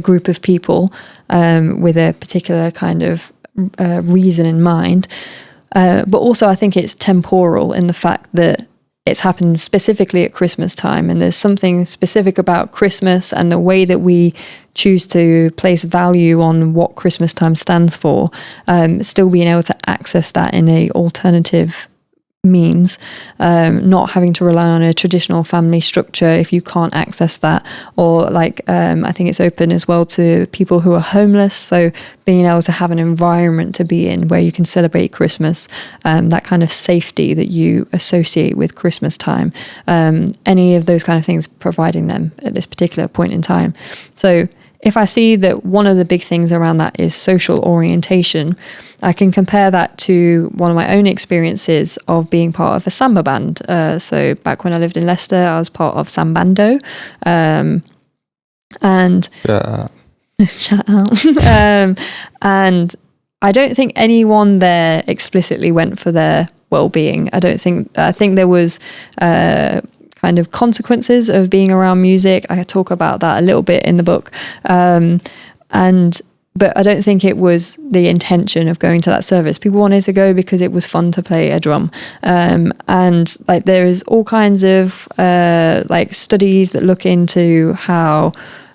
group of people with a particular kind of reason in mind. But also I think it's temporal in the fact that it's happened specifically at Christmas time, and there's something specific about Christmas and the way that we choose to place value on what Christmas time stands for, still being able to access that in a alternative means, not having to rely on a traditional family structure if you can't access that, or like I think it's open as well to people who are homeless, so being able to have an environment to be in where you can celebrate Christmas, that kind of safety that you associate with Christmas time, any of those kind of things, providing them at this particular point in time. So if I see that one of the big things around that is social orientation, I can compare that to one of my own experiences of being part of a samba band. So back when I lived in Leicester, I was part of Sambando. And shout out. And I don't think anyone there explicitly went for their well-being. I think there was kind of consequences of being around music. I talk about that a little bit in the book. But I don't think it was the intention of going to that service. People wanted to go because it was fun to play a drum. And like there is all kinds of like studies that look into how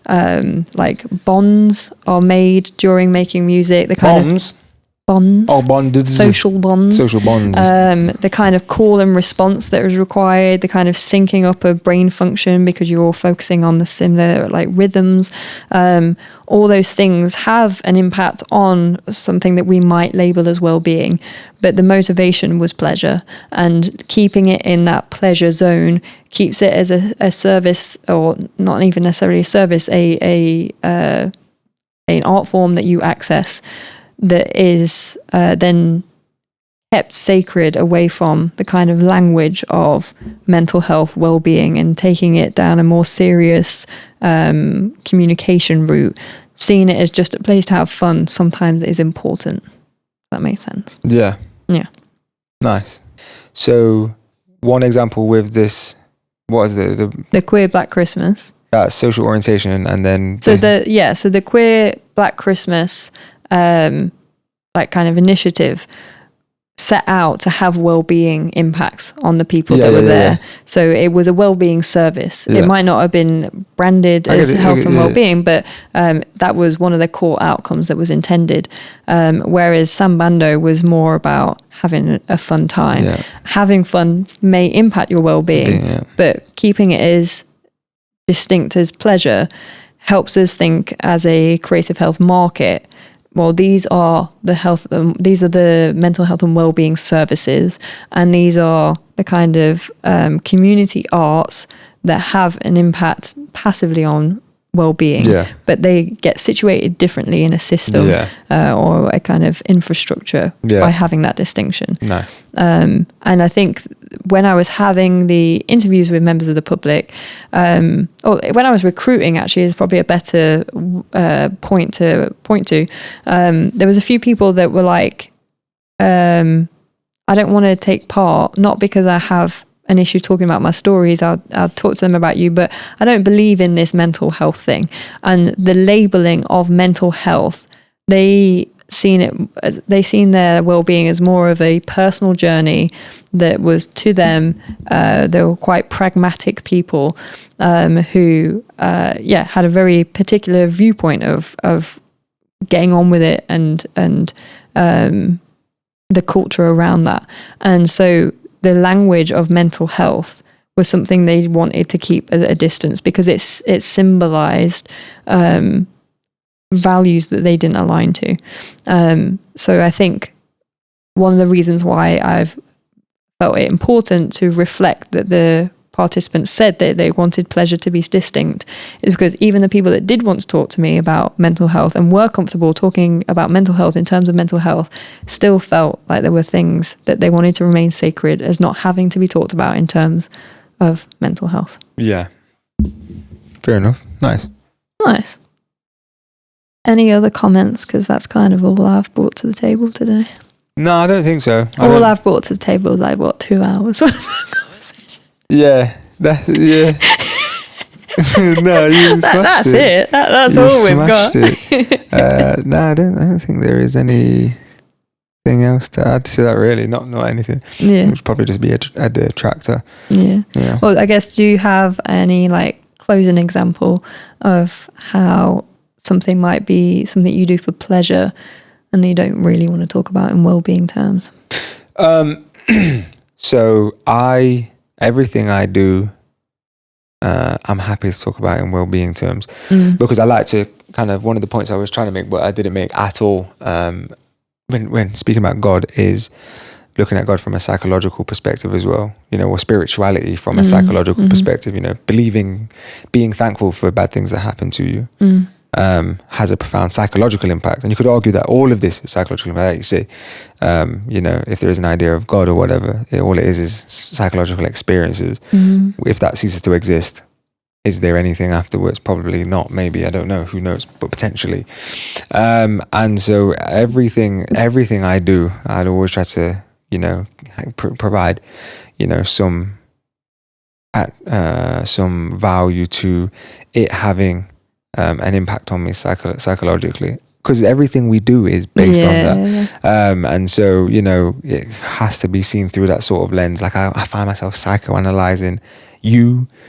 like bonds are made during making music. The kind of bonds. Oh, bonded. Social bonds. Social bonds. The kind of call and response that is required, the kind of syncing up of brain function because you're all focusing on the similar like rhythms. All those things have an impact on something that we might label as well-being, but the motivation was pleasure, and keeping it in that pleasure zone keeps it as a service, or not even necessarily a service, an art form that you access that is then kept sacred away from the kind of language of mental health, well-being, and taking it down a more serious communication route. Seeing it as just a place to have fun sometimes is important. That makes sense. Yeah. Yeah. Nice. So one example with this, what is it? The Queer Black Christmas. Social orientation, and then... So the Queer Black Christmas like kind of initiative set out to have well-being impacts on the people that were there. Yeah. So it was a well-being service. Yeah. It might not have been branded as health and well-being, but that was one of the core outcomes that was intended. Whereas Sambando was more about having a fun time. Yeah. Having fun may impact your well-being, but keeping it as distinct as pleasure helps us think as a creative health market. Well, these are the mental health and wellbeing services, and these are the kind of community arts that have an impact passively on well-being, but they get situated differently in a system or a kind of infrastructure by having that distinction. Nice. And I think when I was having the interviews with members of the public, or when I was recruiting, actually, is probably a better point to point to. There was a few people that were like, I don't want to take part, not because I have an issue talking about my stories, I'll talk to them about you, but I don't believe in this mental health thing. And the labeling of mental health, they seen their well-being as more of a personal journey that was to them. They were quite pragmatic people who had a very particular viewpoint of getting on with it and the culture around that. And so the language of mental health was something they wanted to keep at a distance because it symbolized values that they didn't align to. So I think one of the reasons why I've felt it important to reflect that the participants said that they wanted pleasure to be distinct is because even the people that did want to talk to me about mental health and were comfortable talking about mental health in terms of mental health still felt like there were things that they wanted to remain sacred as not having to be talked about in terms of mental health. Yeah. Fair enough. Nice. Any other comments? Because that's kind of all I've brought to the table today. No, I don't think so. I've brought to the table is like, 2 hours worth of conversation. Yeah. No, you that's it. That's all we've got. No, I don't think there is any else to add to that? Really, not anything. Yeah, It would probably just be a detractor. Yeah. Well, I guess, do you have any like closing example of how something might be something you do for pleasure and that you don't really want to talk about in well-being terms? So everything I do, I'm happy to talk about in well-being terms, because I like to kind of, one of the points I was trying to make, but I didn't make at all, when speaking about God, is looking at God from a psychological perspective as well, or spirituality from a psychological perspective, being thankful for bad things that happen to you, has a profound psychological impact. And you could argue that all of this is psychological impact. Like you say, if there is an idea of God or whatever, all it is psychological experiences. If that ceases to exist, is there anything afterwards? Probably not. Maybe, I don't know. Who knows? But potentially. And so everything I do, I'd always try to, provide, some value to it having an impact on me psychologically, because everything we do is based on that. And so, it has to be seen through that sort of lens. Like I find myself psychoanalyzing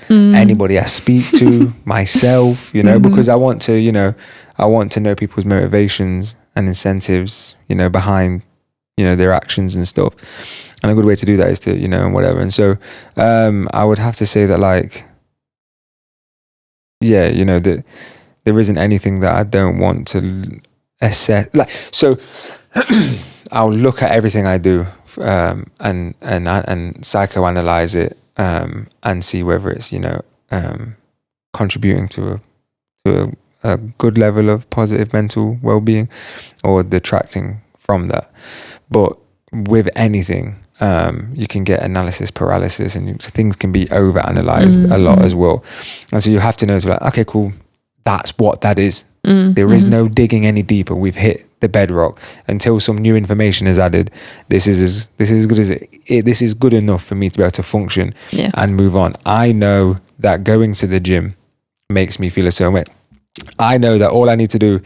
anybody I speak to, myself, because I want to know people's motivations and incentives, behind, their actions and stuff. And a good way to do that is to, and whatever. And so, I would have to say that, like, that there isn't anything that I don't want to assess. Like, so I'll look at everything I do, and psychoanalyze it, and see whether it's, contributing to a good level of positive mental well-being or detracting from that. But with anything, you can get analysis paralysis, and things can be over-analyzed a lot as well. And so you have to know, like, okay, cool, that's what that is. There is no digging any deeper. We've hit the bedrock. Until some new information is added, this is good as this is good enough for me to be able to function and move on. I know that going to the gym makes me feel a certain way. I know that all I need to do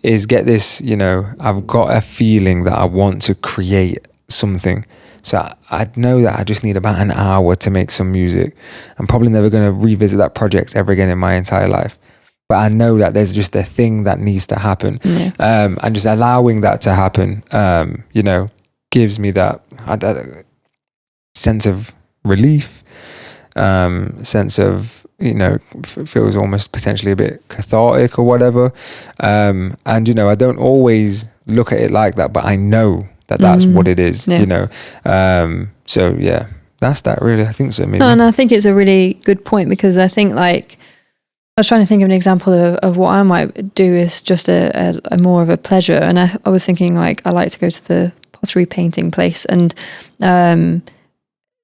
is get this, I've got a feeling that I want to create something. So I know that I just need about an hour to make some music. I'm probably never going to revisit that project ever again in my entire life. But I know that there's just a thing that needs to happen. And just allowing that to happen, gives me that sense of relief, sense of, feels almost potentially a bit cathartic or whatever. And, I don't always look at it like that, but I know that that's what it is, so yeah, that's that really. I think so, maybe. No, and I think it's a really good point, because I think, like, I was trying to think of an example of what I might do is just a more of a pleasure. And I was thinking, like, I like to go to the pottery painting place, and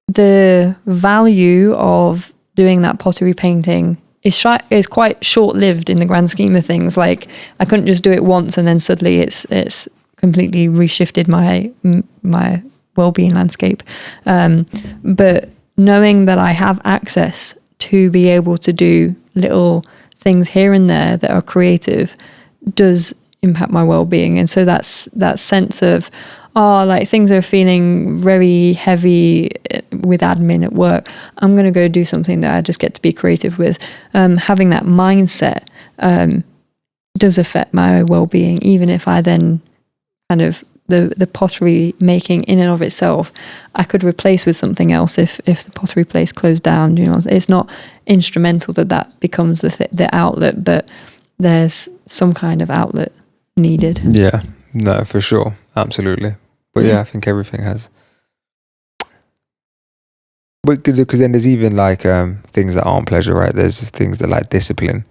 the value of doing that pottery painting is quite short-lived in the grand scheme of things. Like, I couldn't just do it once and then suddenly it's completely reshifted my well-being landscape. But knowing that I have access to be able to do little things here and there that are creative does impact my well-being. And so that's that sense of, like, things are feeling very heavy with admin at work, I'm going to go do something that I just get to be creative with. Having that mindset does affect my well-being, even if I then kind of the pottery making in and of itself, I could replace with something else if the pottery place closed down. It's not instrumental that becomes the outlet, but there's some kind of outlet needed. Yeah, no, for sure, absolutely. But I think everything has. But because then there's even like things that aren't pleasure, right? There's things that, like, discipline.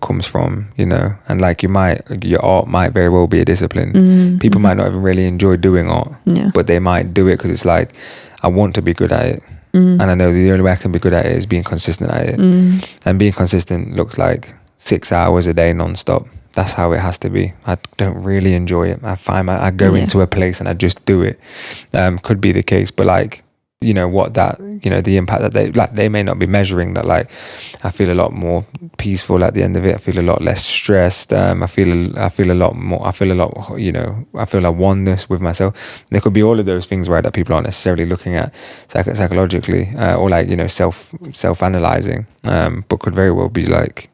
Comes from, and like your art might very well be a discipline. People might not even really enjoy doing art, but they might do it because it's like, I want to be good at it, and I know the only way I can be good at it is being consistent at it. And being consistent looks like 6 hours a day non-stop. That's how it has to be. I don't really enjoy it. I find I go into a place and I just do it. Could be the case, but, like, you know, what that, you know, the impact that they may not be measuring that. Like, I feel a lot more peaceful at the end of it. I feel a lot less stressed. I feel a lot more. I feel a lot, you know, I feel a oneness with myself. There could be all of those things, right, that people aren't necessarily looking at psychologically, or like, you know, self-analyzing, but could very well be like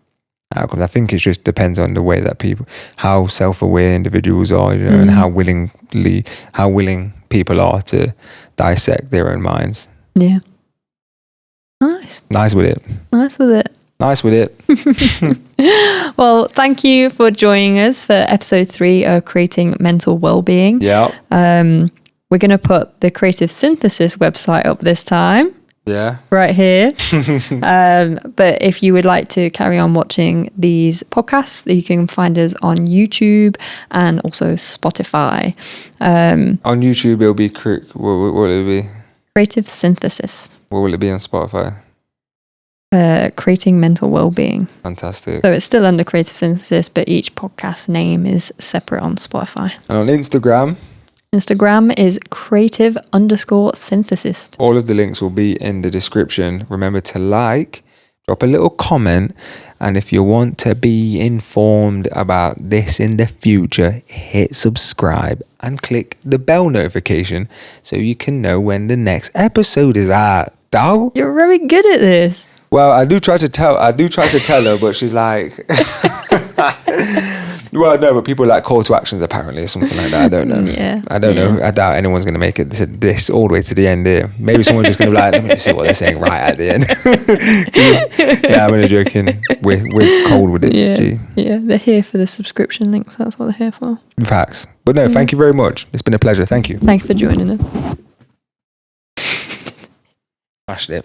outcomes. I think it just depends on the way that people, how self-aware individuals are, you know, and how willing people are to dissect their own minds. Yeah. Nice with it. Well, thank you for joining us for episode 3 of Creating Mental Wellbeing. Yeah. We're going to put the Creative Synthesist website up this time. Yeah. Right here. But if you would like to carry on watching these podcasts, you can find us on YouTube and also Spotify. On YouTube, it'll be, what will it be? Creative Synthesist. What will it be on Spotify? Creating Mental Wellbeing. Fantastic. So it's still under Creative Synthesis, but each podcast name is separate on Spotify. And on Instagram is creative_synthesist. All of the links will be in the description. Remember to like, drop a little comment, and if you want to be informed about this in the future, hit subscribe and click the bell notification so you can know when the next episode is out. Dog. You're very good at this. Well, I do try to tell her, but she's like, well, no, but people like call to actions apparently or something like that. I don't know. Yeah. I don't know. I doubt anyone's going to make it this all the way to the end here. Maybe someone's just going to be like, let me just see what they're saying right at the end. Yeah, I'm only joking. We're cold with it. Yeah. Yeah, they're here for the subscription links. That's what they're here for. Facts. But no, thank you very much. It's been a pleasure. Thank you. Thank you for joining us. Smashed it.